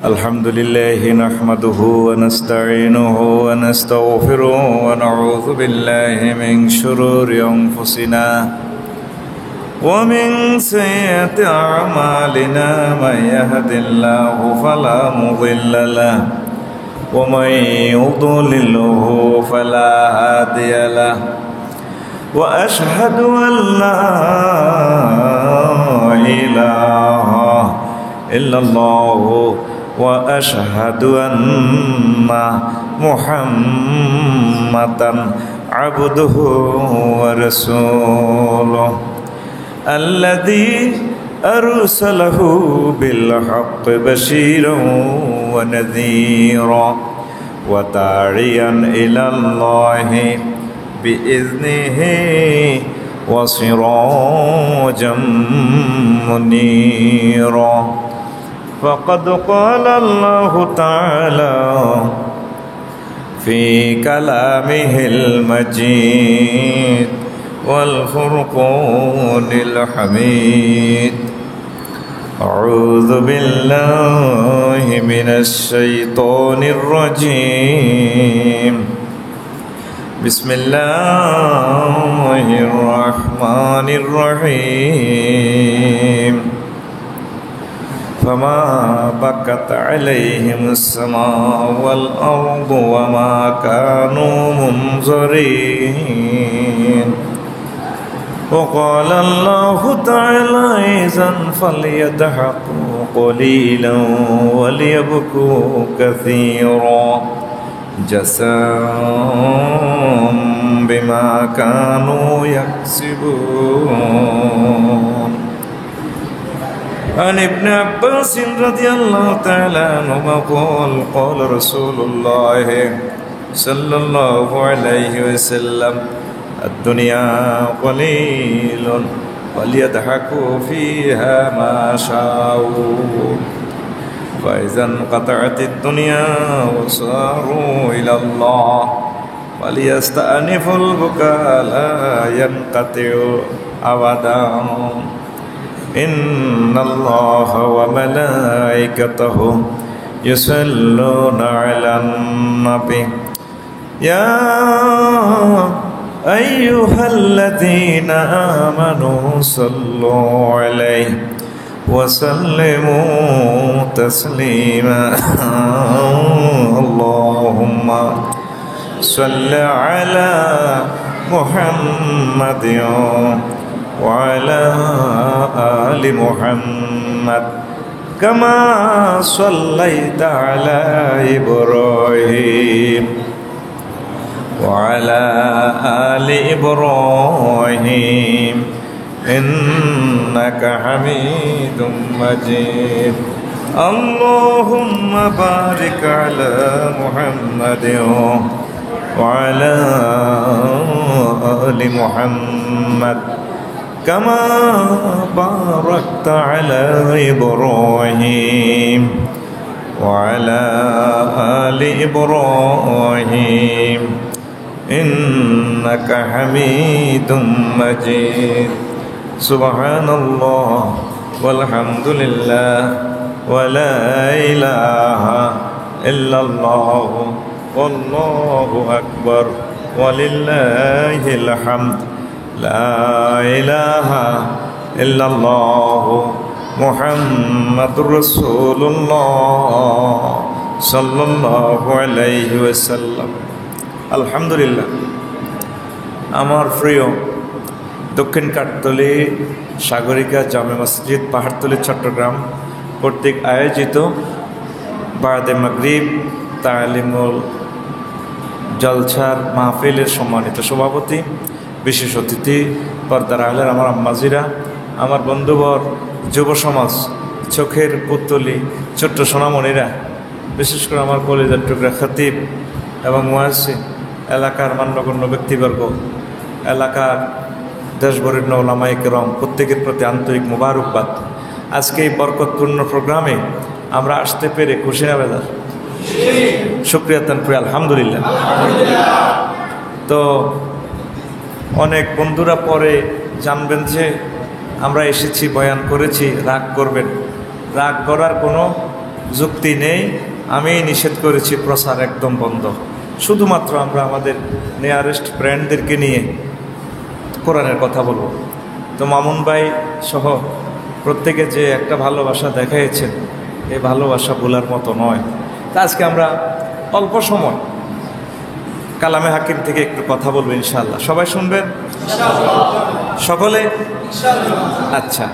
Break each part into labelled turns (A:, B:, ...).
A: الحمد لله نحمده ونستعينه ونستغفره ونعوذ بالله من شرور أنفسنا ومن سيئات أعمالنا من يهد الله فلا مضل له ومن يضلله فلا هادي له وأشهد أن لا إله إلا الله وأشهد أن محمدا عبده ورسوله الذي أرسله بالحق بشيرا ونذيرا وداعيا إلى الله بإذنه وسراجا منيرا فقد قال الله تعالى في كلامه المجيد والفرقان الحميد أعوذ بالله من الشيطان الرجيم بسم الله الرحمن الرحيم فما بكت عليهم السماء والأرض وما كانوا منظرين وقال الله تعالى إذا فليضحكوا قليلا وليبكوا كثيرا جزاء بما كانوا يكسبون عن ابن عباس رضي الله تعالى عنهما قال رسول الله صلى الله عليه وسلم الدنيا قليل وليضحكوا فيها ما شاءوا فإذا انقطعت الدنيا وصاروا إلى الله وليستأنفوا البكاء لا ينقطع أبدا إن الله وملائكته يصلون على النبي يا أيها الذين آمنوا صلوا عليه وسلموا تسليما اللهم صل على محمد وعلى آل محمد كما صليت على إبراهيم وعلى آل إبراهيم إنك حميد مجيد اللهم بارك على محمد وعلى آل محمد كما باركت على إبراهيم وعلى آل إبراهيم إنك حميد مجيد سبحان الله والحمد لله ولا إله إلا الله والله أكبر ولله الحمد لا إله إلا الله محمد رسول الله صلى الله عليه وسلم الحمد لله আমার প্রিয় দক্ষিণ কাঠতলী সাগরিকা জামে মসজিদ পাহাড়তলী চট্টগ্রাম কর্তৃক আয়োজিত বাদে মাগরিব তালিমুল জলছার মাহফিলের সম্মানিত সভাপতি, বিশেষ অতিথি, পর্দার আহলের আমার আম্মাজিরা, আমার বন্ধুবর, যুব সমাজ, চোখের পুতলি, ছোট্ট সোনামণিরা, বিশেষ করে আমার কলেজের টুকরা খতিব এবং মুয়াজ্জিন, এলাকার মান্যগণ্য ব্যক্তিবর্গ, এলাকার দেশবরেণ্য ওলামায়ে কেরাম, প্রত্যেকের প্রতি আন্তরিক মোবারকবাদ। আজকে এই বরকতপূর্ণ প্রোগ্রামে আমরা আসতে পেরে খুশি না বেজার? শুকরিয়া তানপুরি আলহামদুলিল্লাহ। তো অনেক বন্ধুরা পরে জানবেন যে আমরা এসেছি, বয়ান করেছি, রাগ করবেন। রাগ করার কোনো যুক্তি নেই। আমি নিষেধ করেছি, প্রচার একদম বন্ধ। শুধুমাত্র আমরা আমাদের নিয়ারেস্ট ফ্রেন্ডদেরকে নিয়ে কোরআনের কথা বলবো। তো মামুন ভাই সহ প্রত্যেকে যে একটা ভালোবাসা দেখাইছেন, এই ভালোবাসা ভোলার মতো নয়। তা আজকে আমরা অল্প সময় কালামে হাকিম থেকে একটু কথা বলবো ইনশাআল্লাহ। সবাই শুনবেন সকলে? আচ্ছা,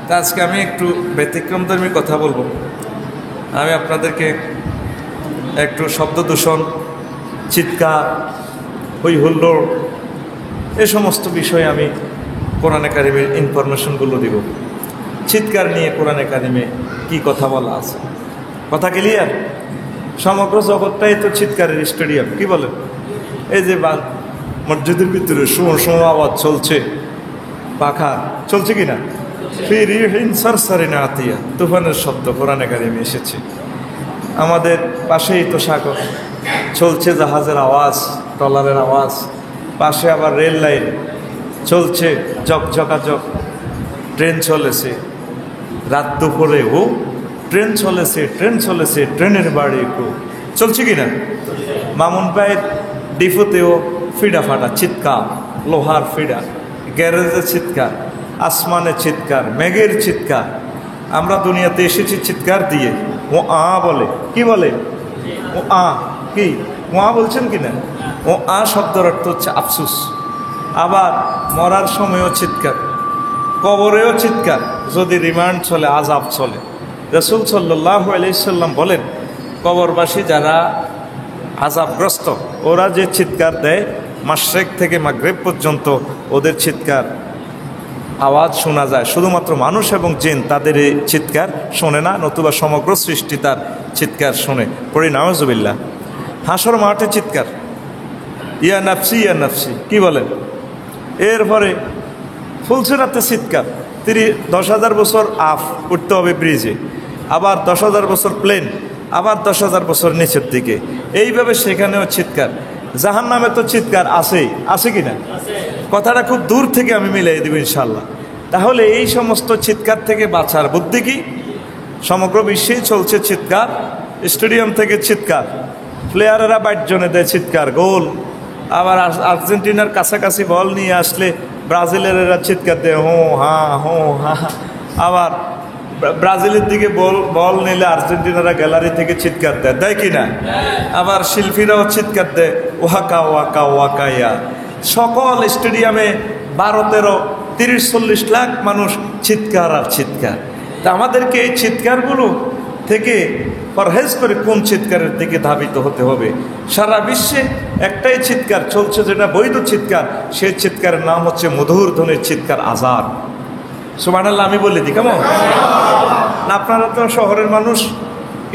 A: তা আজকে আমি একটু ব্যতিক্রমধর্মী কথা বলবো। আমি আপনাদেরকে একটু শব্দ দূষণ, চিৎকার, হই হুল্লোড়, এ সমস্ত বিষয়ে আমি কোরআনে কারিমের ইনফরমেশনগুলো দিব। চিৎকার নিয়ে কোরআনে কারিমে কি কথা বলা আছে? কথা ক্লিয়ার? সমগ্র জগৎটাই তো চিৎকারের স্টেডিয়াম, কি বলেন? এই যে মসজিদের ভিতরে সুর আওয়াজ চলছে, পাখা চলছে কিনা, আতিয়া তুফানের শব্দ কোরআনে কারিমে এসেছে। আমাদের পাশেই তো সাগর, চলছে জাহাজের আওয়াজ, ট্রলারের আওয়াজ, পাশে আবার রেল লাইন চলছে, ঝকঝকাঝক ট্রেন চলেছে, রাত দুপুরেও ট্রেন চলেছে, ট্রেনের বাড়ি চলছে কিনা। মামুন ভাইয়ের ডিপোতেও ফিডা ফাটা চিৎকার, লোহার ফিডা, গ্যারেজের চিৎকার, আসমানে চিৎকার, মেঘের চিৎকার। আমরা দুনিয়াতে এসেছি চিৎকার দিয়ে। ও বলে, কি বলে? ও কি ও বলছেন কিনা? ও শব্দের অর্থ হচ্ছে আফসুস। আবার মরার সময়ও চিৎকার, কবরেও চিৎকার, যদি রিমান্ড চলে, আযাব চলে। রাসূল সাল্লাল্লাহু আলাইহি সাল্লাম বলেন, কবরবাসী যারা আযাবগ্রস্ত, ওরা যে চিৎকার দেয়, মাশরিক থেকে মাগরিব পর্যন্ত ওদের চিৎকার আওয়াজ শোনা যায়। শুধুমাত্র মানুষ এবং জিন তাদের এই চিৎকার শোনে না, নতুবা সমগ্র সৃষ্টি তার চিৎকার শোনে। পড়ি নাউজুবিল্লাহ। হাসর মাঠে চিৎকার, ইয়া নাফসি ইয়া নাফসি, কি বলেন? এরপরে ফুলসিরাতে চিৎকার, 10,000 বছর উঠতে হবে ব্রিজে, আবার 10,000 বছর প্লেন, আবার 10,000 বছর নিচের দিকে, এইভাবে সেখানেও চিৎকার। জাহান্নামে তো চিৎকার আছেই, আছে কিনা? কথাটা খুব দূর থেকে আমি মিলিয়ে দেব ইনশাল্লাহ। তাহলে এই সমস্ত চিৎকার থেকে বাঁচার বুদ্ধি কি? সমগ্র বিশ্বেই চলছে চিৎকার, স্টেডিয়াম থেকে চিৎকার, প্লেয়ারেরা 22 জনে দেয় চিৎকার, গোল। আবার আর্জেন্টিনার কাছাকাছি বল নিয়ে আসলে ব্রাজিলেরা চিৎকার দেয়, হো হা। আবার ব্রাজিলের দিকে বল নিলে আর্জেন্টিনারা গ্যালারি থেকে চিৎকার দেয় কিনা? আবার শিল্পীরাও চিৎকার দেয়, ওয়াকা ওয়াকা ওয়াকা ইয়া। সকল স্টেডিয়ামে 12, 13, 30, 40 লাখ মানুষ চিৎকার আর চিৎকার। তা আমাদেরকে এই চিৎকারগুলো থেকে পরহেজ করে কোন চিৎকারের দিকে ধাবিত হতে হবে? সারা বিশ্বে একটাই চিৎকার চলছে, যেটা বৈধ চিৎকার। সেই চিৎকারের নাম হচ্ছে মধুর ধ্বনির চিৎকার, আযান। সুবহানাল্লাহ আমি বলে দিই কেমন? না, আপনারা তো শহরের মানুষ,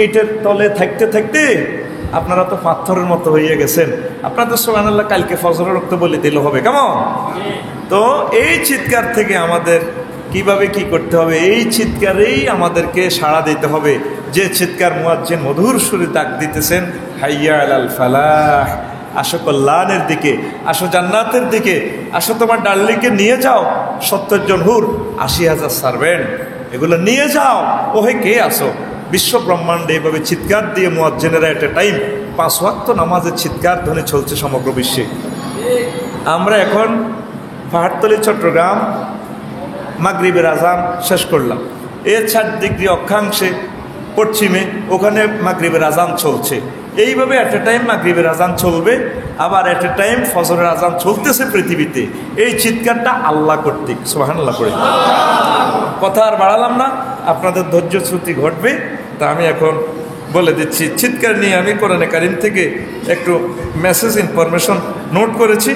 A: ইটের তলে থাকতে থাকতে আপনারা তো পাথরের মতো হয়ে গেছেন। আপনারা তো সুবহানাল্লাহ কালকে ফজরের রক্ত বলে দিলে হবে কেমন? তো এই চিৎকার থেকে আমাদের কিভাবে কি করতে হবে? এই চিৎকারেই আমাদেরকে সাড়া দিতে হবে, যে চিৎকার মুয়াজ্জিন মধুর সুরে ডাক দিতেছেন, হাইয়া আলাল ফালাহ, আসো কল্যাণের দিকে, আসো জান্নাতের দিকে, আসো তোমার ডার্লিংকে নিয়ে যাও, 70 জন হুর, 80,000 সার্ভেন্ট, এগুলো নিয়ে যাও। ওহে কে আসো? বিশ্ব ব্রহ্মাণ্ডে এভাবে চিৎকার দিয়ে মুয়াজ্জিনেরা এট এ টাইম 5 ওয়াক্ত নামাজের চিৎকার ধ্বনি চলছে সমগ্র বিশ্বে। আমরা এখন পাহাড়তলী চট্টগ্রাম মাগরিবের আজান শেষ করলাম, এর 60 ডিগ্রি অক্ষাংশে পশ্চিমে ওখানে মাগরিবের আজান চলছে। এইভাবে এট এ টাইম মাগরিবের আজান চলবে, আবার এট এ টাইম ফজরের আজান চলতেছে পৃথিবীতে। এই চিৎকারটা আল্লাহ কর্তৃক, সুবহানাল্লাহ করে। কথা আর বাড়ালাম না, আপনাদের ধৈর্যচ্যুতি ঘটবে। তা আমি এখন বলে দিচ্ছি, চিৎকার নিয়ে আমি কোরআনে কারিম থেকে একটু মেসেজ ইনফরমেশন নোট করেছি।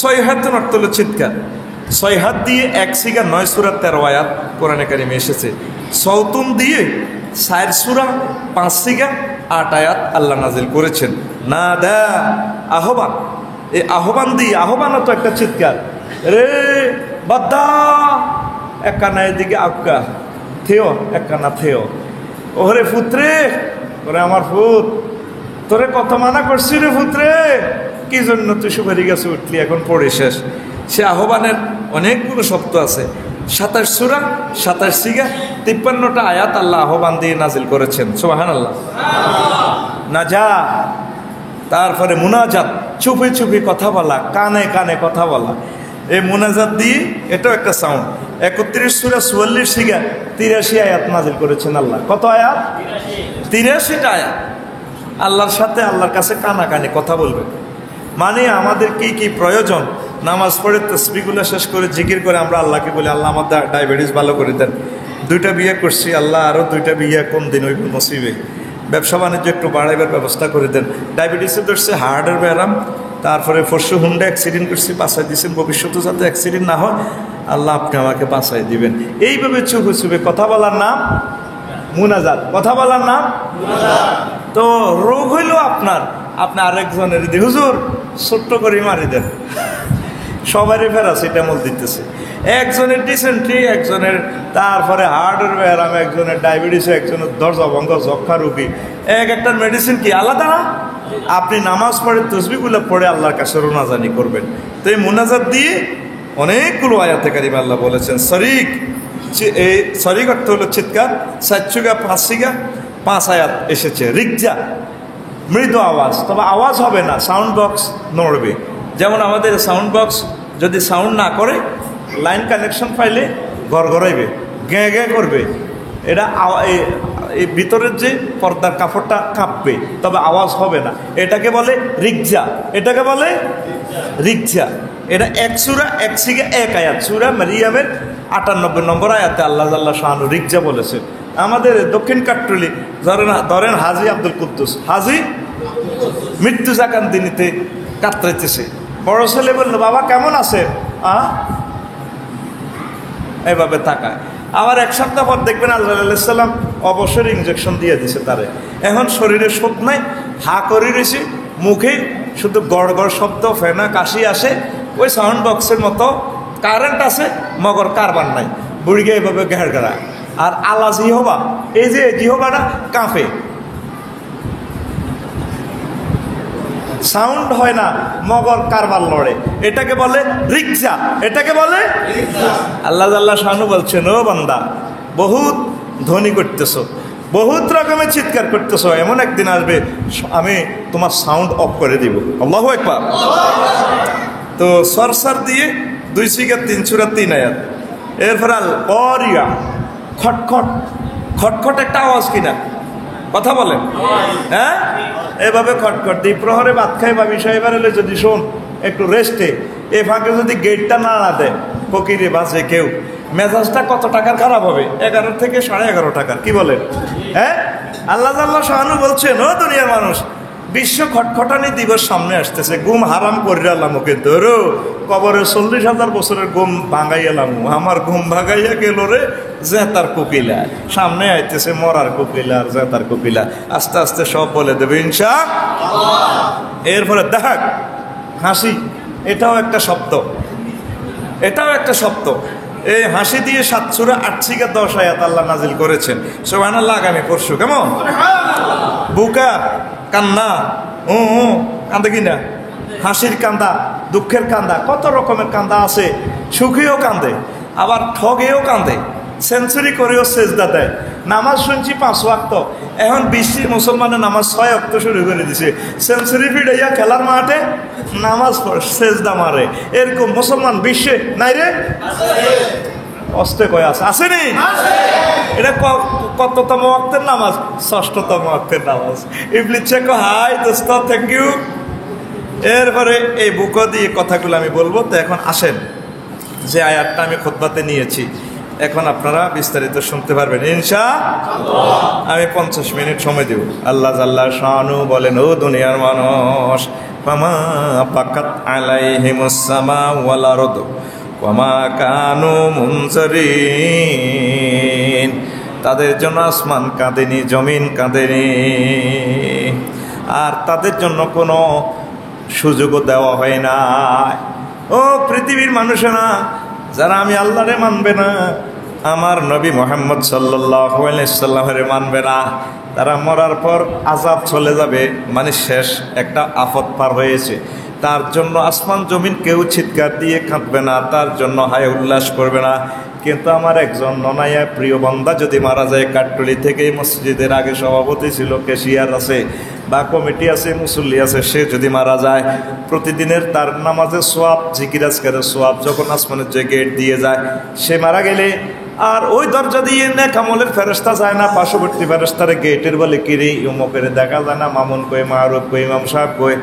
A: 6 হাত অর্থ হলো চিৎকার। 6 হাত দিয়ে 1 সিগা 9 সূরা 13 আয়াত কোরআনে কারিমে এসেছে। সৌতুন দিয়ে 4 সূরা 5 সিগা 8 আয়াত আল্লাহ নাজিল করেছেন। না দা আহ্বান, এই আহ্বান দিয়ে, আহ্বানও তো একটা চিৎকার। রে বাদ্দা, এক কানা এদিকে আক্কা থেও, এক কানা থেও। ওরে পুত্রে, ওরে আমার পুত, তোরে কত মানা করছি রে পুত্রে, কি জন্য তুই সুপারি গাছে উঠলি, এখন পড়ে শেষ। সে আহ্বানের অনেকগুলো শব্দ আছে। 27 সূরা 27 সিগা 53টা আয়াত আল্লাহ আহ্বান দিয়ে নাজিল করেছেন। সুবহানাল্লাহ। নাজা, তারপরে মুনাজাত, চুপি চুপি কথা বলা, কানে কানে কথা বলা। এই মুনাজাত দিয়ে এটাও একটা সাউন্ড। 31 সূরা 44 সিগা 83 আয়াত নাজিল করেছেন আল্লাহ। কত আয়াত? 83টা আয়াত। আল্লাহর সাথে আল্লাহর কাছে কানাকানি কথা বলবে। মানে আমাদের কি কি প্রয়োজন, নামাজ পড়ে তসবিহগুলো শেষ করে জিকির করে আমরা আল্লাহকে বলি, আল্লাহ আমার ডায়াবেটিস ভালো করে দেন, 2টা বিয়ে করছি, আল্লাহ আরও 2টা বিয়ে কোন দিন ওই নসিবে, ব্যবসা বাণিজ্য একটু বাড়াইবার ব্যবস্থা করে দেন, ডায়াবেটিসে ধরছে, হার্টের ব্যায়াম, তারপরে পরশু হুন্ডা অ্যাক্সিডেন্ট করছি, বাঁচাই দিয়েছেন, ভবিষ্যতে যাতে অ্যাক্সিডেন্ট না হয় আল্লাহ আপনি আমাকে বাঁচাই দিবেন। এইভাবে চুপে চুপে কথা বলার নাম মুনাজাত। কথা বলার নাম তো রোগ হইল আপনার, আপনি আরেকজনের দিয়ে হুজুর ছোট্ট করে মারি দেন, সবারই প্যারাসিটামল দিতেছে, একজনের ডিসেন্ট্রি, একজনের তারপরে হার্টের ব্যায়াম, একজনের ডায়াবেটিস, একজনের দরজাভঙ্গ যক্ষা রোগী, একটার মেডিসিন কি আলাদা না? আপনি নামাজ পড়ে তসবিহগুলো পড়ে আল্লাহর কাছে রোনাজানি করবেন। তো এই মুনাজাত দিয়ে অনেকগুলো আয়াতে কারিমা আল্লাহ বলেছেন। শরিক, এই শরিক অর্থ হলো চিৎকার, 5 আয়াত এসেছে। রিকজা, মৃদু আওয়াজ, তবে আওয়াজ হবে না, সাউন্ড বক্স নড়বে। যেমন আমাদের সাউন্ড বক্স যদি সাউন্ড না করে, লাইন কানেকশন পাইলে গড়গড়াইবে, গ্যাঁ গ্যাঁ করবে, এটা এই ভিতরের যে পর্দার কাপড়টা কাঁপবে, তবে আওয়াজ হবে না। এটাকে বলে রিকজা। এটাকে বলে রিকজা। এটা 1 সূরা 1 সিগা 1 আয়াত, সূরা মারিয়ামের 98 নম্বর আয়াতে আল্লাহ জাল্লা শাআনু রিকজা বলেছে। আমাদের দক্ষিণ কাট্টলি ধরেন হাজি আব্দুল কুদ্দুস, হাজি মৃত্যু জাকান্দিনীতে কাতরাইতেছে, বড় ছেলে বলল বাবা কেমন আছে, এভাবে তাকায়। আবার 1 সপ্তাহ পর দেখবেন আল্লাহ আলাইহিস সালাম অবসর ইঞ্জেকশন দিয়ে দিছে তারে, এখন শরীরে শোধ নাই, হা করে রয়েছে, মুখে শুধু গড় গড় শব্দ, ফেনা কাশি আসে, ওই সাউন্ড বক্সের মতো কারেন্ট আছে, মগর কারবার নাই, বুড়িকে এইভাবে ঘের ঘেরা। আর আল্লাহ জিহবা, এই যে জিহবাটা কাঁপে, সাউন্ড হয় না, মগর কারবার লড়ে, এটাকে বলে রিকজা। এটাকে বলে আল্লাহ আল্লাহ শানু বলছেন, ও বান্দা বহুত ধ্বনি করতেছো, বহুত রকমের চিৎকার করতেছো, এমন একদিন আসবে আমি তোমার সাউন্ড অফ করে দিব। আল্লাহু আকবার। তো সরসর দিয়ে 2 সিগা 3 সূরা 3 আয়াত। এরপর অরিয়া, খটখট, খটখট একটা আওয়াজ কিনা, কথা বলেন, হ্যাঁ এভাবে খটখট দিই। প্রহরে ভাত খাই বা বিষয়বার হলে যদি শোন একটু রেস্টে, এ ফাঁকে যদি গেটটা না দেয়, ফকিরে বাজে কেউ, মেজাজটা কত টাকার খারাপ হবে? 11 থেকে 11.5 টাকার। কি বলেন? হ্যাঁ, আল্লাহ আল্লাহ শাহানু বলছেন, ও দুনিয়ার মানুষ, বিশ্ব খটখটানি দিবস সামনে আসতেছে, ঘুম হারাম করে আলাম, কিন্তু কবরে 40,000 বছরের ঘুম ভাঙাই এলাম, আমার ঘুম ভাঙাইয়া গেল রে জেতার কোকিলা, সামনে আইতেছে মরার কোকিলা আর জেতার কোকিলা, আস্তে আস্তে সব বলে দেবে ইনশাআল্লাহ। এরপরে দেখ হাসি, এটাও একটা শব্দ, এটাও একটা শব্দ। এই হাসি দিয়ে 7 সূরা 8 থেকে 10 আয়াত আল্লাহ নাজিল করেছেন। সুবহানাল্লাহ। আগামী পরশু কেমন বুকা, কান্না, কান্দে কিনা, হাসির কান্দা, দুঃখের কান্দা, কত রকমের কান্দা আছে। সুখেও কান্দে, আবার ঠগেও কান্দে, সেঞ্চুরি করেও সেজদা দেয়। নামাজ শুনছি 5 ওয়াক্ত, এখন 20 মুসলমানের নামাজ 6 ওয়াক্ত শুরু করে দিছে। সেঞ্চুরি ফিরাইয়া খেলার মাঠে নামাজ পড়ে সেজদা মারে, এরকম মুসলমান বিশ্বে নাই রে? অস্তে কয় আছে, আসেনি? এটা কততম ওয়াক্তের নামাজ? 6ষ্ঠতম ওয়াক্তের নামাজ। ইবলিস চেকো, হাই দোস্ত, থ্যাংক ইউ। এরপরে এই বুক দিয়ে কথাগুলো আমি বলবো। তো এখন আসেন, যে আয়াতটা আমি খুতবাতে নিয়েছি, এখন আপনারা বিস্তারিত শুনতে পারবেন ইনশাআল্লাহ। আমি 50 মিনিট সময় দেব। আল্লাহ জাল্লা শানু বলেন, ও দুনিয়ার মানুষ, ফামা বাকাত আলাইহিমুস সামা ওয়াল আরদ ওয়ামা কানু মুনজারিন। তাদের জন্য আসমান কাঁদেনি, জমিন কাঁদেনি, আর তাদের জন্য কোনো সুযোগও দেওয়া হয় না। ও পৃথিবীর মানুষেরা, যারা আমি আল্লাহরে মানবে না, আমার নবী মুহাম্মদ সাল্লাল্লাহু আলাইহি সাল্লামের মানবে না, তারা মরার পর আযাব চলে যাবে, মানে শেষ একটা আফত পার হয়েছে। তার জন্য আসমান জমিন কেউ চিৎকার দিয়ে কাঁদবে না, তার জন্য হায় উল্লাস করবে না, কিন্তু আমার একজন ননায়া প্রিয় বান্দা যদি মারা যায়, কাঠটুলি থেকে মসজিদের আগে সভাপতি ছিল, ক্যাশিয়ার আছে বা কমিটি আছে, মুসল্লি আছে, সে যদি মারা যায়, প্রতিদিনের তার নামাজের সোয়াব, জিকির আজকারের সোয়াব যখন আসমানের যে গেট দিয়ে যায়, সে মারা গেলে আর ওই দরজা দিয়ে নেক আমলের ফেরেশতা যায় না, পার্শ্ববর্তী ফেরেশতারে গেটের বলে কিরে উমুকের দেখা যায় না, মামুন কই, মারুফ কই, ইমাম সাহেব কই,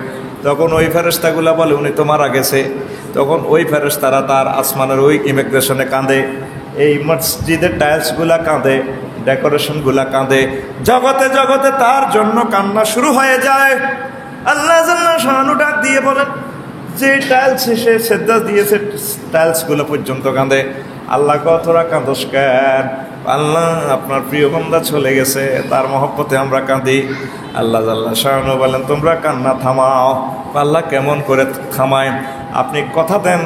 A: তখন ওই ফেরেশতাগুলা বলে উনি তো মারা গেছে। তখন ওই ফেরেশতারা তার আসমানের ওই ইমিগ্রেশনে কাঁদে, এই মসজিদের টাইলসগুলা কাঁদে, ডেকোরেশনগুলা কাঁদে, জগতে জগতে তার জন্য কান্না শুরু হয়ে যায়। আল্লাহ জাল্লাহ শানু ডাক দিয়ে বলেন, যে টাইলস এসে সেদ্ধা দিয়েছে টাইলসগুলো পর্যন্ত কাঁদে। আল্লাহ কতটা কাঁদোস কেন? আল্লাহ আপনার প্রিয় বান্দা চলে গেছে, তার মহব্বতে আমরা কাঁদি। আল্লাহ জাল্লাহ শানু বলেন, তোমরা কান্না থামাও। আল্লাহ কেমন করে থামায়? আপনি কথা দেন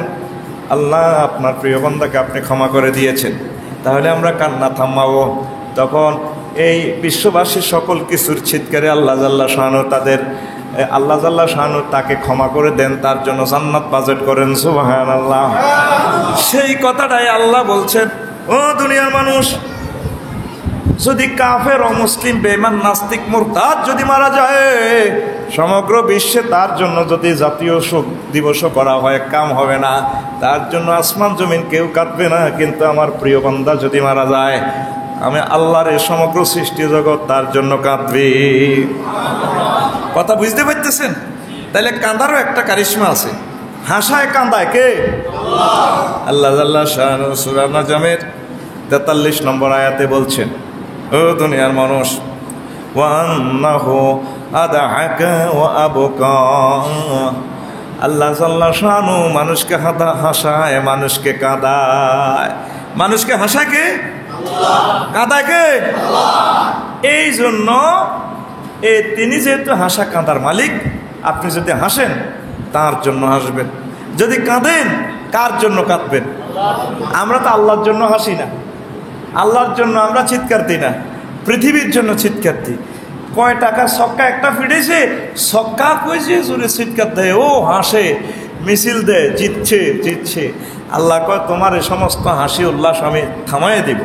A: আল্লাহ আপনার প্রিয় বান্দাকে আপনি ক্ষমা করে দিয়েছেন, তাহলে আমরা কান্না থামাবো। তখন এই বিশ্ববাসী সকল কিছুর চিৎকারে আল্লাহ জাল্লাহ শানু তাদের আল্লাহ জাল্লাহ শানু তাকে ক্ষমা করে দেন, তার জন্য জান্নাত বাজেট করেন। সুবহানাল্লাহ। সেই কথাটাই আল্লাহ বলছেন, ও দুনিয়ার মানুষ, যদি কাফের, অমুসলিম, বেঈমান, নাস্তিক, মুরতাদ যদি মারা যায়, সমগ্র বিশ্বে তার জন্য যদি জাতীয় শোক দিবসও করা হয়, কাম হবে না, তার জন্য আসমান জমিন কেউ কাঁদবে না। কিন্তু আমার প্রিয় বান্দা যদি মারা যায়, আমি আল্লাহর এই সমগ্র সৃষ্টি জগৎ তার জন্য কাঁদবে। কথা বুঝতে পারতেছেন? তাহলে কাঁদারও একটা কারিশমা আছে। হাসায় কাঁদায় কে? আল্লাহ জাল্লাহ শানু সূরা নাজমের 43 নম্বর আয়াতে বলছেন, ও দুনিয়ার মানুষ, ওয়ান্নাহু আদহাকা ওয়া আবকা। আল্লাহ জাল্লাহ শানু মানুষকে হাসায়, মানুষকে কাঁদায়। মানুষকে হাসায় কে? কাঁদায় কে? এই জন্য তিনি যেহেতু হাসা কাঁদার মালিক, আপনি যদি হাসেন তার জন্য হাসবেন, যদি কাঁদেন কার জন্য কাঁদবেন? আমরা তো আল্লাহর জন্য হাসি না, আল্লাহর জন্য আমরা চিৎকার দিই না, পৃথিবীর জন্য চিৎকার দিই। কয় টাকা ছক্কা একটা ফিরেছে, ছক্কা কইছে জোরে চিৎকার দেয়, ও হাসে, মিছিল দেয়, জিতছে। আল্লাহ কয় তোমার এই সমস্ত হাসি উল্লাস আমি থামাইয়ে দিব।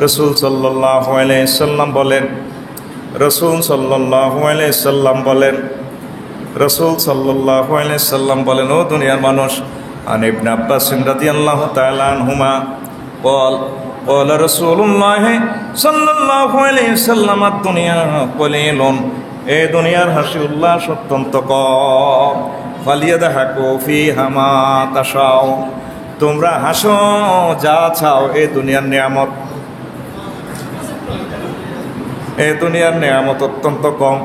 A: রাসূল সাল্লাল্লাহু আলাইহি সাল্লাম বলেন, রাসূল সাল্লাল্লাহু আলাইহি সাল্লাম বলেন, রাসূল সাল্লাল্লাহু আলাইহি সাল্লাম বলেন, ও দুনিয়ার মানুষ, আন ইবনে আব্বাস রাদিয়াল্লাহু তাআলা আনহুমা ক্বালা রাসূলুল্লাহ সাল্লাল্লাহু আলাইহি সাল্লাম, আদ-দুনিয়া কলিলুন, এই দুনিয়ার হাসি উল্লাস অত্যন্ত কম। ফালিয়াদহাকু ফিহা মা তাশাউ, তোমরা হাসো যা চাও। এই দুনিয়ার নিয়ামত, এই দুনিয়ার নিয়ামত অত্যন্ত কম।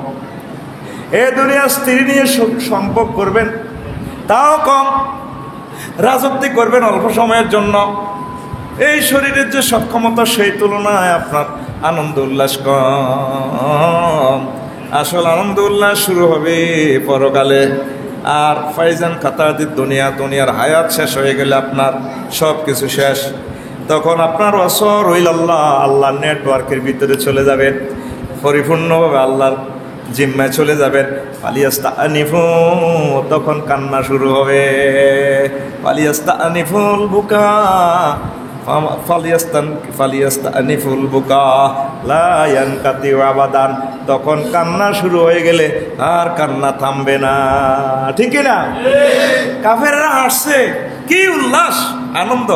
A: এই দুনিয়ার স্ত্রী নিয়ে সম্পর্ক করবেন, তাও কম। রাজত্ব করবেন অল্প সময়ের জন্য। এই শরীরের যে সক্ষমতা, সেই তুলনায় আপনার আনন্দ উল্লাস কম। আসল আনন্দ উল্লাস শুরু হবে পরকালে। আর ফাইজান খাতাদির দুনিয়ার হায়াত শেষ হয়ে গেলে আপনার সব কিছু শেষ। তখন আপনার আসর হইল আল্লাহর নেটওয়ার্কের ভিতরে চলে যাবেন, পরিপূর্ণভাবে আল্লাহর জিম্মায় চলে যাবেন। ফালিয়াস্তানিফু, তখন কান্না শুরু হবে। ফালিয়াস্তানিফুল বুকা, ফালিয়াস্তানিফুল বুকা লা ইয়ানকাতিউ আবাদান, তখন কান্না শুরু হয়ে গেলে আর কান্না থামবে না। ঠিক না? কাফেররা হাসছে, কি উল্লাস, আনন্দ,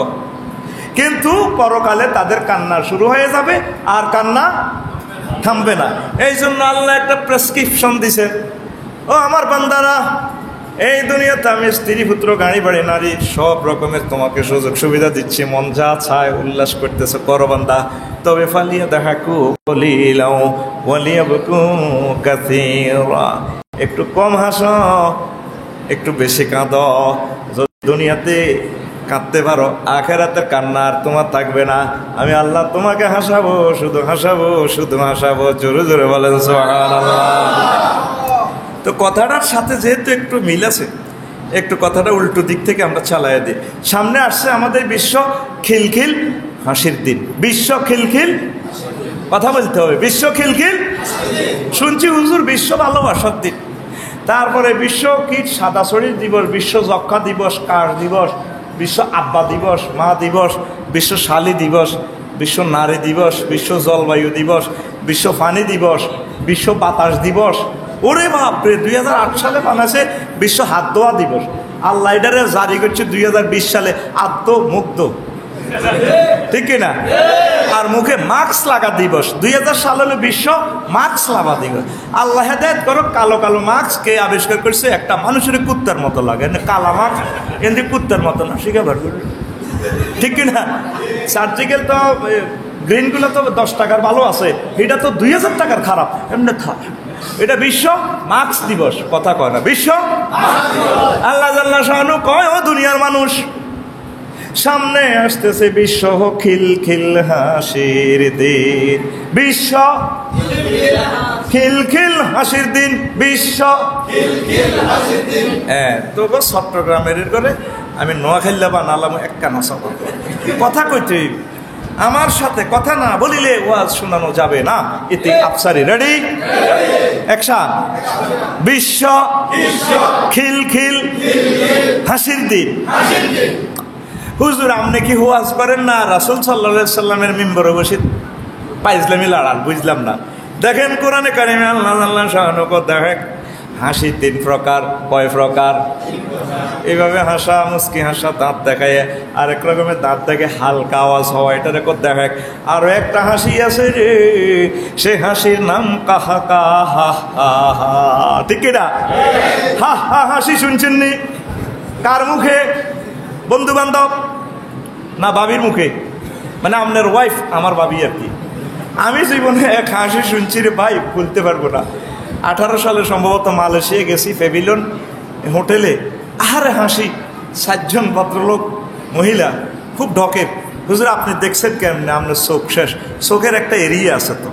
A: কিন্তু পরকালে তাদের কান্না শুরু হয়ে যাবে, আর কান্না থামবে না। এই জন্য আল্লাহ একটা প্রেসক্রিপশন দিছে, ও আমার বান্দারা, এই দুনিয়াতে আমি স্ত্রী, পুত্র, গাড়ি বাড়ি, নারী, সব রকমের তোমাকে সুযোগ সুবিধা দিচ্ছি, মন যা চায় উল্লাস করতেছে, করো বান্দা। তবে ফালিয়াদহাকু কলিলাও ওয়ালিয়াবকু কাসীরা, একটু কম হাসো, একটু বেশি কাঁদো। দুনিয়াতে কাঁদতে পারো, আখেরাতে কান্না আর তোমার থাকবে না। আমি আল্লাহ তোমাকে হাসাবো, শুধু হাসাবো। জোরে জোরে বলেন সুবহানাল্লাহ। তো কথাটার সাথে যেহেতু একটু মিল আছে, একটু কথাটা উল্টো দিক থেকে আমরা চালাইয়া দিই। সামনে আসছে আমাদের বিশ্ব খিলখিল হাসির দিন। বিশ্ব খিলখিল, কথা বলতে হবে, বিশ্ব খিলখিল। শুনছি হুজুর বিশ্ব ভালোবাসার দিন, তারপরে বিশ্ব কীট সাদা শরীর দিবস, বিশ্ব যক্ষা দিবস, কাশ দিবস, বিশ্ব আব্বা দিবস, মা দিবস, বিশ্ব শালী দিবস, বিশ্ব নারী দিবস, বিশ্ব জলবায়ু দিবস, বিশ্ব পানি দিবস, বিশ্ব বাতাস দিবস। ওরে বাপরে, 2008 সালে বানাইছে বিশ্ব হাত ধোয়া দিবস। আল্লাহ এটারে জারি করছে 2020 সালে আত্মমুগ্ধ, ঠিক কিনা? আর মুখে মাস্ক লাগা দিবস। 2000 সাল হলো বিশ্ব মাস্ক লাগা দিবস। আল্লাহ হেদায়েত করো, কালো কালো মাস্ক কে আবিষ্কার করছে? একটা মানুষের কুত্তার মতো লাগে, কালা মাস্ক এমনি কুত্তার মতো না, শিখে বার করবে, ঠিক কিনা? সার্জিক্যাল তো গ্রিনগুলো তো 10 টাকার ভালো আছে, এটা তো 2000 টাকার খারাপ, এমনি খারাপ। এটা বিশ্ব মাস্ক দিবস, কথা কয় না, বিশ্ব। আল্লাহ জাল্লা শানু কয়, ও দুনিয়ার মানুষ, সামনে আসতেছে বিশ্ব খিল খিল হাসির দিন, বিশ্ব খিল খিল হাসির দিন, বিশ্ব হ্যাঁ। তো চট্টগ্রামের করে আমি নোয়াখাইলা বানালাম এক কানা সব কথা কইতে, আমার সাথে কথা না বলিলে ওয়াজ শোনানো যাবে না। এতে আফসারি রেডি, অ্যাকশন। বিশ্ব খিল খিল হাসির দিন। হুজুর আপনি কি ওয়াজ করেন না? রাসূল সাল্লাল্লাহু আলাইহি সাল্লামের মিম্বরে বসে পাইজলামি লড়ান, বুঝলাম না। দেখেন কোরআনে কারিমে আল্লাহ শানু দেখেন হাসি 3 প্রকার। কয় প্রকার? এইভাবে হাসা, মুস্কি হাসা, দাঁত দেখায়, আরেক রকমের দাঁত দেখে হালকা আওয়াজ হওয়া, এটা রেকর্ড দেখায়। আরো একটা হাসি আছে রে, সে হাসির নাম কাহা কাহা হা হা, ঠিক না? হা হা হাসি শুনছেন নি? কার মুখে? বন্ধু বান্ধব না বাবির মুখে? মানে আপনার ওয়াইফ আমার বাবি আর কি। আমি জীবনে এক হাসি শুনছি রে ভাই, বলতে পারবো না। 18 সালে সম্ভবত মালয়েশিয়া গেছি, প্যাভিলিয়ন হোটেলে। আরে হাসি, 7 জন ভদ্রলোক মহিলা, খুব ঢকের। হুজুর আপনি দেখছেন কেমন? আপনার চোখ শেষ, চোখের একটা এরিয়া আছে, তো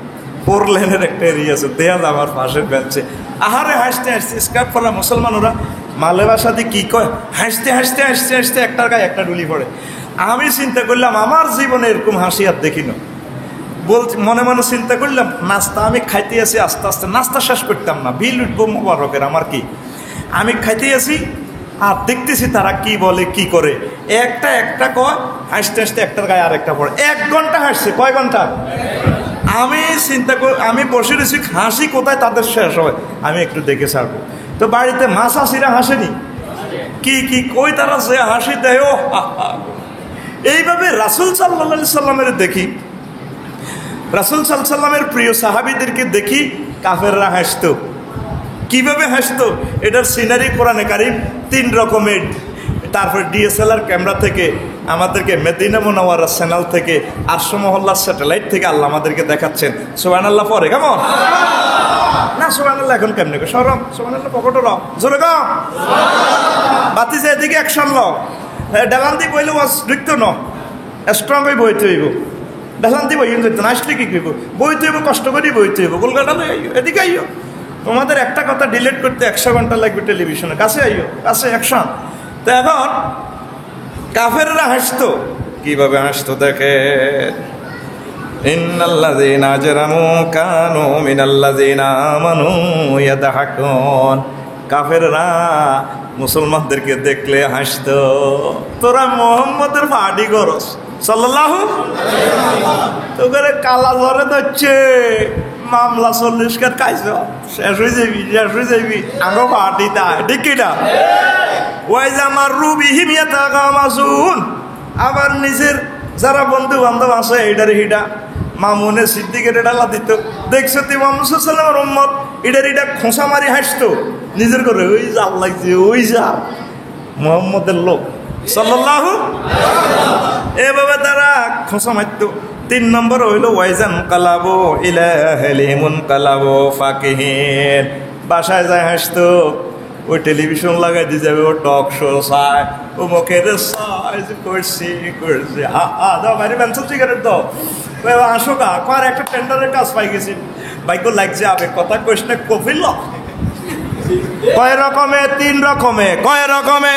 A: 4 লেনের একটা এরিয়া আছে, দেয়াল আমার পাশের বেঞ্চে। আহারে হাসতে হাসতে, স্কার্ফ পরা মুসলমান, ওরা মালয় ভাষা দিয়ে কি কয়, হাসতে হাসতে হাসতে হাসতে একটার গায়ে একটা ডুলি পড়ে। আমি চিন্তা করলাম আমার জীবনে এরকম হাসি আর দেখি না। মনে মনে চিন্তা করলাম, নাস্তা আমি খাইতে আছি, আস্তে আস্তে নাস্তা শেষ করতাম না, বিল উঠবো মোবারকের, আমার কি। আমি খাইতে আছি আর দেখতেছি তারা কি বলে, কি করে, একটা একটা কয়, হাসতে হাসতে একটার গায়ে আর একটা পড়ে। 1 ঘন্টা হাসছে। কয় ঘন্টা? আমি চিন্তা করি, আমি বসে রয়েছি, হাসি কোথায় তাদের শেষ হয়, আমি একটু দেখে ছাড়বো। তো বাড়িতে মাছ আসিরা হাসেনি, কি কি কই তারা সে হাসি দেয়। ও এইভাবে রাসূল সাল্লাল্লাহু আলাইহি সাল্লামের দেখি, রাসূল সাল্লাল্লাহু আলাইহি সাল্লামের প্রিয় সাহাবীদেরকে দেখি, কাফেররা হাসতো। কিভাবে হাসতো এটার সিনারি কোরআনে কারিম 3 রকমের। তারপর ডিএসএলআর ক্যামেরা থেকে আমাদেরকে, মেদিনা মুনাওয়ারা চ্যানেল থেকে, আরশ মহল্লা স্যাটেলাইট থেকে আল্লাহ আমাদেরকে দেখাচ্ছেন। সুবহানাল্লাহ পরে কেমন না? সুবহানাল্লাহ এখন কেমনে সরম? সুবহানাল্লাহ পকেটে ল, জোরে গো বাতি যে এদিকে অ্যাকশন ল। ডালান্তি বইলে ওয়াজ ঢুকতো না, স্ট্রং হয়ে বইতে হইব। ডালান্তি বই যেত না, আসলে কি করবো? বইতে হইব, কষ্ট করে বইতে হইব। কলকাতা এদিকে আইও, তোমাদের একটা কথা ডিলিট করতে 100 ঘন্টা লাগবে টেলিভিশনে। কাছে আইও, কাছে অ্যাকশন। তো এখন কাফেররা হাসতো, কিভাবে হাসতো দেখে, ইন্নাল্লাযীনা আজরামু কানু মিনাল্লাযীনা আমানু ইয়াদহাকুন। কাফেররা মুসলমানদেরকে দেখলে হাসতো। তোরা মুহাম্মদের পার্টি করস সাল্লাল্লাহু, তোকে কালা জ্বরে ধরছে, মামলা 40 কার খাইছ, শেষ হয়ে যাবি, শেষ হয়ে যাবি। আঙ্গো পার্টি তা ঠিক কিনা? ওই যে আমার রুবিহিম ইয়াতাগামাসুন, আবার নিজের যারা বন্ধু বান্ধব আছে এটার হিডা মামুনে সিদ্দিকের ডালা দিত। দেখছো তুই মুহাম্মদ সাল্লাল্লাহু আলাইহি ওয়াসাল্লামের উম্মত, এটার এটা খোঁচা মারি হাসতো নিজের করে, ওই জাল লাগছে, ওই যা মুহাম্মদের লোক সাল্লাল্লাহু। এভাবে তারা খোঁচা মারত। 3 নম্বর হইল ওয়াইজান কালাবো ইলা হালিমুন কালাবো ফাকিহিন, বাসায় যায় হাসতো। ওই টেলিভিশন লাগাই দিয়ে যাবে, ও টক শো চায়, ও মুখের সাইজ করছি করছি, দাও বাইরে পেন্সিল সিগারেট দাও, আসো গা কার একটা টেন্ডারের কাজ পাই গেছি, বাইক লাগছে আবে কথা কইস না, কফিল কয় রকমে? 3 রকমে। কয় রকমে?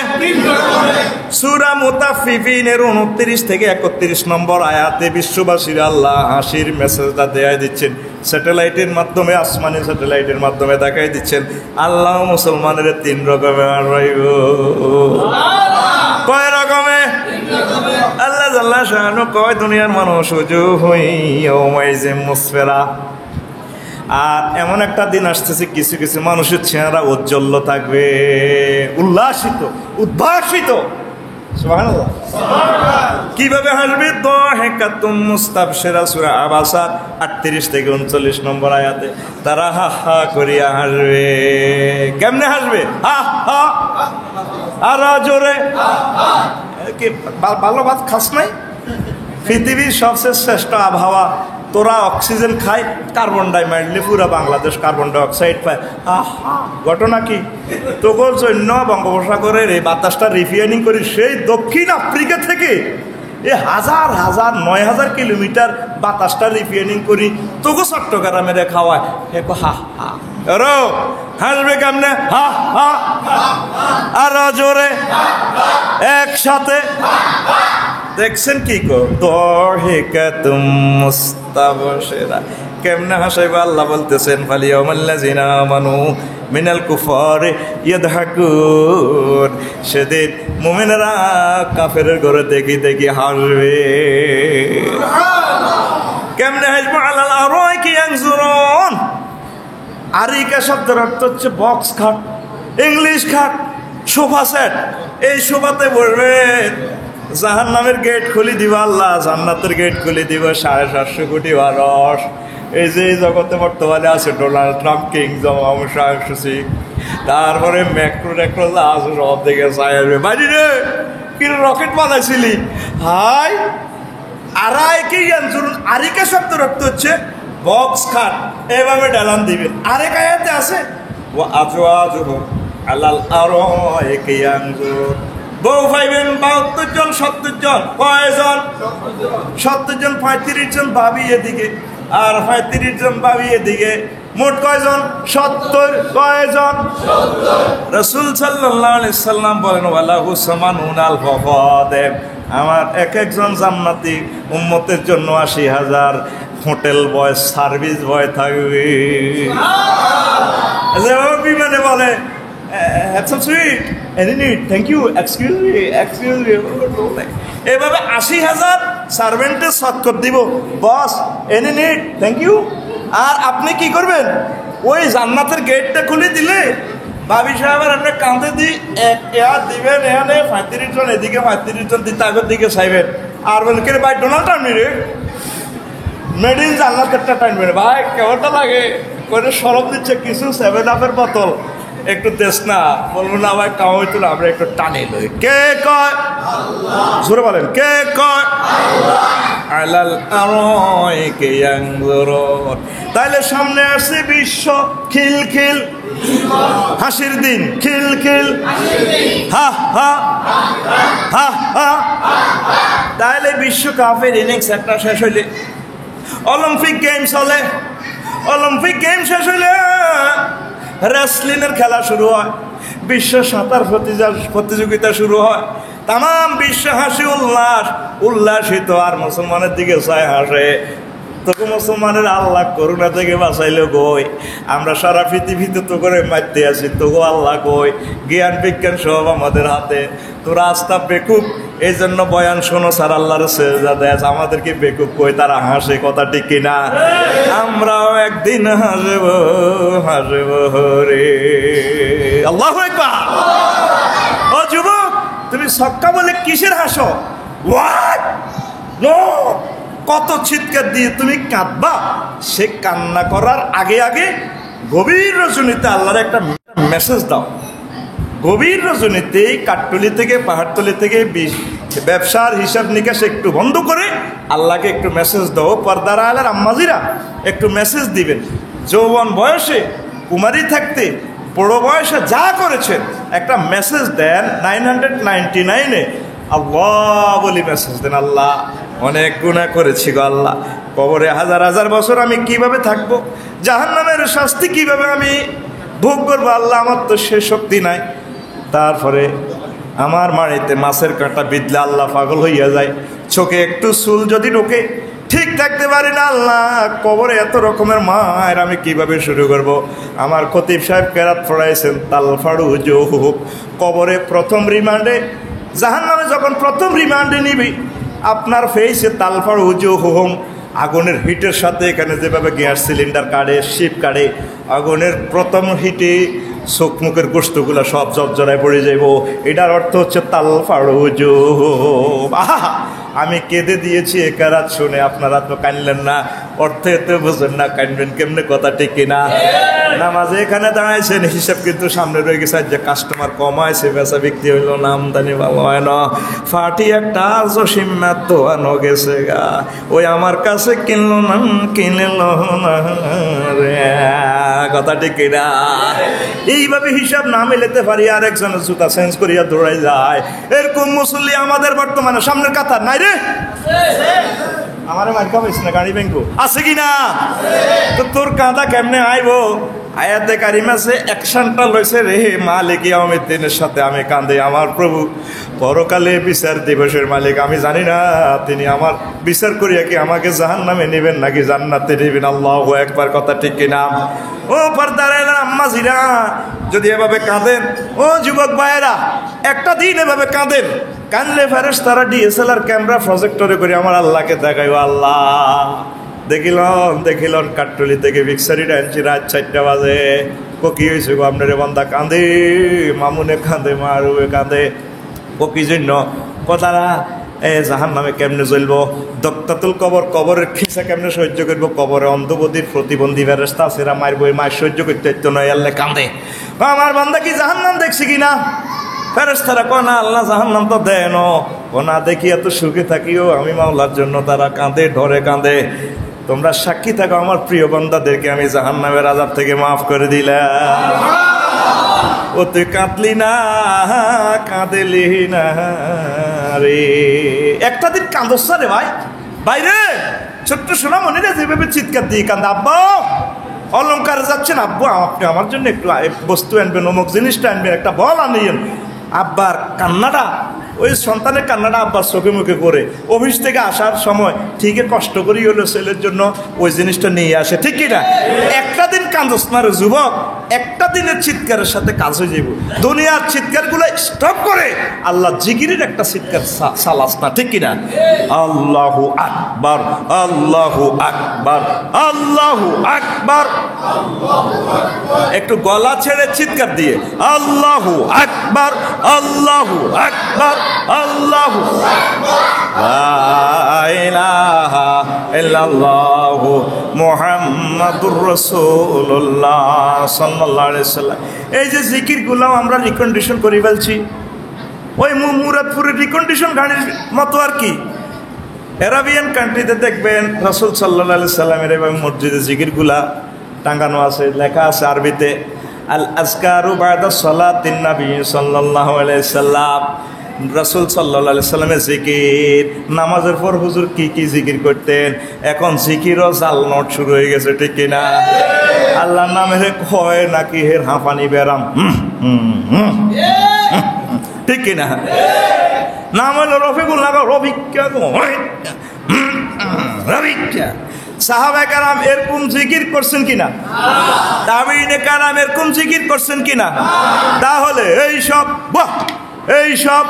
A: সূরা মুতাফফিফিনের 29 থেকে 31 নম্বর আয়াতে বিশ্ববাসীর আল্লাহ হাসির মেসেজটা দেয়া দিচ্ছেন। স্যাটেলাইটের মাধ্যমে, আসমানি স্যাটেলাইটের মাধ্যমে দেখাই দিচ্ছেন আল্লাহ মুসলমানের 3 রকমে হারাইব। কয় রকমে? আল্লাহ জাল্লা শানু কয় দুনিয়ার মানুষ উজুহুন ইয়াওমাইজিন মুসফিরা। আর এমন একটা দিন আসতেছে কিছু কিছু মানুষের চেহারা উজ্জ্বল থাকবে, উল্লাসিত, উদ্ভাসিত। সুবহানাল্লাহ। কিভাবে হাসবে? দাহিকাতুম মুস্তাবশিরা, সূরা আবাসা 38 থেকে 39 নম্বর আয়াতে। তারা হা হা করিয়া হাসবে। কেমনে হাসবে? হা হা। আর জোরে কি ভালো ভাত খাস নাই? পৃথিবীর সবচেয়ে শ্রেষ্ঠ আবহাওয়া, তোরা অক্সিজেন খায়, কার্বন ডাই মারলে পুরা বাংলাদেশ কার্বন ডাই অক্সাইড পায়। ঘটনা কি? তোর জন্য বঙ্গোপসাগরের এই বাতাসটা রিফাইনিং করি সেই দক্ষিণ আফ্রিকা থেকে এ হাজার হাজার 9000 কিলোমিটার বাতাসটা রিফাইনিং করি তোকে চট্টগ্রামের খাওয়ায়। হা হা আরো হাসবে কেমনে? হা হা। আরো জোরে একসাথে। দেখছেন কি কো? দাহিকাতুম মুস্তাবশিরা। কেমনে হাসাইবে? আল্লাহ বলতেছেন ফালিয়াউমাল্লাযিনা আমানু মিনাল কুফারি ইয়াদহাকুন। সেদিন মুমিনেরা কাফেরের ঘরে দেখি দেখি হাসবে। কেমনে হাসবে? আলাল আরাইকি ইয়ানজুরুন। আরিকা শব্দের অর্থ হচ্ছে বক্স খাট, ইংলিশ খাট, সোফা সেট। এই সোফাতে বসবে। জাহান্নামের গেট খুলে দিব আল্লাহ, জান্নাতের গেট খুলে দিব 750 কোটি মানুষ। এই যে জগতে বর্তমানে আছে ডোনাল্ড ট্রাম্প, কিং জং সি, তারপরে ম্যাক্রো ট্যাক্রো আছে, সব দিকে চাই আসবে। বাড়ি রে কি রকেট বানাইছিলি? হাই আরাইকে ইয়ানজুরুন। আরিকা শব্দের অর্থ হচ্ছে বক্স খাট, এভাবে ডালান দিবে। আরেক আয়াতে আছে ওয়া আজওয়াজুহু আলাল আরাইকি ইয়ানজুরুন। বউ পাইবেন 72 জন 70 জন। কয়জন? 70 জন। 35 জন ভাবি এদিকে আর 35 জন ভাবি এদিকে, মোট কয়জন? 70। কয়জন? 70। রাসূল সাল্লাল্লাহু আলাইহি সাল্লাম বলেন ওয়ালাহু সামানুনা আল ফাদাম। আমার এক একজন জান্নাতি উম্মতের জন্য 80,000 হোটেল বয়, সার্ভিস বয় থাকবে। বিমানে বলে have some sweet, any need, thank you, excuse me. এভাবে 80,000 সার্ভেন্টের সৎকর দিব। বস এনি নিড, থ্যাংক ইউ। আর আপনি কি করবেন? ওই জান্নাতের গেটটা খুলে দিলে ভাবি সাহেবের আপনি কাঁধে দিই এক দিবেন, এখানে 35 জন এদিকে, 35 জন তাদের দিকে চাইবেন। আর বলেন কে ভাই ডোনাল্ড ট্রাম্প রে মেড ইন জান্নাতেরটা টাইমবেন। ভাই কেমনটা লাগে? করে সরব দিচ্ছে কিছু 7 আপের বোতল, একটু দেশ না বলবো না ভাই কাম হইতো না, আমরা একটু টানে লই। কে কয়? জোরে বলেন, কে কয়? আলাল আরাইকি ইয়ানজুরুন। তাইলে সামনে আসছে বিশ্ব খিলখিল হাসির দিন, খিলখিল হা হা হা হা। তাইলে বিশ্বকাপের ইনিংস একটা শেষ হইলে, অলিম্পিক গেমস হলে, অলিম্পিক গেম শেষ হইলে রেসলিংয়ের খেলা শুরু হয়, বিশ্ব সাঁতার প্রতিযোগিতা শুরু হয়, তাম বিশ্ব হাসি উল্লাসিত। আর মুসলমানের দিকে চায় হাসে। তোকে মুসলমানের আল্লাহ করুণা থেকে বাঁচাইলে কই? আমরা সারা পৃথিবীতে তো করে মারতে আছি, তোকে আল্লাহ কই? জ্ঞান বিজ্ঞান সব আমাদের হাতে। তোরা আস্থা বেকুব, এই জন্য বয়ান শোনো স্যার, আল্লাহর সেজদা দেয়। আমাদেরকে বেকুব কই? তারা হাসে, কথা ঠিক কিনা? আমরাও একদিন হাসব, হাসব রে। আল্লাহু আকবার। ও যুবক, তুমি সক্কা বলে কিসের হাসো? হোয়াট? নো। কত চিৎকার দিয়ে তুমি কাঁদবা? সে কান্না করার আগে আগে গভীর রজনীতে আল্লাহর একটা মেসেজ দাও। গভীর রজনীতে কাঠতলি থেকে, পাহাড়তলি থেকে ব্যবসার হিসাব নিকাশ একটু বন্ধ করে আল্লাহকে একটু মেসেজ দাও। পর্দার আলার আম্মাজিরা একটু মেসেজ দিবেন। যৌবন বয়সে, কুমারী থাকতে, বড় বয়সে যা করেছেন একটা মেসেজ দেন। 999-এ আল্লাহ বলি মেসেজ দেন, আল্লাহ অনেক গুনাহ করেছি গো আল্লাহ, কবরে হাজার হাজার বছর আমি কিভাবে থাকবো, জাহান্নামের শাস্তি কিভাবে আমি ভোগ করবো আল্লাহ, আমার তো সে শক্তি নাই। তারপরে আমার মাড়িতে মাছের কাঁটা বিঁধলে আল্লাহ পাগল হইয়া যায়, চোখে একটু চুল যদি ঢোকে ঠিক থাকতে পারি না আল্লাহ, কবরে এত রকমের মায়ের আমি কিভাবে শুরু করব। আমার খতিব সাহেব কেরাত পড়াইছেন তাল ফাড়ু জোহুক। কবরে প্রথম রিমান্ডে, জাহান্নামে যখন প্রথম রিমান্ডে নিবি, আপনার ফেসে তালফার উজু হোম, আগুনের হিটের সাথে এখানে যেভাবে গ্যাস সিলিন্ডার কাটে, শিপ কাটে, আগুনের প্রথম হিটে চোখ মুখের গোস্তগুলো সব জর্জরায় পড়ে যাইব। এটার অর্থ হচ্ছে তালফার উজু। আমি কেঁদে দিয়েছি একারাত শুনে, আপনারা তো কানলেন না, অর্থে তো বুঝেন না, কানবেন কেমনে? কথা ঠিক কিনা? নামাজে এখানে দাঁড়াইছেন, হিসাব কিন্তু সামনে রয়ে গেছে, যে কাস্টমার কম আছে, বেচা বিক্রি হইল না, আমদানি ভালো হয় না, ফাটি একটা জসিম্মা দোয়ানো গেছে গা, ওই আমার কাছে কিনলো না, কিনল না রে। কথা ঠিক কিনা? এইভাবে হিসাব না মিলাতে পারি, আর একজনের জুতা চেঞ্জ করিয়া দৌড়াই যায়। এরকম মুসল্লি আমাদের বর্তমানে সামনের কাতা নাই রে। আমারে মার খাবাইছ না, গাড়ি ব্যাংকো আছে কিনা? তো তোর কাঁদা কেমনে আইব? আয়াতে কারিমা আছে, অ্যাকশনটা লইছে রে মালিক ইয়াউমিদ্দিনের সাথে আমি কাঁদে, আমার প্রভু পরকালে বিচার দিবসের মালিক, আমি জানি না তিনি আমার বিচার করিয়া কি আমাকে জাহান্নামে নেবেন নাকি জান্নাতে নেবেন। আল্লাহু আকবার। কথা ঠিক কিনা? ও পর্দারেরা আম্মাজিরা, যদি এভাবে কাঁদেন, ও যুবক ভাইয়েরা, একটা দিন এভাবে কাঁদেন, কানলে ফেরেশতারা ডিএসএলআর ক্যামেরা প্রজেক্টরে করে আমার আল্লাহকে দেখাইও, আল্লাহ দেখিলন কাট্টলি থেকে ভিক্সারিটা আনছি রাত 4টা বাজে, ও কি হয়েছে গো আপনারে? বান্দা কাঁদে, মামুনে কাঁদে, মারুয়ে কাঁদে, ও কি জন্য? কথারা জাহান নামে কেমনে জ্বলবো, দক্তাতুল কবর, কবরের খিসা কেমনে সহ্য করবো, কবরে অন্ধবধির প্রতিবন্ধী ফেরেশতা সেরা মারবো, মায়ের সহ্য করতে হইতো না, আল্লাহ কাঁদে, আমার বান্দা কি জাহান নাম দেখছি কিনা? ফেরেশতারা কয় না আল্লাহ জাহান্নাম তো দেন, ও না দেখি এত সুখে থাকিও আমি মাওলার জন্য, তারা কাঁদে, ডরে কাঁদে। তোমরা সাক্ষী থাকো, আমার প্রিয় বান্দাদেরকে আমি জাহান্নামের আযাব থেকে মাফ করে দিলাম। ও তুই কাঁদলি না, কাঁদেলি না রে, একটা দিন কাঁদস রে ভাই, বাইরে ছোট্ট সোনা মনে রে যেভাবে চিৎকার দিয়ে কান্দে, আব্বা অলঙ্কারে যাচ্ছেন, আব্বু আপনি আমার জন্য একটু বস্তু আনবেন, অমুক জিনিসটা আনবেন, একটা বল আনিয়েন। আব্বার কান্নাটা, ওই সন্তানের কান্নাটা আব্বার চোখে মুখে করে অফিস থেকে আসার সময় ঠিকই কষ্ট করেই হলো ছেলের জন্য ওই জিনিসটা নিয়ে আসে, ঠিক কিনা? একটা দিন কান্দস না রে যুবক, একটা দিনের চিৎকারের সাথে কাজ হয়ে যাব। দুনিয়ার চিৎকারগুলো স্টপ করে আল্লাহ জিকিরের একটা চিৎকার সালাস না, ঠিক কিনা? আল্লাহু আকবার, আল্লাহু আকবার, আল্লাহু আকবার। একটু গলা ছেড়ে চিৎকার দিয়ে আল্লাহু আকবার, আল্লাহু আকবার, আল্লাহু লা ইলাহা ইল্লাল্লাহু মুহাম্মাদুর রাসূলুল্লাহ সাল্লাল্লাহু আলাইহি ওয়াসাল্লাম। এই যে জিকিরগুলো আমরা রিকন্ডিশন করে ফেলছি, ওই মুরাদপুরের রিকন্ডিশন গাড়ির মতো আর কি। অ্যারাবিয়ান কান্ট্রিতে দেখবেন রাসূল সাল্লাল্লাহু আলাইহি সাল্লামের এবং মসজিদে জিকিরগুলা টাঙ্গানো আছে, লেখা আছে আরবিতে, আল আজকারু বা'দা সালাতিন নবী সাল্লাল্লাহু আলাইহি সাল্লাম। রাসূল সাল্লাল্লাহু আলাইহি সাল্লামের জিকির, নামাজের পর হুজুর কি কি জিকির করতেন, এখন জিকিরও জাল নোট শুরু হয়ে গেছে, ঠিক কিনা? আল্লাহর নামের হয় নাকি হের হাঁপানি বেরাম, ঠিক কিনা? নাম হলো রফিকুল, না রফিকা, রফিকা। সাহাবায়ে কেরাম এরকম জিকির করছেন কিনা? তাবিঈনে কেরাম এরকম জিকির করছেন কিনা? তাহলে এই সব বাহ, এই সব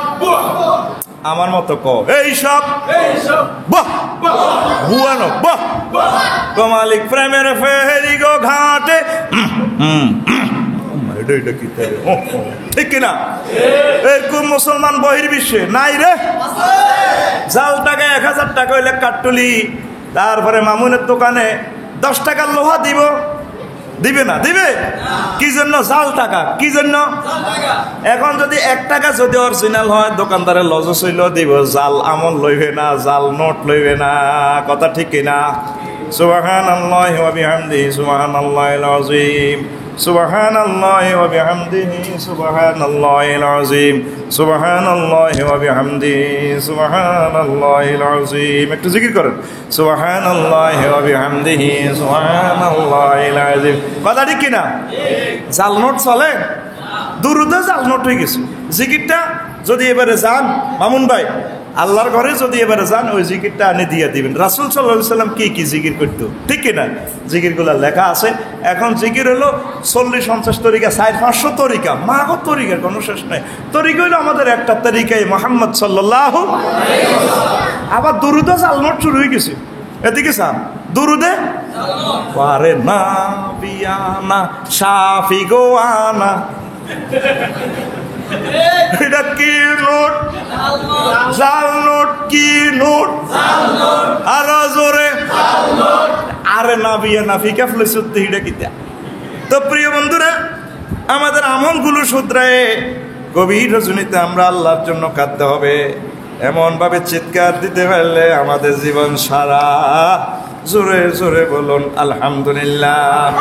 A: আমার মতো ক, এই সব বাহ বুয়ানো বাহ, কমালিক প্রেমের ফেরি গো ঘাটে, এটা কি ঠিক কিনা? এরকম মুসলমান বহির্বিশ্বে নাই রে। জাল টাকা 1000 টাকা হইলে কাট্টুলি, তারপরে মামুনের দোকানে 10 টাকার লোহা দিব, দিবে না? দিবে কি জন্য? জাল টাকা। কি জন্য? এখন যদি 1 টাকা যদি অরিজিনাল হয়, দোকানদারের লজস হইল দিব, জাল আমল লইবে না, জাল নোট লইবে না। কথা ঠিক কিনা? সুবহানাল্লাহি ওয়া বিহামদিহি সুবহানাল্লাহিল আযীম, সুবহানাল্লাহি ওয়া বিহামদিহি সুবহানাল্লাহিল আযীম, সুবহানাল্লাহি ওয়া বিহামদিহি সুবহানাল্লাহিল আযীম। একটু জিকির করেন, সুবহানাল্লাহি ওয়া বিহামদিহি সুবহানাল্লাহিল আযীম। কথা ঠিক কিনা? জাল নোট চলে, দুরুদে জাল নোট হয়ে গেছে। জিকিরটা যদি এবারে যান মামুন ভাই, আল্লাহর ঘরে যদি এবারে যান ওই জিকিরটা আনি দিয়ে দিবেন। রাসূল সাল্লাল্লাহু আলাইহি সাল্লাম কি কি জিকির করতো, ঠিক কিনা? জিকিরগুলো লেখা আছে। এখন জিকির হলো 40-50 তরিকা, 400-500 তরিকা, মাগো তরিকার কোনো শেষ নাই। তরিকা হলো আমাদের একটা তরিকায় মুহাম্মদ সাল্লাল্লাহু আলাইহি ওয়াসাল্লাম। আবার দুরুদে জালমট শুরু হয়ে গেছে, এদিকে সাম দুরুদে পারে না বিয়ানা শাফি গোয়ানা। এটা কি নোট? জাল নোট। কি নোট? আরো জোরে। আরে না বিয়া না ফিকা ফ্লেসুতে হিডা কিতা। তো প্রিয় বন্ধুরা, আমাদের আমলগুলো শুধরায় গভীর রজনীতে আমরা আল্লাহর জন্য কাঁদতে হবে। এমন ভাবে চিৎকার দিতে পারলে আমাদের জীবন সারা। জোরে জোরে বলুন আলহামদুলিল্লাহ।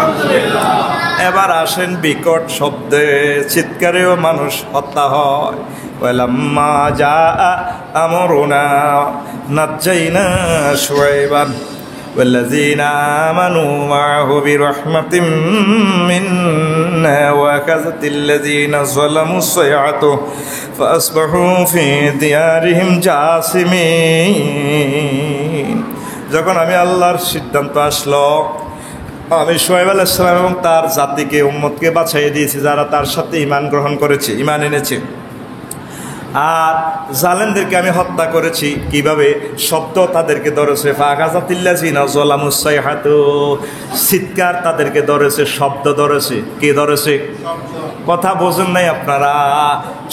A: এবার আসেন বিকট শব্দে, চিৎকারেও মানুষ হত্যা হয়। ওয়ালাম্মা জাআ আমরুনা নাজ্জাইনা শুআইবান والذين آمنوا معه برحمة منا وأخذت الذين ظلموا الصيحة فأصبحوا في ديارهم جاثمين। যখন আমি আল্লাহর সিদ্ধান্ত আসলো, আমি শুআইব আলাইহিস সালাম এবং তার জাতিকে উম্মতকে বাছাইয়ে দিয়েছি যারা তার সাথে ঈমান গ্রহণ করেছে, ঈমান এনেছে। আর জালেমদেরকে আমি হত্যা করেছি। কিভাবে? শব্দ তাদেরকে ধরেছে, ফাগাজাতিল্লাযিনা যালামুস সাইহাতু, চিৎকার তাদেরকে ধরেছে, শব্দ ধরেছে। কে ধরেছে? কথা বোঝেন নাই আপনারা?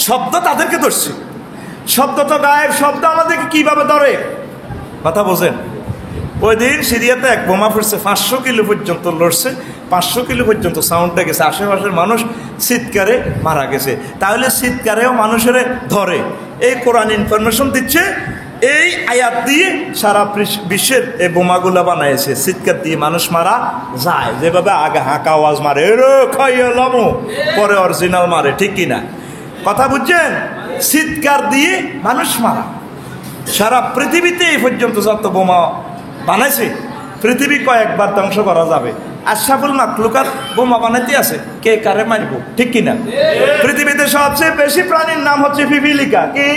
A: শব্দ তাদেরকে ধরছে। শব্দ তো গায়েব, শব্দ আমাদেরকে কিভাবে ধরে? কথা বোঝেন? ওই দিন সিরিয়াতে এক বোমা ফুটছে, 500 কিলো পর্যন্ত লড়ছে, 500 কিলো পর্যন্ত সাউন্ডটা গেছে, আশেপাশের মানুষ চিৎকারে মারা গেছে। তাহলে চিৎকারেও মানুষের ধরে। এই কোরআন ইনফরমেশন দিচ্ছে, এই আয়াত দিয়ে সারা বিশ্বের এই বোমাগুলা বানাইছে। চিৎকার দিয়ে মানুষ মারা যায়, যেভাবে আগে হাঁকা আওয়াজ মারে এরো খাইয়ালামো, পরে অরিজিনাল মারে, ঠিক কিনা? কথা বুঝছেন? চিৎকার দিয়ে মানুষ মারা। সারা পৃথিবীতে এই পর্যন্ত যত বোমা বানাইছে, পৃথিবী কয়েকবার ধ্বংস করা যাবে। আশরাফুল মাখলুকাত বোমা বানাইতে আছে, কে কারে মারব, ঠিক কিনা? পৃথিবীতে সবচেয়ে বেশি প্রাণীর নাম হচ্ছে পিপিলিকা। কি?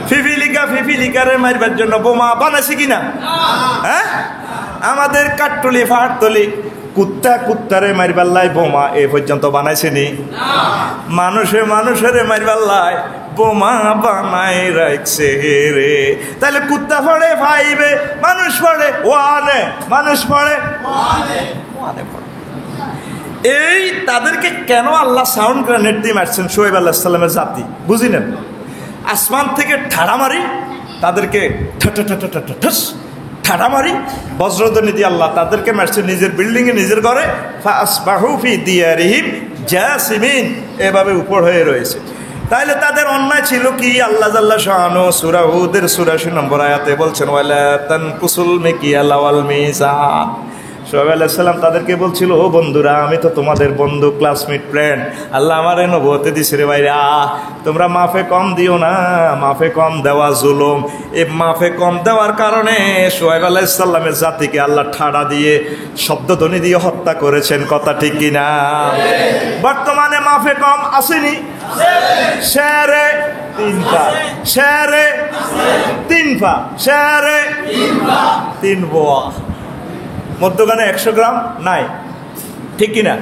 A: পিপিলিকা। পিপিলিকারে মারবার জন্য বোমা বানাইছে কিনা? হ্যাঁ, আমাদের কাঠতলি ফাটতলি কুত্তারে মারবাল্লাই বোমা এ পর্যন্ত বানাইছে নি? মানুষের মারবাল্লাই বোমা বানাই রাখছে রে। তাহলে কুত্তা পড়ে 5-এ, মানুষ পড়ে 1-এ, মানুষ পড়ে 1-এ পড়ে। এই তাদেরকে কেন আল্লাহ সাউন্ড গ্রেনেড দিয়ে মারছেন? শুআইব আলাইহিস সালামের জাতি বুঝিলেন? আসমান থেকে ঠাড়া মারি তাদেরকে, ঠাড়া মারি বজ্রধ্বনি দিয়ে আল্লাহ তাদেরকে মারছে নিজের বিল্ডিংয়ে, নিজের ঘরে। ফাসবাহু ফি দিয়ারিহিম জাসিমিন, এভাবে উপর হয়ে রয়েছে। তাইলে তাদের অন্যায় ছিল কি? আল্লাহ জাল্লা শাআনু সূরা হুদের 84 নম্বর আয়াতে বলছেন, ওয়ালা তানকুসুল মিকিয়াল ওয়াল মিজান। শুআইব আলাইহিস সালাম তাদেরকে বলছিল, ও বন্ধুরা, আমি তো তোমাদের বন্ধু, ক্লাসমেট, ফ্রেন্ড। আল্লাহ আমারে নবুয়ত দিছে রে ভাইরা, তোমরা মাফে কম দিও না। মাফে কম দেওয়া জুলুম। এই মাফে কম দেওয়ার কারণে শুআইব আলাইহিস সালামের জাতিকে আল্লাহ ঠাড়া দিয়ে, শব্দধ্বনি দিয়ে হত্যা করেছেন। কথা ঠিক কিনা? বর্তমানে মাফে কম আসেনি? শেরে 3 শেরে 3 শেরে 3 বোয়া, মধ্যখানে 100 গ্রাম নাই, ঠিক কিনা?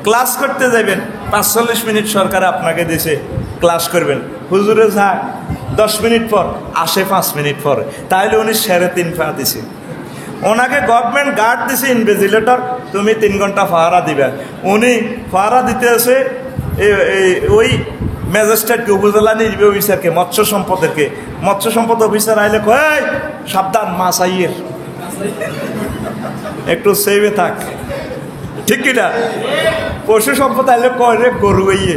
A: ক্লাস করতে যাবেন, 45 মিনিট সরকার আপনাকে দিয়েছে, ক্লাস করবেন। হুজুরে যাক 10 মিনিট পর আসে, 5 মিনিট পর। তাহলে উনি 3.5 দিছে। ওনাকে গভর্নমেন্ট গার্ড দিছে, ইনভিজিলেটর, তুমি 3 ঘন্টা পাহারা দিবেন। উনি পাহারা দিতে আছে ওই ম্যাজিস্ট্রেটকে, উপজেলা নির্বাহী অফিসারকে, মৎস্য সম্পদ অফিসার আইলে কয়, সাবধান মাছ আইয়ের, একটু সেভে থাক, ঠিক কিনা? পশু সম্পদ আইলে কয় রে গরু আইয়ে।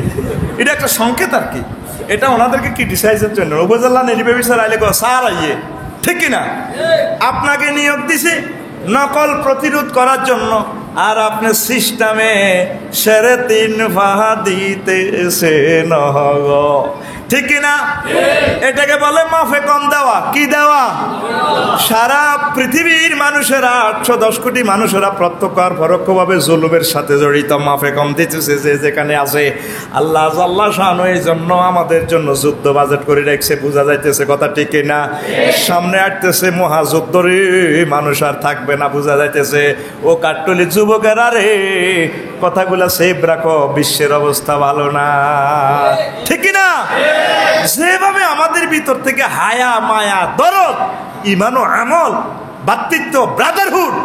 A: এটা একটা সংকেত আর কি, এটা ওনাদেরকে ক্রিটিসাইজের জন্য। উপজেলা নির্বাহী অফিসার আইলে কয় স্যার আইয়ে, ঠিক কিনা? আপনাকে নিয়োগ দিছে নকল প্রতিরোধ করার জন্য, আর আপনি সিস্টেমে 3.5 দিতেছে নহগ। ঠিক কিনা? এটাকে বলে মাফে কম দেওয়া। কি দেওয়া? সারা পৃথিবীর মানুষেরা 810 কোটি মানুষেরা প্রত্যক্ষ আর পরোক্ষভাবে জুলুমের সাথে জড়িত। মাফে কম দিতেছে যে যেখানে আছে। আল্লাহ আল্লাহ শান এই জন্য আমাদের জন্য যুদ্ধ বাজেট করে রাখছে। বোঝা যাইতেছে কথা ঠিক কিনা? সামনে আসতেছে মহাযুদ্ধ রে, মানুষ আর থাকবে না। বোঝা যাইতেছে ও কাট্টলি যুবকেরা রে, কথাগুলা সেভ রাখো, বিশ্বের অবস্থা ভালো না। ঠিক কিনা? যেভাবে আমাদের ভিতর থেকে হায়া, মায়া, দরদ, ঈমান ও আমল, ভ্রাতৃত্ব, ব্রাদারহুড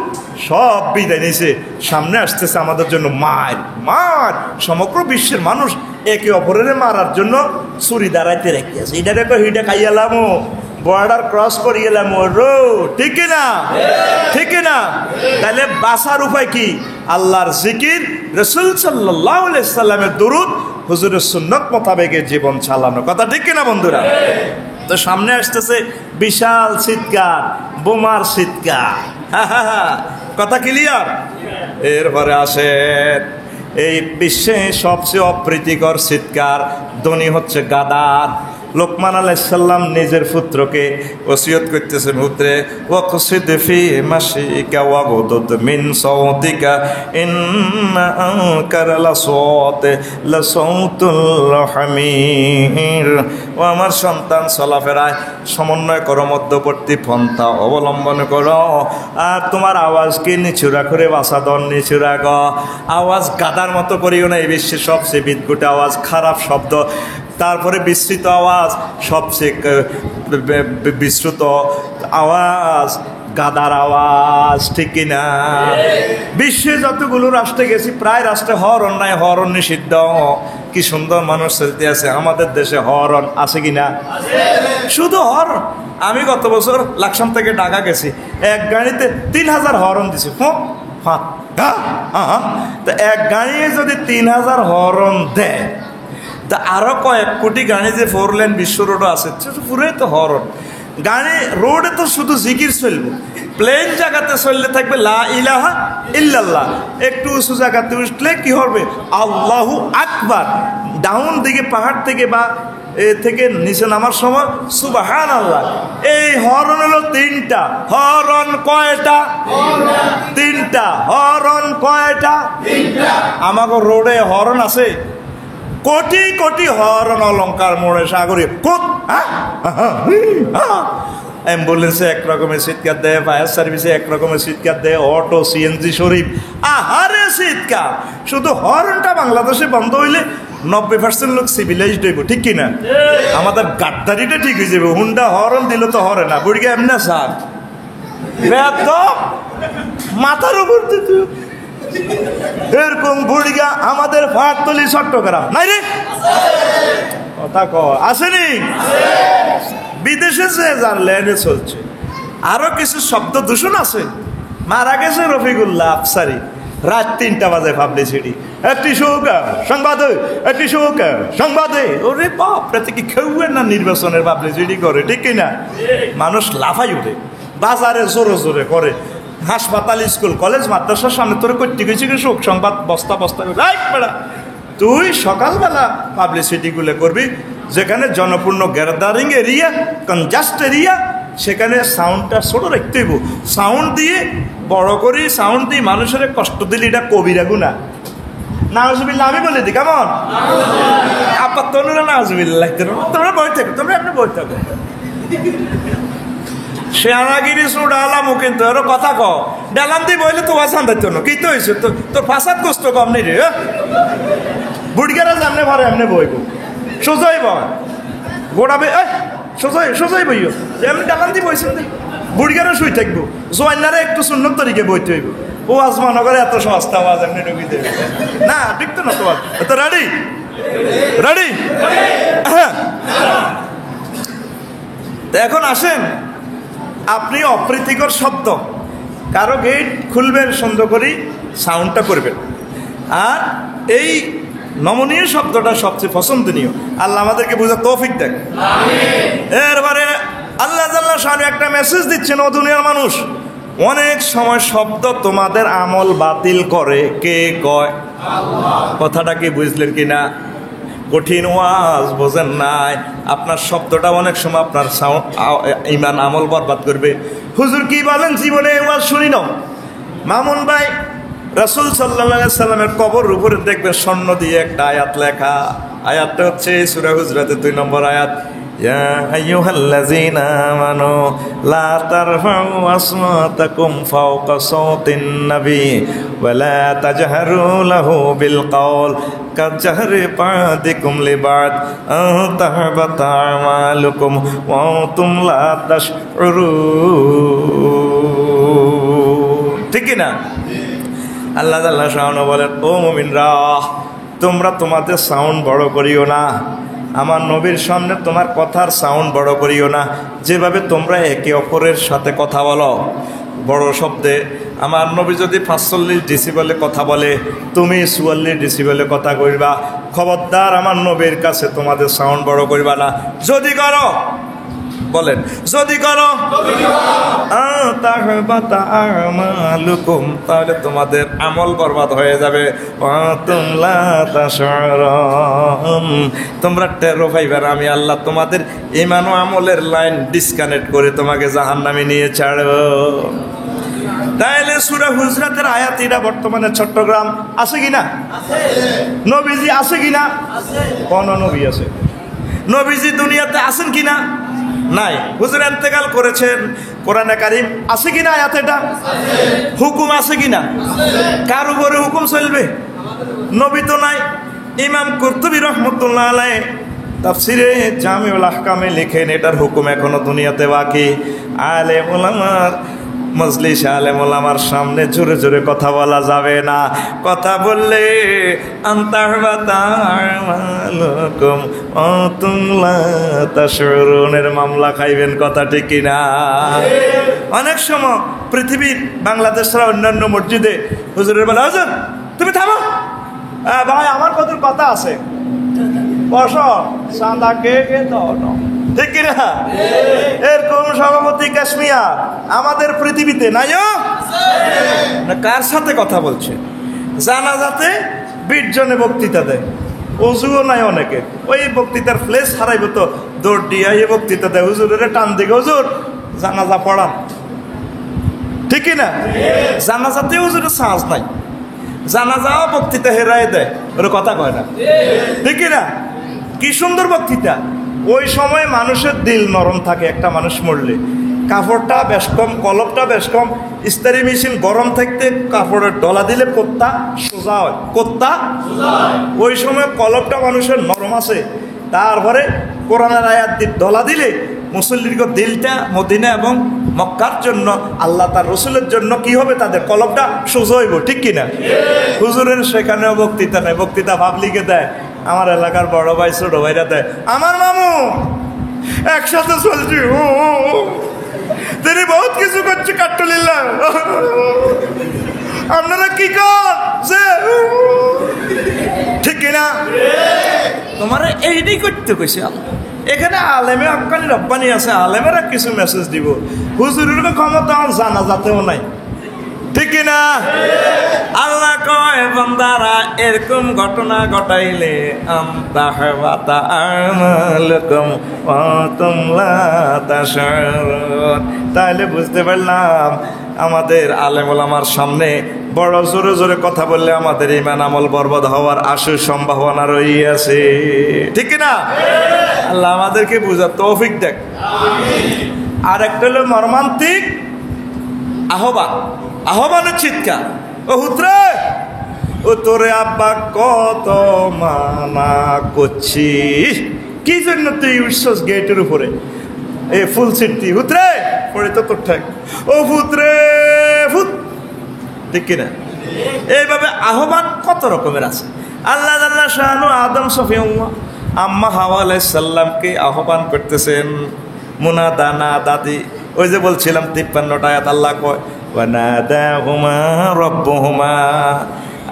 A: সব বিদায় নিয়েছে, সামনে আসতেছে আমাদের জন্য মার। সমগ্র বিশ্বের মানুষ একে অপরের মারার জন্য ছুরি দাঁড়াইতে রেখেছে। এটা দেখো হিটা খাইয়ালাম, বর্ডার ক্রস করিয়েলাম রো। ঠিক না? ঠিক না? তাহলে বাঁচার উপায় কি? আল্লাহর জিকির, রাসূল সাল্লাল্লাহু আলাইহি সাল্লামের দুরূদ, হুজুরের সুন্নাত মোতাবেক জীবন চালানো। কথা ঠিক কিনা বন্ধুরা? তো সামনে আসতেছে বিশাল চিৎকার, বোমার চিৎকার। কথা ক্লিয়ার? এরপরে আসেন এই বিশ্বে সবচেয়ে অপ্রীতিকর চিৎকার ধ্বনি হচ্ছে গাদার। লোকমান আলাইহিস সালাম নিজের পুত্রকে ওসিয়ত করতেছেন, পুত্রে ওয়াকসিদ ফি মাশিকা ওয়াগদুদ মিন সাউতিকা ইন্না আনকারা লাসাউতুল হামির। ও আমার সন্তান, চলাফেরায় সমন্বয় করো, মধ্যবর্তী পন্থা অবলম্বন করো, আর তোমার আওয়াজকে নিচু রাখো রে বাসাদন, নিচু রাখো। আওয়াজ গাদার মতো করিও না। এই বিশ্বের সবচেয়ে বিদ্যুৎ আওয়াজ, খারাপ শব্দ, তারপরে বিস্তৃত আওয়াজ, সবচেয়ে বিস্তৃত আওয়াজ গাদার আওয়াজ। ঠিক কিনা? বিশ্বে যতগুলো রাষ্ট্রে গেছি, প্রায় রাষ্ট্রে হরণ নাই, হরণ নিষিদ্ধ। কি সুন্দর মানুষ চলতে আছে। আমাদের দেশে হরণ আছে কিনা? শুধু হরণ। আমি গত বছর লাকসাম থেকে ঢাকা গেছি, এক গাড়িতে 3000 হরণ দিছে। তো এক গাড়িয়ে যদি 3000 হরণ দেয়, তা আরো কয়েক কোটি গাড়ি যে 4 লেন বিশ্ব রোডও আছে, পুরোই তো হরণ। গাড়ি রোডে তো শুধু জিকির চলবে, প্লেন জায়গাতে চললে থাকবে লা ইলাহা ইল্লাল্লাহ। একটু উঁচু জায়গাতে উঠলে কি হবে? আল্লাহু আকবার। ডাউন দিকে পাহাড় থেকে বা থেকে নিচে নামার সময় সুবহানাল্লাহ। এই হরণ হলো 3টা। হরণ কয়টা? 3টা। হরণ কয়টা? 3টা। আমাকে রোডে হরণ আছে কোটি কোটি হরণ, অলঙ্কার মোড়ে, সাগরে, অ্যাম্বুলেন্সে একরকমের চিৎকার দেয়, ফায়ার সার্ভিসে একরকমের চিৎকার দেয়, অটো, সিএনজি, শরীফ, আহারে চিৎকার। শুধু হরণটা বাংলাদেশে বন্ধ হইলে 90% লোক সিভিলাইজড হইব। ঠিক কিনা? আমাদের গাদ্দারিটা ঠিক হয়ে যাবে। হুন্ডা হরণ দিল তো হরে না, বুড়িকে এমনি সার মাথার উপর দিতে এরকম বুড়িগা আমাদের ফাটতলি চট্টগ্রাম নাই রে? কথা ক আসেনি? বিদেশে যে যার ল্যান্ডে চলছে। আরো কিছু শব্দ দূষণ আছে। মারা গেছে রফিকুল্লাহ আফসারি, রাত 3টা বাজে পাবলিসিটি, একটি শোকার সংবাদে, একটি শোকার সংবাদে। ওরে বাপ, রাতে কি খেউবেন না নির্বাচনের পাবলিসিটি করে? ঠিক কিনা? মানুষ লাফাই উঠে, বাজারে জোরে জোরে করে, হাসপাতাল, স্কুল, কলেজ, মাদ্রাসার সামনে তোর করতে গেছি শোক সংবাদ বস্তা বস্তা। তুই সকালবেলা পাবলিসিটিগুলো করবি যেখানে জনপূর্ণ গ্যাদারিং এরিয়া, কনজাস্ট এরিয়া, সেখানে সাউন্ডটা ছোট রাখতে হইব। সাউন্ড দিয়ে বড় করি, সাউন্ড দিয়ে মানুষের কষ্ট দিলে এটা কবিরা গুনাহ। নাউজুবিল্লাহ আমি বলে দিই, কেমন? আপাত তনুরা নাউজুবিল্লাহ লাগতে না। তোমরা বই থাকো, তোমরা আপনি বই থাকো। শেয়ানাগিরি সুডালাম কিন্তু আরো কথা ক ডালাম দি বইলে তো আসান দিত না। কি তো হয়েছে তোর ফাঁসাদ কষ্ট কম নেই রে। বুড়িগারা জানলে ভরে এমনি বইব, সোজাই বয় গোড়াবে, সোজাই সোজাই বইও এমনি ডালাম দি বইছে। বুড়িগারা শুই থাকবো, জোয়ান্নারে একটু সুন্নত তরিকে বইতে হইব। ও আজমান করে এত সস্তা আওয়াজ এমনি ঢুকি দেবে না, ঠিক তো না? তোমার তো রেডি রেডি? হ্যাঁ। এখন আসেন, আপনি অপ্রীতিকর শব্দ, কারো গেট খুলবেন সুন্দর করে, সাউন্ডটা করবেন। আর এই নমনীয় শব্দটা সবচেয়ে পছন্দনীয়। আল্লাহ আমাদেরকে বোঝার তৌফিক দেন। এরপরে আল্লাহ জাল্লাহ শানু একটা মেসেজ দিচ্ছেন, ও দুনিয়ার মানুষ, অনেক সময় শব্দ তোমাদের আমল বাতিল করে। কে কয়? কথাটা কি বুঝলেন কিনা? কঠিন ওয়াজ বোঝেন নাই, আপনার শব্দটা অনেক সময় আপনার ঈমান আমল বরবাদ করবে। হুজুর কি বলেন, জীবনে ওয়াজ শুনি না। মামুন ভাই, রাসূল সাল্লাল্লাহু আলাইহি সাল্লামের কবর উপরে দেখবেন স্বর্ণ দিয়ে একটা আয়াত লেখা। আয়াতটা হচ্ছে সূরা হুজরাতের 2 নম্বর আয়াত, ইয়া আইয়ুহাল্লাযীনা আমানু লা তারফাউ আসওয়াতাকুম ফাওকা সাওতিন নবী ওয়া লা তাজহারু লাহু বিল কওল কাজহারি বাদিকুম লিবাদ আন তাহবাতা আমালুকুম ওয়া আনতুম লা তাশউরুন। ঠিক কি না? আল্লাহ তাআলা শাওনো বলেন, ও মুমিনরা, তোমরা তোমাদের সাউন্ড বড় করিও না, আমার নবীর সামনে তোমার কথার সাউন্ড বড় করিও না। যেভাবে তোমরা একে অপরের সাথে কথা বলো বড় শব্দে, আমার নবী যদি 45 ডেসিবেলে কথা বলে, তুমি 44 ডেসিবেলে কথা কইবা। খবরদার আমার নবীর কাছে তোমাদের সাউন্ড বড় করিবা না। যদি করো, বলেন যদি করো, তাহলে তোমাদের আমল বরবাদ হয়ে যাবে। তোমরা টেরো পাইবার আমি আল্লাহ তোমাদের ঈমান ও আমলের লাইন ডিসকানেক্ট করে তোমাকে জাহান্নামে নিয়ে ছাড়ব। তাইলে সূরা হুজরাতের আয়াতিরা বর্তমানে চট্টগ্রাম আছে কিনা? নবীজি আছে কিনা? কোন নবী আছে? নবীজি দুনিয়াতে আছেন কিনা? নাই। হুজুর ইন্তেকাল করেছেন। কোরআনে কারীম আছে কিনা আয়াত? এটা হুকুম আছে কিনা? কার উপরে হুকুম চলবে? নবী তো নাই। ইমাম কুরতুবী রাহমাতুল্লাহ আলাইহি তাফসিরে জামিউল আহকামে লিখেন, এটার হুকুম এখনো দুনিয়াতে বাকি। আলেম উলামার মজলিস, আলেম ওলামার সামনে জোরে জোরে কথা বলা যাবে না। কথা বললে তাশউরুনের মামলা খাইবেন। কথা ঠিক কিনা? অনেক সময় পৃথিবীর বাংলাদেশ ছাড়া অন্যান্য মসজিদে হুজুরের বলে, হুজুর তুমি থামো, ভাই আমার কত কথা আছে, বসো, চাঁদা কে কে দাও। ঠিক কিনা? এরকম সভাপতি কাশ্মীর আমাদের পৃথিবীতে নাই। কার সাথে কথা বলছে? জানাজাতে 20 জনে বক্তৃতা দেয়, অজুও নাই অনেকে। ওই বক্তৃতার প্লেস হারাইব তো দৌড় দিয়ে এই বক্তৃতা দেয়, হুজুরের টান দিকে, হুজুর জানাজা পড়ান। ঠিক কিনা? জানাজাতে হুজুরের সাহস নাই, জানাজাও বক্তৃতা হেরাই দেয়, ওর কথা কয় না। ঠিক কিনা? কি সুন্দর বক্তৃতা। ওই সময় মানুষের দিল নরম থাকে। একটা মানুষ মরলে কাপড়টা বেশ কম, কলপটা বেশ কম, ইস্তারি মেশিন গরম থাকতে কাপড়ের ডলা দিলে কোত্তা সোজা হয়, কোত্তা। ওই সময় কলপটা মানুষের নরম আছে। তারপরে কোরআনের আয়াত ডলা দিলে মুসল্লির দিলটা মদিনা এবং মক্কার জন্য, আল্লাহ তার রসুলের জন্য কি হবে, তাদের কলবটা সোজা হইব। ঠিক কিনা? হুজুরের সেখানেও বক্তৃতা নেই, বক্তৃতা পাবলিকে দেয়। আমার এলাকার বড় ভাই ছোট ভাইরা দেয়, আমার মামু একসাথে চলছি, তিনি বহুত কিছু করছে, কাট্টলিল্লাহ আপনারা কি কর যে। ঠিক কিনা? তোমার এইটাই করতে কইছে আল্লাহ। এখানে আলেমে হক্কানি রব্বানি আছে, আলেমেরা কিছু মেসেজ দিব। হুজুরের ক্ষমতা জানাজাতেও নাই। ঠিক কিনা? আল্লাহ কয়, বান্দারা এরকম ঘটনা ঘটাইলে তাহলে বুঝতে পারলাম আমাদের আলেম ওলামার সামনে বড় জোরে জোরে কথা বললে আমাদের ঈমান আমল বরবাদ হওয়ার আশু সম্ভাবনা রইয়াছে। ঠিক কিনা? আল্লাহ আমাদেরকে বুঝার তৌফিক দেখ। আর একটা হলো মর্মান্তিক আহ্বান, আহ্বানের চিৎকার, ও হুতরে, ও তোরে আব্বা কত মানা করছি, কি জন্য তুই উঠছস গেটের উপরে এই ফুল সিটটি, হুতরে পড়ে তো তোর ঠাক, ও ফুতরে ফুত। ঠিক কিনা? এইভাবে আহ্বান কত রকমের আছে। আল্লাহ আল্লাহ শাহানু আদম সফিয়া আম্মা হাওয়া আলাইহিস সালামকে আহ্বান করতেছেন, মুনাদা না দাদি। ওই যে বলছিলাম 53টা আয়াত আল্লাহ কয়, ওয়ানাদাহুমা রাব্বুহুমা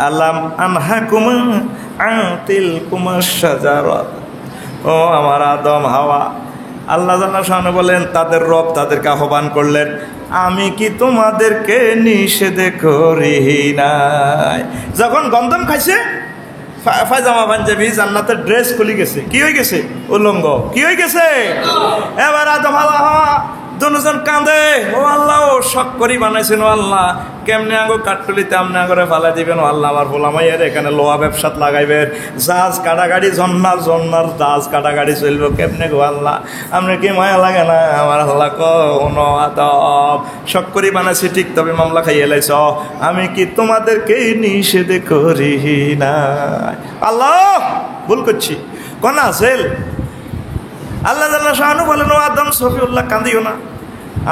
A: আলাম আনহাকুমা আতিলকুমা শাজারাত। ও আমার আদম হাওয়া, আল্লাহ জাল্লা শাআনহু বলেন তাদের রব তাদেরকে আহ্বান করলেন, আমি কি তোমাদেরকে নিষেধ করি নাই? যখন গন্ধম খাইছে পায়জামা পাঞ্জাবি জান্নাতের ড্রেস খুলে গেছে, কি হয়ে গেছে? উলঙ্গ। কি হয়ে গেছে? এবার আদম হাওয়া দুজন কাঁদে, ও আল্লাহ, ও শখ করি বানাইছেন, ও আল্লাহ, কেমনে আঙ্গো কাঠটুলিতে আমনে আঙ্গরে ফালাই দিবেন, ও আল্লাহ, আমার ভোলামাইয়ের এখানে লোহা ব্যবসাত লাগাইবেন, জাহাজ কাটাগাড়ি, ঝর্নার জাহাজ কাটাগাড়ি চলবো কেমনে গো আল্লাহ, আপনি কি মায়া লাগে না? আমার আল্লাহ কোন আদব, শখ করি বানাইছি ঠিক, তবে মামলা খাইয়ে লাইছ, আমি কি তোমাদেরকে নিষেধ করি না? আল্লাহ ভুল করছি কনা সেল। আল্লাহ জাল্লা শাহানু বলেন, ও আদম সফিউল্লাহ কান্দিও না,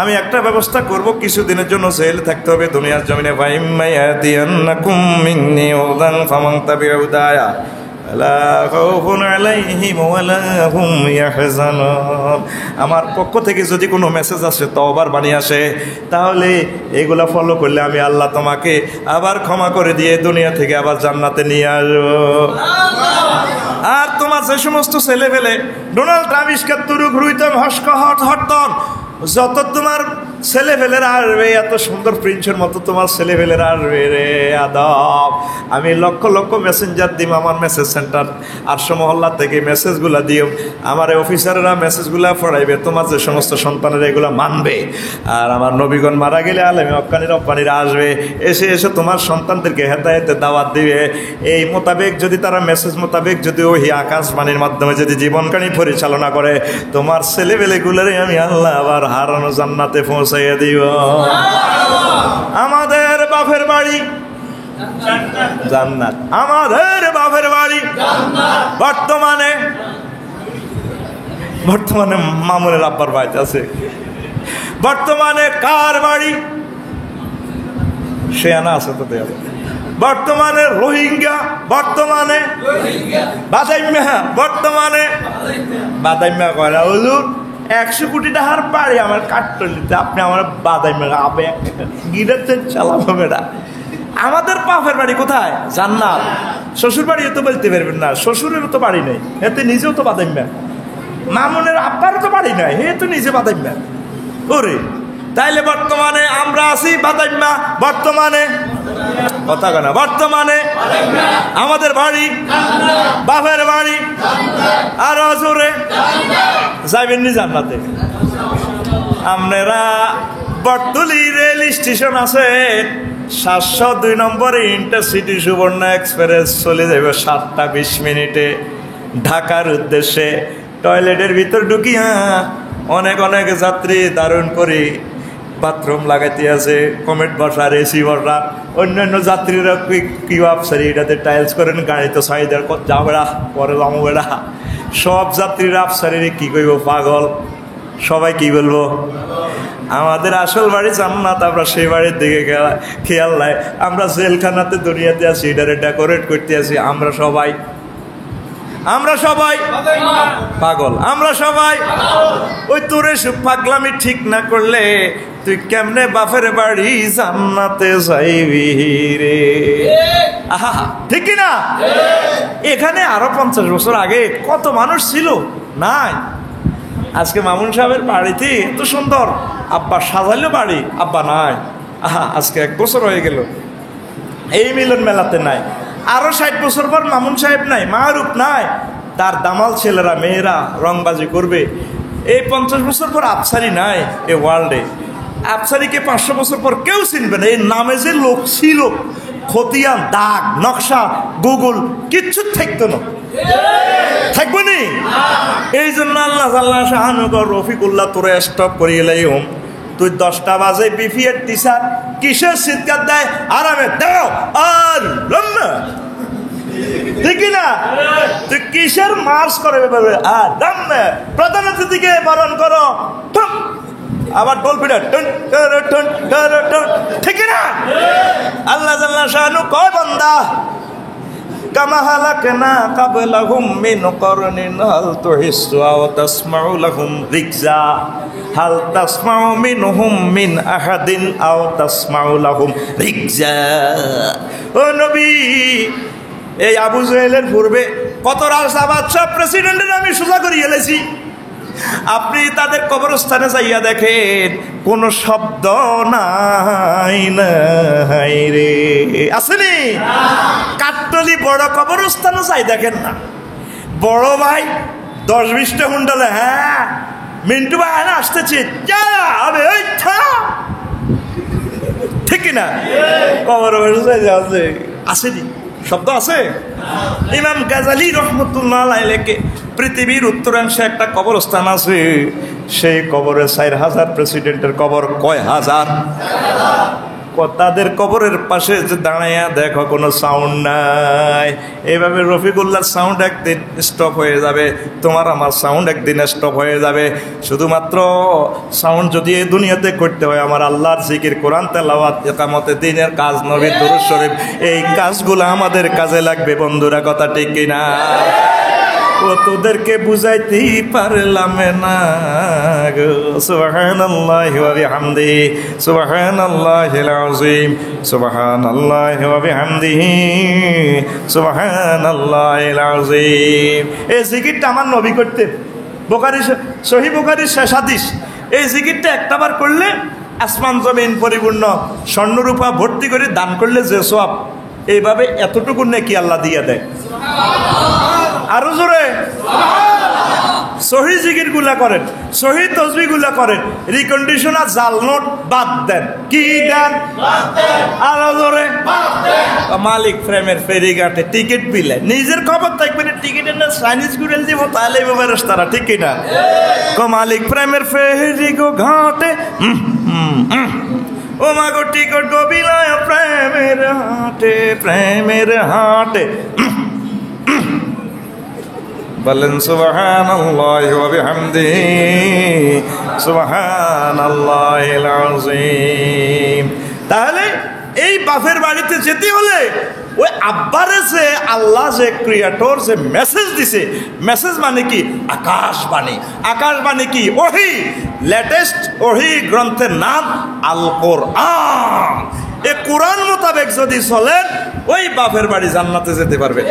A: আমি একটা ব্যবস্থা করব, কিছুদিনের জন্য জেল থাকতে হবে দুনিয়ার জমিনে। ফাইম্মায়াতিয়ান্নাকুম মিন্নি হুদান ফামান তাবিআ হুদায়া লা খাউফুন আলাইহিম ওয়ালা হুম ইয়াহজানুন। আমার পক্ষ থেকে যদি কোনো মেসেজ আসে, তওবার বাণী আসে, তাহলে এগুলা ফলো করলে আমি আল্লাহ তোমাকে আবার ক্ষমা করে দিয়ে দুনিয়া থেকে আবার জান্নাতে নিয়ে আসবো। আর তোমার যে সমস্ত ছেলে পেলে ডোনাল্ড ট্রাম্প, ইস্কাত তুরুক, রুইতন, হটতন, যত তোমার ছেলে ফেলেরা আসবে, এত সুন্দর প্রিন্সের মতো তোমার ছেলে ফেলেরা আসবে রে আদব, আমি লক্ষ লক্ষ মেসেঞ্জার দিম, আমার মেসেজ সেন্টার 800 মহল্লা থেকে মেসেজগুলা দিও, আমার অফিসাররা মেসেজগুলা পড়াইবে, তোমার যে সমস্ত সন্তানেরা এগুলা মানবে। আর আমার নবীগণ মারা গেলে আলেমে হক্কানি রব্বানিরা আসবে, এসে এসে তোমার সন্তানদেরকে হেদায়েতে দাওয়াত দিবে। এই মোতাবেক যদি তারা মেসেজ মোতাবেক যদি ওই আকাশবাণীর মাধ্যমে যদি জীবনকাহিনী পরিচালনা করে, তোমার ছেলেবেলেগুলোরে আমি আল্লাহ আবার হারানো জান্নাতে পৌঁছাইয়া দিব। আমাদের বাপের বাড়ি জান্নাত, আমাদের বাপের বাড়ি বর্তমানে মামুনের আব্বার বাড়িতে আছে। বর্তমানে কার বাড়ি? সে আনা আছে তো দেব। বর্তমানে রোহিঙ্গা, বর্তমানে বাদাইম্যা, বর্তমানে বাদাইম্যা কয়না হুজুর 100 কোটি টাকার বাড়ি আমার কাঠটলিতে, আপনি আমার বাদাইম্যা আবে গিরেছেন চালাবো বেড়া। আমাদের বাপের বাড়ি কোথায়? জান্নাত। শ্বশুর বাড়িও তো বলতে পারবেন না, শ্বশুরেরও তো বাড়ি নেই, এতে নিজেও তো বাদাইম্যা। মামুনের আব্বারও তো বাড়ি নাই, হে তো নিজে বাদাইম্যা। ওরে তাইলে বর্তমানে আমরা আছি বাদাইম্যা, বর্তমানে কথা কেনা, বর্তমানে আমাদের বাড়ি বাপের বাড়ি, আর জোরে যাইবেন নি জান্নাতে। আপনারা বটতলী রেল স্টেশন আছে, 702 নম্বরে ইন্টারসিটি সুবর্ণ এক্সপ্রেস চলে যাবে 7টা 20 মিনিটে ঢাকার উদ্দেশ্যে। টয়লেটের ভিতর ঢুকিয়া অনেক অনেক যাত্রী দারুণ করে বাথরুম লাগাইতে আছে, কমেট বসার, এসি বসা, অন্যান্য যাত্রীরা কি ভাবছে এটাতে টাইলস করেন, গাড়ি তো সাইডের যাও বেড়া, পরে যাবো বেড়া। সব যাত্রীরা আফসারিরে কি কইব, পাগল। সবাই কি বলবো? আমাদের আসল বাড়ি জান্নাত, আমরা সেই বাড়ির দিকে খেয়াল নাই। আমরা জেলখানাতে দুনিয়াতে আছি, এটারে ডেকোরেট করতে আছি। আমরা সবাই পাগল, আমরা সবাই ওই তোরে পাগলামি ঠিক না করলে তুই কেমনে বাপের বাড়ি জান্নাতে যাইবি রে? আহা, ঠিক কিনা? এখানে আরো 50 বছর আগে কত মানুষ ছিল নাই। আজকে মামুন সাহেবের বাড়িতে এত সুন্দর, আব্বা সাজাইলো বাড়ি, আব্বা নাই। আহা, আজকে 1 বছর হয়ে গেল, এই মিলন মেলাতে নাই। আরো 60 বছর পর মামুন সাহেব নাই, মারুফ নাই, তার দামাল ছেলেরা মেয়েরা রংবাজি করবে। এই 50 বছর পর আফসারি নাই এ ওয়ার্ল্ডে। আফসারিকে 500 বছর পর কেউ চিনবে না। এই নামে যে লোক ছিল, খতিয়ান, দাগ, নকশা, গুগল কিচ্ছু থাকতো না, থাকবে নি। এই জন্য আল্লাহ আল্লাহ শাহানুগর রফিকুল্লাহ তোরে স্টপ করিয়ে লাইম। তুই 10টা বাজে বিফিএর টিচার কিসের চিৎকার দেয়, আরামে দাও আর রান্না, ঠিক না? তুই কিসের মার্চ করে আর রান্না, প্রধান অতিথিকে বরণ করো, আবার ঢোল পিটা, ঠিক না? আল্লাহ জাল্লা শানু কয় বান্দা, কামা হালাকনা ক্বাবলাহুম মিন করনিন হাল তুহিসসু আও তাসমাউ লাহুম রিকজা হাল তাসমাউ মিনহুম মিন আহাদিন আও তাসমাউ লাহুম রিকজা। ও নবী, এই আবু জেহেলের পূর্বে কত রাজা বাদশা প্রেসিডেন্টের আমি সোজা করিয়ে এলেছি, আপনি তাদের কবরস্থানে যাইয়া দেখেন কোন শব্দ নাই নাই রে, আসেনি? কাট্টলি বড় কবরস্থানে যাই দেখেন না, বড় ভাই 10-20টা হুন্ডালে, হ্যাঁ মিন্টু ভাই না আসতেছে, ঠিক না? কবর আছে, আসেনি? শব্দ আছে? ইমাম গাজালি রহমতুল্লাহ আলাইহি লেখে পৃথিবীর উত্তরাংশে একটা কবরস্থান আছে, সেই কবরে 4000 প্রেসিডেন্টের কবর। কয় হাজার? তাদের কবরের পাশে যে দাঁড়াইয়া দেখো কোনো সাউন্ড নাই। এইভাবে রফিকুল্লাহর সাউন্ড একদিন স্টপ হয়ে যাবে, তোমার আমার সাউন্ড একদিন স্টপ হয়ে যাবে। শুধুমাত্র সাউন্ড যদি এই দুনিয়াতে করতে হয়, আমার আল্লাহর জিকির, কোরআন তেলাওয়াত, ইকামতে দিনের কাজ, নবীর দুরূদ শরীফ, এই কাজগুলো আমাদের কাজে লাগবে বন্ধুরা, কথা ঠিক কিনা? ও তোদেরকে বুঝাইতেই পারলাম না গো। সুবহানাল্লাহি ওয়া বিহামদিহি, সুবহানাল্লাহিল আযীম, সুবহানাল্লাহি ওয়া বিহামদিহি, সুবহানাল্লাহিল আযীম। এই জিকিরটা আমার নবী করতেন, বুখারী, সহিহ বুখারীর শেষ হাদিস। এই জিকিরটা একটাবার করলে আসমান জমিন পরিপূর্ণ স্বর্ণরূপা ভর্তি করে দান করলে যে সওয়াব, এইভাবে এতটুকু নেকি আল্লাহ দিয়ে দেয়। আরো জোরে সহি জিকির গুলা করেন, সহি তসবিহ গুলা করেন, রিকন্ডিশনার জাল নোট বাদ দেন। কি দেন? আরো জোরে। মালিক প্রেমের ফেরিঘাটে টিকিট বিলে নিজের খবর থাকবে না, টিকিটের না চাইনিজ গুড়েল দিব, তাহলে এভাবে তারা, ঠিক কিনা? মালিক প্রেমের ফেরি গো ঘাটে, ও মা গো টিকট গো বিলায় প্রেমের হাটে, প্রেমের হাটে। বলেন সুবহানাল্লাহি ওয়া বিহামদিহি, সুবহানাল্লাহিল আযীম। তাহলে এই বাপের বাড়িতে যেতে হলে ওই আব্বারে যে আল্লাহ যে ক্রিয়েটর যে মেসেজ দিছে, মেসেজ মানে কি? আকাশবাণী। আকাশবাণী কি? ওহী। লেটেস্ট ওহী গ্রন্থের নাম আল কোরআন। এই কোরআন মোতাবেক যদি চলেন, ওই বাপের বাড়ি জান্নাতে যেতে পারবে।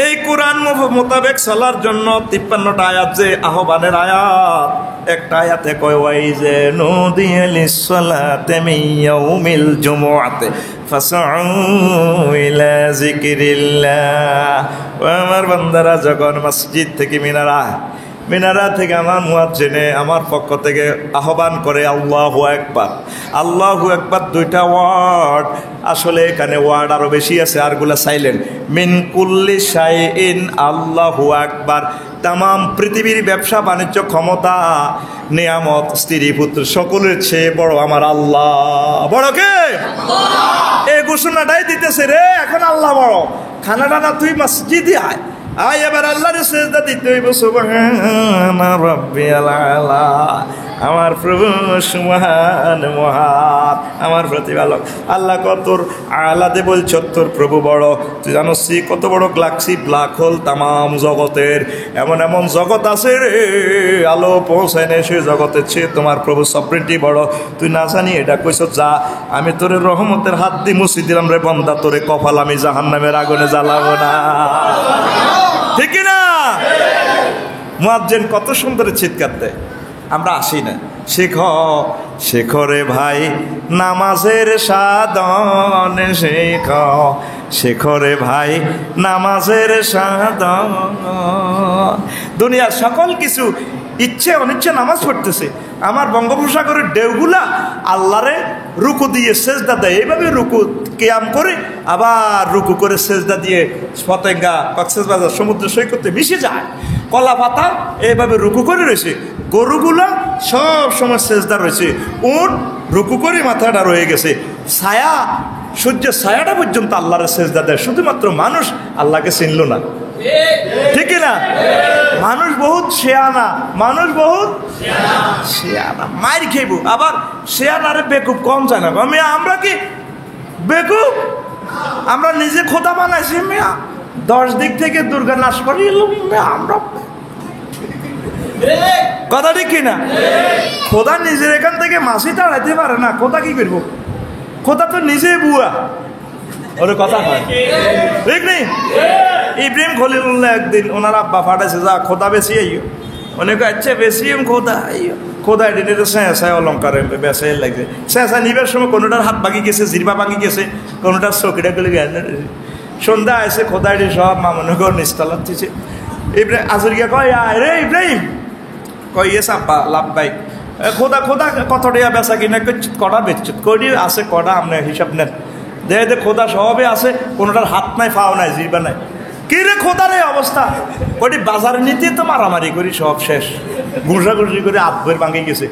A: এই কোরআন মোতাবেক চলার জন্য 53টা আয়াত, যে আহ্বানের আয়াত, একটা আয়াতে কয় ওয়াইজে নুদিয়া লিসসালাতি মিন ইয়াউমিল জুমুআতি ফাসউ ইলা যিকরিল্লাহ। ও আমার বান্দারা, যখন মসজিদ থেকে মিনারা থেকে আমার মুয়াজ্জিনে আমার পক্ষ থেকে আহ্বান করে আল্লাহু আকবার, আল্লাহু আকবার, দুইটা ওয়ার্ড, আসলে এখানে ওয়ার্ড আরো বেশি আছে, আরগুলা সাইলেন্ট। মিন কুল্লি শাইইন আল্লাহু আকবার। তামাম পৃথিবীর ব্যবসা বাণিজ্য, ক্ষমতা, নিয়ামত, স্ত্রী পুত্র, সকলের চেয়ে বড় আমার আল্লাহ। বড় কে? এই ঘোষণাটাই দিতেছে রে, এখন আল্লাহ বড়। খানা টানা তুই মসজিদে আয়, এবার আল্লাহর সেজদা দিতে হইব। সুবহানা রাব্বিয়াল আলা, আমার প্রভু সুবহান, মহান, আমার প্রতিপালক আল্লাহ কতর আলাদে বলছ, তোর প্রভু বড়। তুই জানো কত বড় গ্যালাক্সি, ব্ল্যাক হোল, তামাম জগতের এমন এমন জগৎ আছে রে, আলো পৌঁছায় না সেই জগতের চেয়ে তোমার প্রভু সফরিটি বড়। তুই না জানি এটা কইছ, যা আমি তোরে রহমতের হাত দিয়ে মুছি দিলাম রে বন্দা, তোরে কপাল আমি জাহান্নামের আগুনে জ্বালাবো না। ঠিক না? মুয়াজ্জিন কত সুন্দর চিৎকার দেয়, আমরা আসি না। শেখরে ভাই নামাজের সাধন শেখ, শেখরে ভাই নামাজের সাধন। দুনিয়ার সকল কিছু ইচ্ছে অনিচ্ছে নামাজ পড়তেছে। আমার বঙ্গোপসাগরের ঢেউগুলা আল্লাহরে রুকু দিয়ে সেজদা দেয়, এইভাবে রুকু কিয়াম করে আবার রুকু করে সেজদা দিয়ে পতেঙ্গা, কক্সবাজার সমুদ্র সৈকতে মিশে যায়। কলা পাতা এইভাবে রুকু করে রয়েছে, গরুগুলা সব সময় সেজদা রয়েছে, উট রুকু করে মাথাটা রয়ে গেছে, ছায়া, সূর্যের ছায়াটা পর্যন্ত আল্লাহরে সেজদা দেয়। শুধুমাত্র মানুষ আল্লাহকে চিনল না, ঠিক না? মানুষ বহুত শেয়ানা, মানুষ বহুত শেয়ানা, মার খেব। আবার শেয়ানারে বেকুব কম জানা। আমরা কি বেকুব? আমরা নিজে খোদা বানাইছি মিয়া, 10 দিক থেকে দুর্গা নাশ করি এলো আমরা, কথা ঠিক কিনা? খোদা নিজের এখান থেকে মাসি তাড়াইতে পারে না, খোদা কি করবো? খোদা তো নিজেই বুয়া, ওরে কথা হয়, ঠিক নেই? ইব্রাহিম খলিলুল্লাহ একদিন ওনার আব্বা ফাটাইছে, যা খোদা বেশি আইও। অনেকে আচ্ছা বেশি খোদা খোদা এটি তো স্যাঁসায় অলঙ্কার বেসাই লাগছে স্যাঁসা নিবার সময় কোনোটার হাত ভাঙি গেছে জিরবা ভাঙি গেছে কোনোটার চকিটা গেলে সন্ধ্যা আছে খোদা এটি সব মামনগর নিস্তালাত দিচ্ছে ইব্রাহিম আজরিয়া কয় আয় রে ইব্রাহিম কয় ইয়ে সাব্বা লাভ বাইক খোদা খোদা কত টাকা বেচা কিনা কটা বেচছত কটি আছে কটা আপনার হিসাব নেন দে খোদা সবে আছে কোনোটার হাত নাই ফাও নাই জিরবা নাই কি রে খোদার এই অবস্থা কটি বাজারে নিতে তো মারামারি করি সব শেষ ঘুষাঘুষি করে আধবের ভাঙে গেছে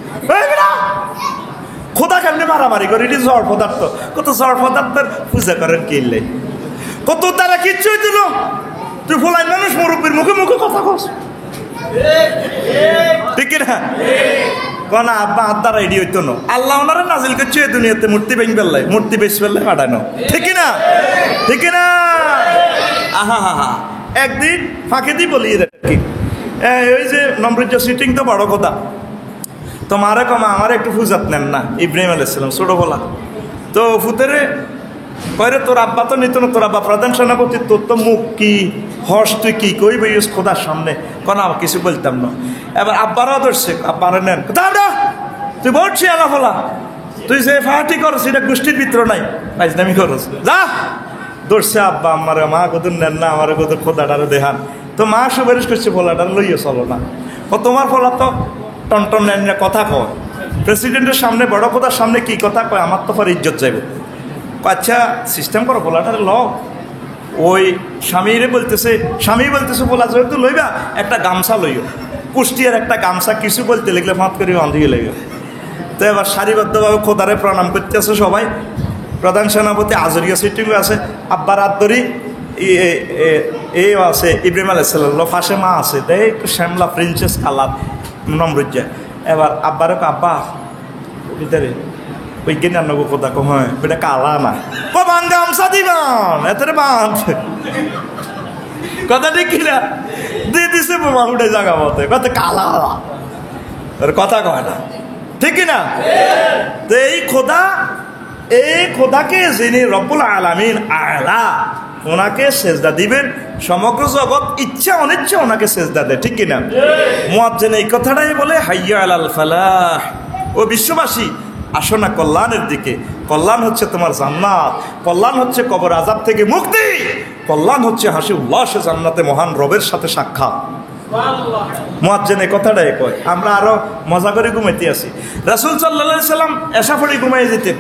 A: খোদা কেমনি মারামারি করি এটি জড় পদার্থ কত জড় পদার্থের পূজা করেন কিনলে কত তারা কিচ্ছুই দিল তুই ফোলাই মানুষ মুরব্বীর মুখে মুখে কথা কস ঠিক না না আব্বা হাত দ্বারা এডি হইতো না আল্লাহ ওনারা নাজিল করছে এই দুনিয়াতে মূর্তি ভেঙে ফেললাই মূর্তি বেশ ফেললাই পাঠানো ঠিক না ঠিক না আহা হা হা একদিন ফাঁকে দি বলি কি ওই যে নম্রিত সিটিং তো বড় কথা তোমারে কমা আমার একটু ফুজাত নেন না ইব্রাহিম আলাইহিস সালাম ছোট বলা তো ফুতেরে কয়রে তোর আব্বা তো নিত না তোর আব্বা প্রধান সেনাপতি তোর তো মুখ কি হর্ষ তুই কি কইবে ইউজ খোদার সামনে কোনো কিছু বলতাম না এবার আব্বারাও ধরছে আব্বারা নেন তুই বলছি আলা ফলা তুই যে ফাটি করছ এটা গোষ্ঠীর ভিতর নাই ফাইজলামি করছ যা ধরছে আব্বা আমার মা কদুর নেন না আমার কদুর খোদাটারে দেখান তো মা সুপারিশ করছে ফলাটা লইয়া চলো না ও তোমার ফলা তো টনটন নেন কথা কয় প্রেসিডেন্টের সামনে বড় খোদার সামনে কি কথা কয় আমার তো পরে ইজ্জত যাইব আচ্ছা সিস্টেম করো ফলাটারে ল ওই স্বামী বলতেছে বলা যেহেতু লইবা একটা গামছা লইও কুষ্টিয়ার একটা গামছা কিছু বলতে লিখলে ফাঁত করে বাঁধিয়ে লইও তো এবার সারিবদ্ধভাবে খোদারে প্রণাম করতেছে সবাই প্রধান সেনাপতি আজরিয়া সিটিং আছে আব্বার আদরি আছে ইব্রাহিম আলাইহিস সালাম ফাঁসে মা আছে দেখ একটু শ্যামলা প্রিন্সেস কালার নম্রজ্জা এবার আব্বারে আব্বা ভিতরে ওই কেন আনবো কথা কম হয় ওইটা কালা না ও বান গামছা দিবান এত বাঁধ কথা ঠিক কিনা দিয়ে দিছে বোমা উঠে জাগা মতে কত কালা কথা কয় না ঠিক কিনা তো এই খোদাকে যিনি রব্বুল আলামিন আলা ওনাকে সেজদা দিবেন সমগ্র জগৎ ইচ্ছা অনিচ্ছা ওনাকে সেজদা দেয় ঠিক কিনা মুয়াজ্জিন এই কথাটাই বলে হাইয়া আলাল ফালাহ ও বিশ্ববাসী আসো না কল্যাণের দিকে কল্যাণ হচ্ছে তোমার জান্নাত কল্যাণ হচ্ছে কবর আযাব থেকে মুক্তি কল্যাণ হচ্ছে হাসি উল্লাসে জান্নাতে মহান রবের সাথে সাক্ষাৎ মুয়াজ্জিন এই কথাটাই কয় আমরা আরো মজা করে ঘুমাইতে আসি রাসূল সাল্লাল্লাহু আলাইহি সাল্লাম এশা পড়ে ঘুমাই যেতেন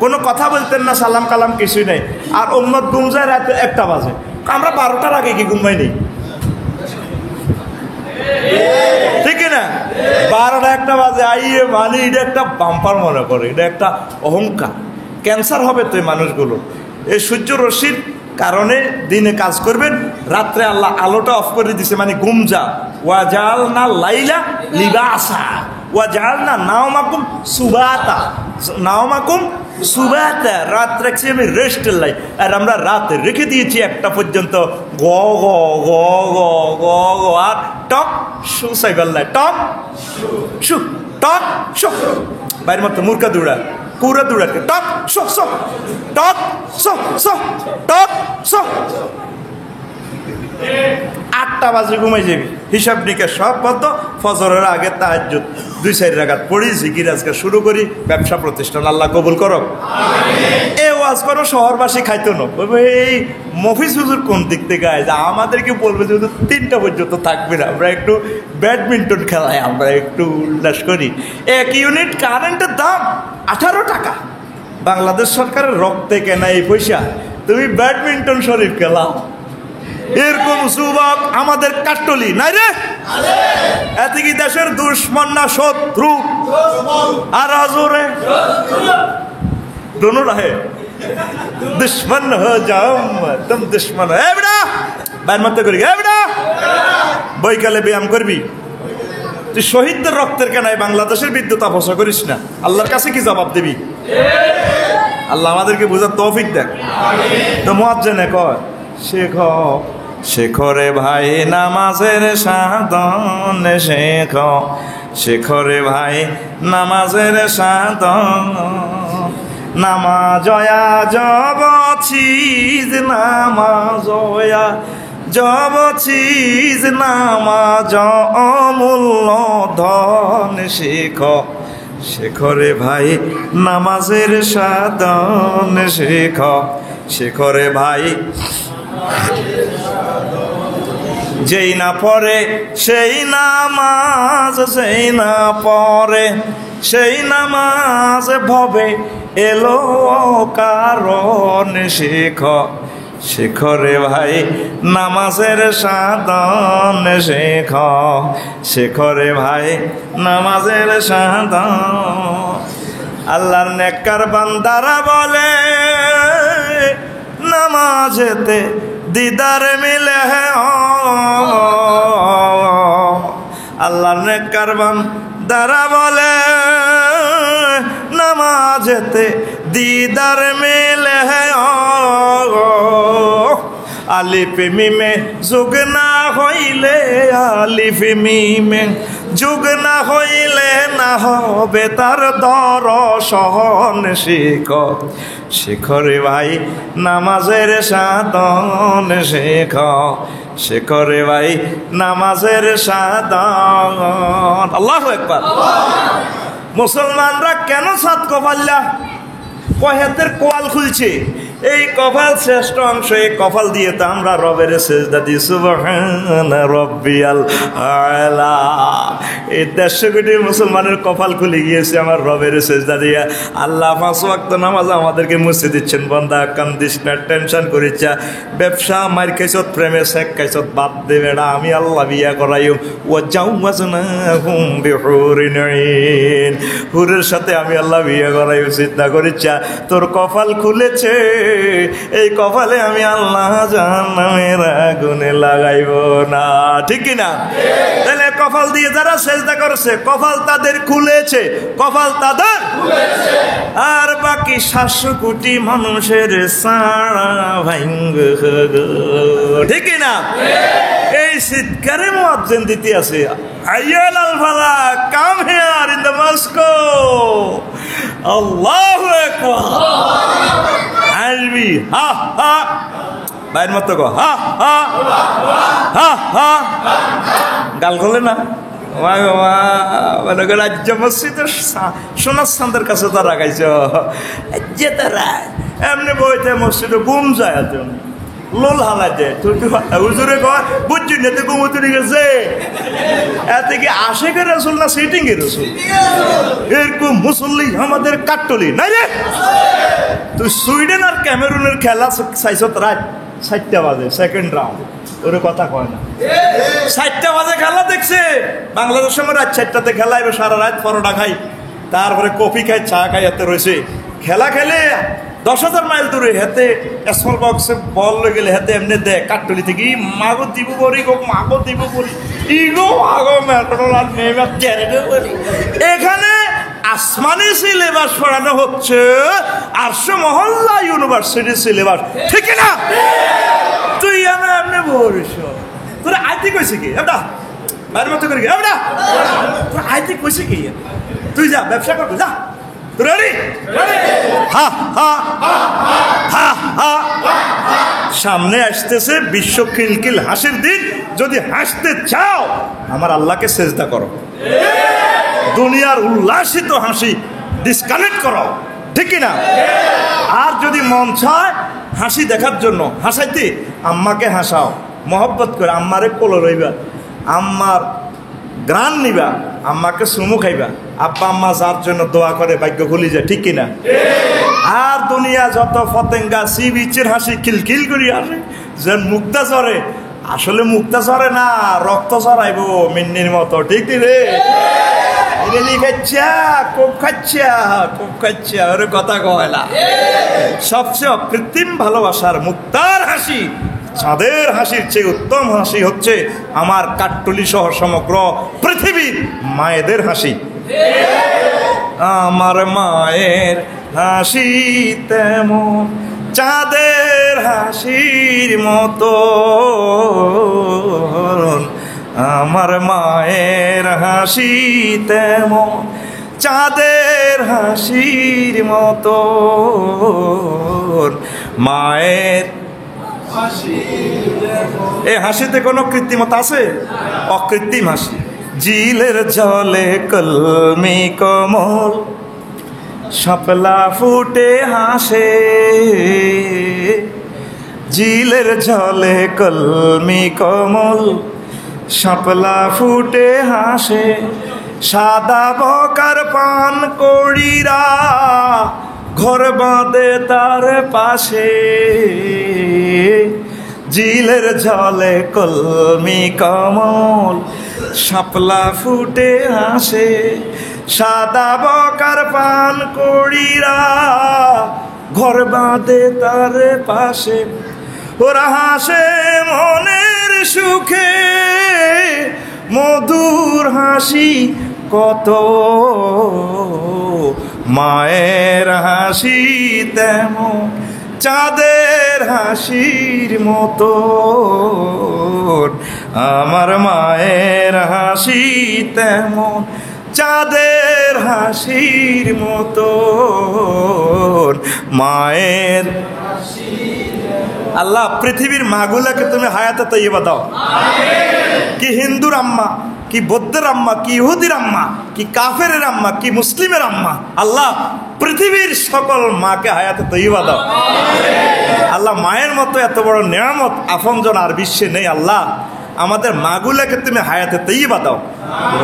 A: কোনো কথা বলতেন না সালাম কালাম কিছুই নাই আর উম্মত ঘুম যায় রাত 1টা বাজে আমরা 12টার আগে কি ঘুমাই নেই ঠিক না 12টা 1টা বাজে আইয়ে মানে এটা একটা বাম্পার মনে করে এটা একটা অহংকার ক্যান্সার হবে তো এই মানুষগুলো এই সূর্য রশ্মির কারণে দিনে কাজ করবেন রাত্রে আল্লাহ আলোটা অফ করে দিছে মানে ঘুম যা ওয়াজাল না লাইলা লিবাসা ওয়াজাল না নাওমাকুম সুবাতা রাত রাখছি আমি রেস্টের লাই আর আমরা রাত রেখে দিয়েছি 1টা পর্যন্ত গ গ গ গ গ গ আর টক শু সাইবাল্লাই টক শু টক শু বাইরের মতো মূর্খা দৌড়া কুড়া দৌড়াকে talk show show talk show show talk show 8টা বাজে ঘুমাই যাবি হিসাব নিকাশ সব বদ্ধ ফজরের আগে তাহাজ্জুদ 2-4 রাকাত পড়ি জিকির আজকে শুরু করি ব্যবসা প্রতিষ্ঠান আল্লাহ কবুল করো এ ওয়াজ করো শহরবাসী খাইতো না এই মফিজ হুজুর কোন দিক থেকে আয় যা আমাদেরকে বলবে যে 3টা পর্যন্ত থাকবে না আমরা একটু ব্যাডমিন্টন খেলাই আমরা একটু উল্লাস করি 1 ইউনিট কারেন্টের দাম 18 টাকা বাংলাদেশ সরকারের রক্তে কেনা এই পয়সা তুমি ব্যাডমিন্টন শরীফ খেলাও এরকম যুবক আমাদের কাট্টলি নাই রে এতে কি দেশের দুশ্মন না শত্রু আর আজরে दोनों रहे दुश्मन हो जाओ तुम दुश्मन हो बेटा बैर मत करी बेटा বৈকালে ব্যায়াম করবি তুই শহীদদের রক্তের কেনায় বাংলাদেশের বিদ্যুৎ অপচয় করিস না আল্লাহর কাছে কি জবাব দিবি আল্লাহ আমাদেরকে বোঝার তৌফিক দেখ তো মুয়াজ্জিনে কয় শেখরে ভাই নামাজের সাধন শেখরে ভাই নামাজের সাধন নামাজয়া জবছিস নামাজয়া जब चीज नामाज अमूल्য धन शेखो शेखो रे भाई नामाजेर साधन शेखो शेखो रे भाई যেই না পড়ে সেই নামাজ সেই না পড়ে সেই নামাজ ভবে এলো কারণ শেখো শেখো রে ভাই নামাজের সাধন শেখো শেখো রে ভাই নামাজের সাধন আল্লাহর নেককার বান্দারা বলে নামাজেতে दीदार मिले है अल्लाह ने करबन दरा बोले नमाजेते दीदार मिले है आलिफ मिमे जुगना होइले आलिफ मिमे जुगना होइले ना होबे तार दर्शन शिखो शिखो रे भाई नामाजेर साधन शिखो शिखो रे भाई नामाजेर साधन अल्लाहु আকবার मुसलमानरा केन सात कपाल्ला কহেতের কোয়াল খুলছে এই কপাল শ্রেষ্ঠ অংশ এই কপাল দিয়ে তো আমরা রবের সেজদা দিই সুবহানা রাব্বিয়াল আলা এই 150 কোটি মুসলমানের কপাল খুলে গিয়েছে আমার রবের সেজদা দিয়ে আল্লাহ পাঁচ ওয়াক্ত নামাজ আমাদেরকে মুছে দিচ্ছেন বান্দা কান্দিস না টেনশন করিস না ব্যবসা মার খাইছত প্রেমে শেখ খাইছত বাদ দে বেড়া আমি আল্লাহ বিয়া করাইম ওয়া জাওয়াজনাহুম বিহুরিন আইন হুরের সাথে আমি আল্লাহ বিয়া করাইম চিন্তা করিস তোর কপাল খুলেছে এই কপালে আমি আল্লাহ জাহান্নামের আগুনে লাগাইব না ঠিক কি না তাহলে কপাল দিয়ে যারা সেজদা করেছে কপাল তাদের খুলেছে কপাল তাদের খুলেছে আর বাকি 700 কোটি মানুষের সাড়া ভাঙ্গ ঠিক কি না এই শীতকারে মুয়াজ্জিন দিতে আছে আইয়াল আল ফালা come here in the Moscow আল্লাহু আকবার আসবি হা হা বাইর মত গো হা হা হা হা গাল খোলে না মানে রাজ্য মসজিদের সোনার চাঁদের কাছে তো রাখাইছ যে তারা এমনি বইতে মসজিদে ঘুম যায় লোল হালা যায় তুই হুজুরে কর বুঝছি না তুই ঘুমোতে গেছে এতে কি আশেকে রসুল না সিটিং এর রসুল এরকম মুসল্লি আমাদের কাট্টলি নাই রে তুই সুইডেন আর ক্যামেরুনের খেলা চাইছ রাত 7টা বাজে সেকেন্ড রাউন্ড ওর কথা কয় না 7টা বাজে খেলা দেখছে বাংলাদেশের সময় রাত 4টাতে খেলা এবার সারা রাত পরোটা খাই তারপরে কফি খাই চা খাই এতে রয়েছে খেলা খেলে 10,000 মাইল দূরে হেতে স্মল বক্সে বল লয়ে গেলে হেতে এমনি দেয় কাট্টলি থেকে মাগো দিব করি গো মাগো দিব করি ইগো মাগো ম্যাটরোল আর নেমে চ্যারেটে করি এখানে আসমানি সিলেবাস পড়ানো হচ্ছে আরশ মহল্লা ইউনিভার্সিটি সিলেবাস ঠিক না তুই এমনি বলিস তোরা আইতে কইছে কি এটা বাইরে মতো করি এটা তোরা আইতে কইছে কি তুই যা ব্যবসা কর যা রেডি হা হা হা হা সামনে আসতেছে বিশ্ব কিলকিল হাসির দিন যদি হাসতে চাও আমার আল্লাহকে সেজদা করো দুনিয়ার উল্লাসিত হাসি ডিসকানেক্ট করো ঠিক কি না আর যদি মন চায় হাসি দেখার জন্য হাসাইতে আম্মাকে হাসাও মহব্বত করে আম্মারে কোলে রইবা আম্মার গ্রান নিবা আম্মাকে চুমু খাইবা আব্বা আম্মা যার জন্য দোয়া করে ভাগ্য খুলি যায় ঠিক কিনা আর দুনিয়া যত ফতেঙ্গা সি বিচের হাসি খিলখিল করি আসে যেন মুক্তা ঝরে আসলে মুক্তা ঝরে না রক্ত ঝরাইবো মিন্নির মতো ঠিক রে ওরে কথা কয় না সবচেয়ে অকৃত্রিম ভালোবাসার মুক্তার হাসি চাঁদের হাসির চেয়ে উত্তম হাসি হচ্ছে আমার কাট্টলি সহ সমগ্র পৃথিবীর মায়েদের হাসি আমার মায়ের হাসি তেমন চাঁদের হাসির মতো আমার মায়ের হাসি তেমন চাঁদের হাসির মতো মায়ের এই হাসিতে কোনো কৃত্রিমতা আছে? অকৃত্রিম হাসি। জিলের জলে কলমি কমল শাপলা ফুটে হাসে, জিলের জলে কলমি কমল শাপলা ফুটে হাসে, সাদা বকার পান করিরা ঘর বাঁধে তার পাশে, জিলের জলে কলমি কমল শাপলা ফুটে হাসে, সাদা বকার পান করিরা ঘর বাঁধে তার পাশে, ওরা হাসে মনের সুখে মধুর হাসি কত, মায়ের হাসি তেমন চাঁদের হাসির মতো, আমার মায়ের হাসি তেমন চাঁদের হাসির মতো, মায়ের। আল্লাহ পৃথিবীর মাগুলাকে তুমি হায়াতে তৈয়বা দাও। কি হিন্দুর আম্মা, কি বৌদ্ধের আম্মা, কি ইহুদির আম্মা, কি কাফেরের আম্মা, কি মুসলিমের আম্মা, আল্লাহ পৃথিবীর সকল মাকে হায়াতে তৈয়বা দাও। আল্লাহ মায়ের মতো এত বড় নিয়ামত আপনজন আর বিশ্বে নেই। আল্লাহ আমাদের মাগুলাকে তুমি হায়াতে তৈয়বা দাও,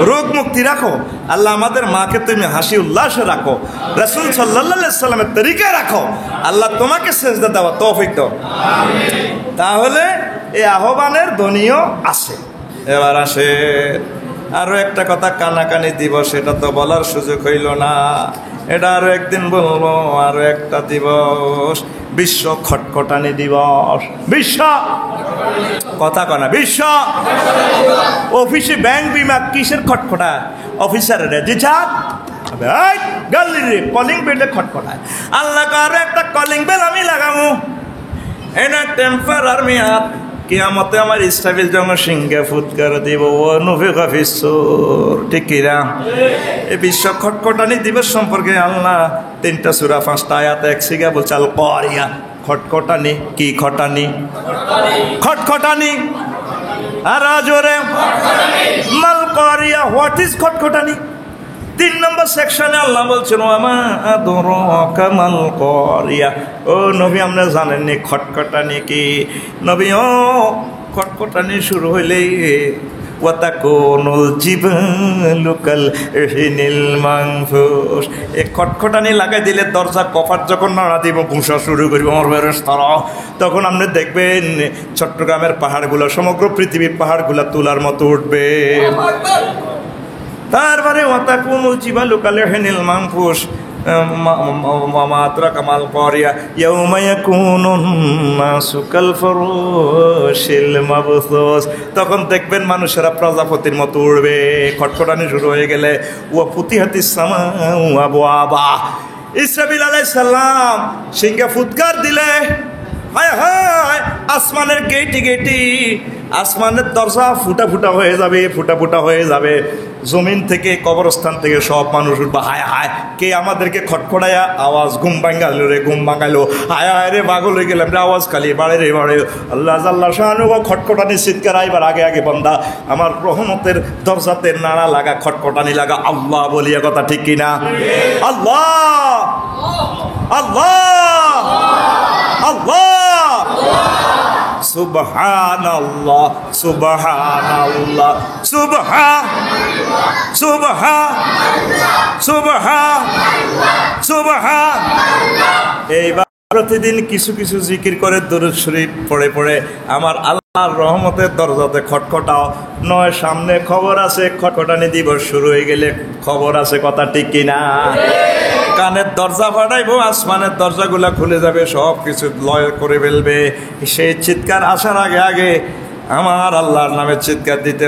A: রোগ মুক্তি রাখো। আল্লাহ আমাদের মাকে তুমি হাসি উল্লাসে রাখো, রাসূল সাল্লাল্লাহু আলাইহি সাল্লামের তরিকায় রাখো। আল্লাহ তোমাকে সেজদা দেওয়া তৌফিক দাও। তাহলে এই আহ্বানের ধ্বনিও আছে। এবার আসে আরো একটা কথা, কানাকানি দিবস, এটা তো বলার সুযোগ হইল না, এটা আরো একদিন বলবো। আরো একটা দিবস, বিশ্ব খটখটানি দিবস। বিশ্ব কথা কনা, বিশ্ব অফিসে ব্যাংক বিমা কিসের খটখটা? অফিসারের রিচার্জ কলিং বেলে খটখটায়। আল্লাহ আরো একটা কলিং বেল আমি লাগাবো, এটা টেম্পারার মেয়াদ। কিয়ামতে আমার ইসরাফিল যখন সিংহে ফুৎকার দিব, ও নফিখা ফিস-সূর, ঠিক কিনা? এই বিশ্ব খটখটানি দিবস সম্পর্কে আল্লাহ 3টা সূরা 5টা আয়াত এক সিগা বলছে। আল কারিয়া, খটখটানি। কি খটানি? খটখটানি। আর জোরে মাল কারিয়া, হোয়াট ইজ খটখটানি? 3 নম্বর সেকশনে আল্লাহ বলছেন ওয়ামা আদরাকা মাল কারিয়া। ও নবী, আপনি জানেননি খটখটানি কি? নবী, ও খটখটানি শুরু হইলেই ওয়াতাকুনুল জিবালু কাল ইহনিল মানফুস। এই খটখটানি লাগাই দিলে দরজা কপাট যখন নাড়া দিব, ঘুষা শুরু করব আমার ফেরেশতারা, তখন আপনি দেখবেন চট্টগ্রামের পাহাড়গুলো, সমগ্র পৃথিবীর পাহাড়গুলো তুলার মতো উঠবে। তারপরে ওয়াতাকুনুল জিবালু কাল ইহনিল মানফুস, মাল কারিয়া ইয়াউমা ইয়াকুনুন নাসু কাল ফারাশিল মাবসুস। তখন দেখবেন মানুষেরা প্রজাপতির মতো উড়বে। খটখটানি শুরু হয়ে গেলে ওয়া ফুতিহাতিস সামাউ আবওয়াবা, ইসরাফিল আলাইহিস সালাম সিংহে ফুৎকার দিলে, হায় হায় আসমানের গেটি গেটি, আসমানের দরজা ফুটা ফুটা হয়ে যাবে, ফুটা ফুটা হয়ে যাবে। জমিন থেকে, কবরস্থান থেকে সব মানুষ উঠবে। হায় হায়, কে আমাদেরকে খটখটায়া আওয়াজ, ঘুম ভাঙালো রে, ঘুম ভাঙালো, হায় হায় রে, পাগল হয়ে গেলাম রে, আওয়াজ খালি বাড়ে রে বাড়ে। আল্লাহ জাল্লা শানু খটখটানি চিৎকার, আইবার আগে আগে বান্দা আমার রহমতের দরজাতে নাড়া লাগা, খটখটানি লাগা, আল্লাহ বলিয়া কথা, ঠিক কিনা? আল্লাহ আল্লাহ আল্লাহ, সুবহানাল্লাহ সুবহানাল্লাহ সুবহান। এইবার প্রতিদিন কিছু কিছু জিকির করে দরুদ শরীফ পড়ে পড়ে আমার আল্লাহর রহমতের দরজাতে খটখটাও। নয় সামনে খবর আছে, খটখটানি দিবস শুরু হয়ে গেলে খবর আছে, কথা ঠিক কিনা? কানের দরজা ফাটাইবো, আসমানের দরজাগুলা খুলে যাবে, সব কিছু লয় করে ফেলবে। সেই চিৎকার আসার আগে আগে আমার আল্লাহর নামে চিৎকার দিতে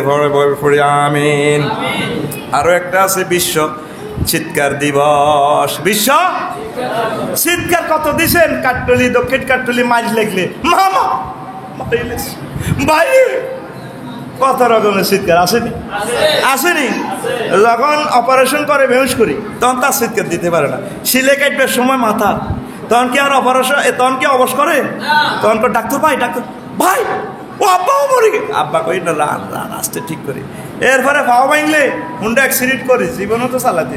A: পড়ে আমিন। আরো একটা আছে বিশ্ব চিৎকার দিবস। বিশ্ব চিৎকার কত দিছেন? কাটটলি, দক্ষিণ কাটটলি মাইজ লেগলে মামা ভাই, কত রকমের চিৎকার আসেনি? আসেনি? যখন অপারেশন করে বেহুশ করি, তখন তার চিৎকার দিতে পারে না। সিলে কাটবার সময় মাথা, তখন কি আর অপারেশন, তখন কি অবশ করে? তখন ডাক্তার ভাই, ডাক্তার ভাই, ও আব্বাও মরে গে। আব্বা কই না, রান রান আসতে ঠিক করি। এরপরে পাও ভাঙলে হুন্ডা অ্যাক্সিডেন্ট করে, জীবনও তো চালাতে।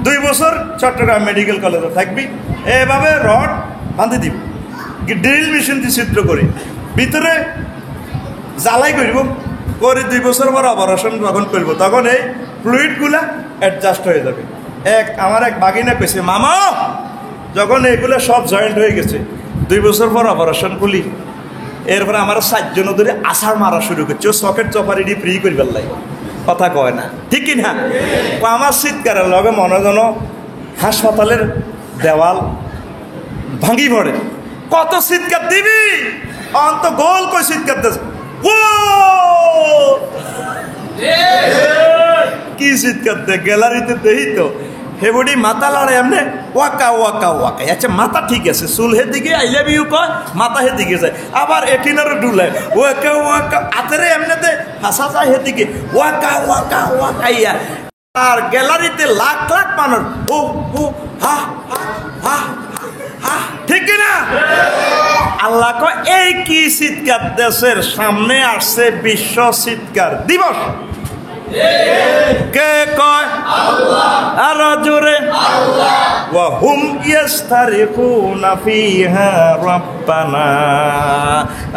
A: 2 বছর চট্টগ্রাম মেডিকেল কলেজে থাকবি, এভাবে রড বাঁধে দিব, ড্রিল মেশিন দিয়ে ছিদ্র করে ভিতরে জ্বালাই করব করে 2 বছর পর অপারেশন যখন করবো তখন এই ফ্লুইডগুলা অ্যাডজাস্ট হয়ে যাবে। আমার এক বাগিনা কইছে, মামা যখন এইগুলো সব জয়েন্ট হয়ে গেছে 2 বছর পর অপারেশন খুলি, এরপরে আমার 4 জন ধরে আষাঢ় মারা শুরু করছে, ও সকেট চপারিডি ফ্রি করবার লাগে, কথা কয় না, ঠিক কিনা? আমার চিৎকারের লগে মনোজন হাসপাতালের দেওয়াল ভাঙি পড়ে। কত চিৎকার দিবি, অন্ত গোল কই চিৎকার দিচ্ছে, কি চিৎকার দে, গ্যালারিতে দেই তো হেবডি মাথা লড়ে এমনি ওয়াকা ওয়াকা ওয়াকা। আচ্ছা মাথা ঠিক আছে, চুল হে দিকে আই লাভ ইউ কয়, মাথা হে দিকে যায়, আবার এটিনারও ডুলায় ওয়াকা ওয়াকা, আতেরে এমনিতে হাসা যায় হে দিকে ওয়াকা ওয়াকা ওয়াকা ইয়া। আর গ্যালারিতে লাখ লাখ মানুষ ও ও হা হা হা হা, ঠিক কিনা? আল্লাহ কয় এই কি চিৎকার, দেশের সামনে আসছে বিশ্ব চিৎকার দিবস। কে কয়? আল্লাহ। আর জোরে আল্লাহ। ওয়া হুম ইয়াস্তারিকুনা ফিহা রাব্বানা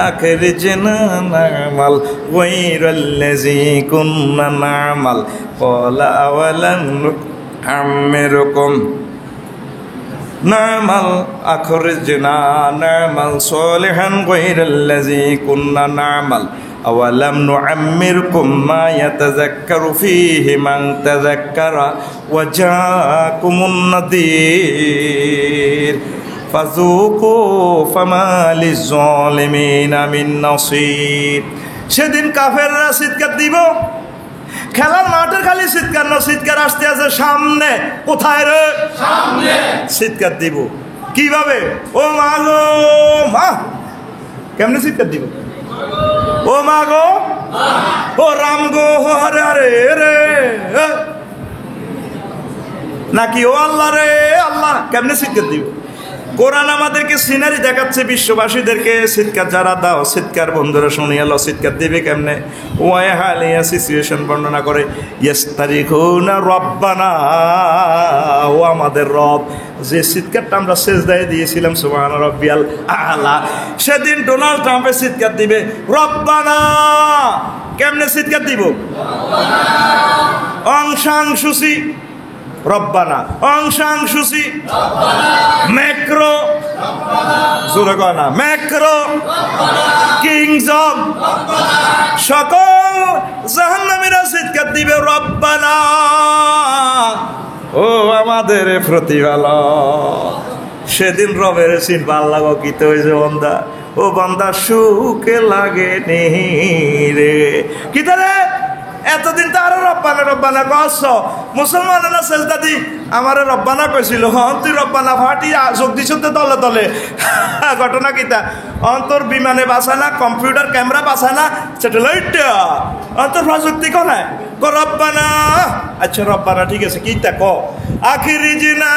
A: আখরিজনা নামাল গায়রাল্লাযী কুননা নামাল ক্বালা আওয়ালাম নুআম্মিরুকুম নামাল আখরিজনা নামাল সালিহান গায়রাল্লাযী কুননা নামাল আওয়ালাম নুআম্মিরকুম মা ইয়াতাযাক্কারু ফীহি মান তাযাক্কারা ওয়া জাআকুমুন নাযীর ফাযুকু ফামা লিয-যালিমিনা মিন নাসীর। সেদিন কাফেররা চিৎকার দিব, খেলার মাঠের খালি চিৎকার না, চিৎকার আসতে আছে সামনে। কোথায় রে? সামনে চিৎকার দিব। কিভাবে? ও মা গো মা, কেমনে চিৎকার দিব? ও মা গো, ও রাম গো, হরে হরে রে, নাকি ও আল্লাহ রে আল্লাহ, কেমনে চিৎকার দিব? কোরআন আমাদেরকে সিনারি দেখাচ্ছে, বিশ্ববাসীদেরকে চিৎকার যারা দাও, চিৎকার বন্ধুরা শুনিয়ে লো, চিৎকার দিবে কেমনে? ওয়াই হালিয়া সিচুয়েশন বর্ণনা করে, ইয়াস্তারিকুনা রব্বানা, ও আমাদের রব। যে চিৎকারটা আমরা সেজদায় দিয়েছিলাম সুবহান রাব্বিয়াল আলা, সেদিন ডোনাল্ড ট্রাম্পের চিৎকার দিবে রব্বানা। কেমনে চিৎকার দিব? অং সাং সুচি রব্বানা, অং সাং সুচি ম্যাক্রো, জোরে কয় না, ম্যাক্রো কিংজম, সকল জাহান্নামীরা চিৎকার দিবে রব্বানা, ও আমাদের প্রতিপালক। সেদিন রবের চিনবা, আল্লাহ গীত হয়েছে বন্দা, ও বান্দা সুখে লাগে নি রে, কি রে? এতদিন তো আরো রব্বানা রব্বানা কস, মুসলমানেরা সেজদা দি আমারে রব্বানা কইছিল, হন তুই রব্বানা ফাটি যোগ দিছ দলে দলে। ঘটনা কিতা? অন্তর বিমানে বাসা না, কম্পিউটার ক্যামেরা বাসা না, স্যাটেলাইট অন্তর প্রযুক্তি কোনায় ক রব্বানা। আচ্ছা রব্বানা ঠিক আছে, কিতা ক আখিরি জিনা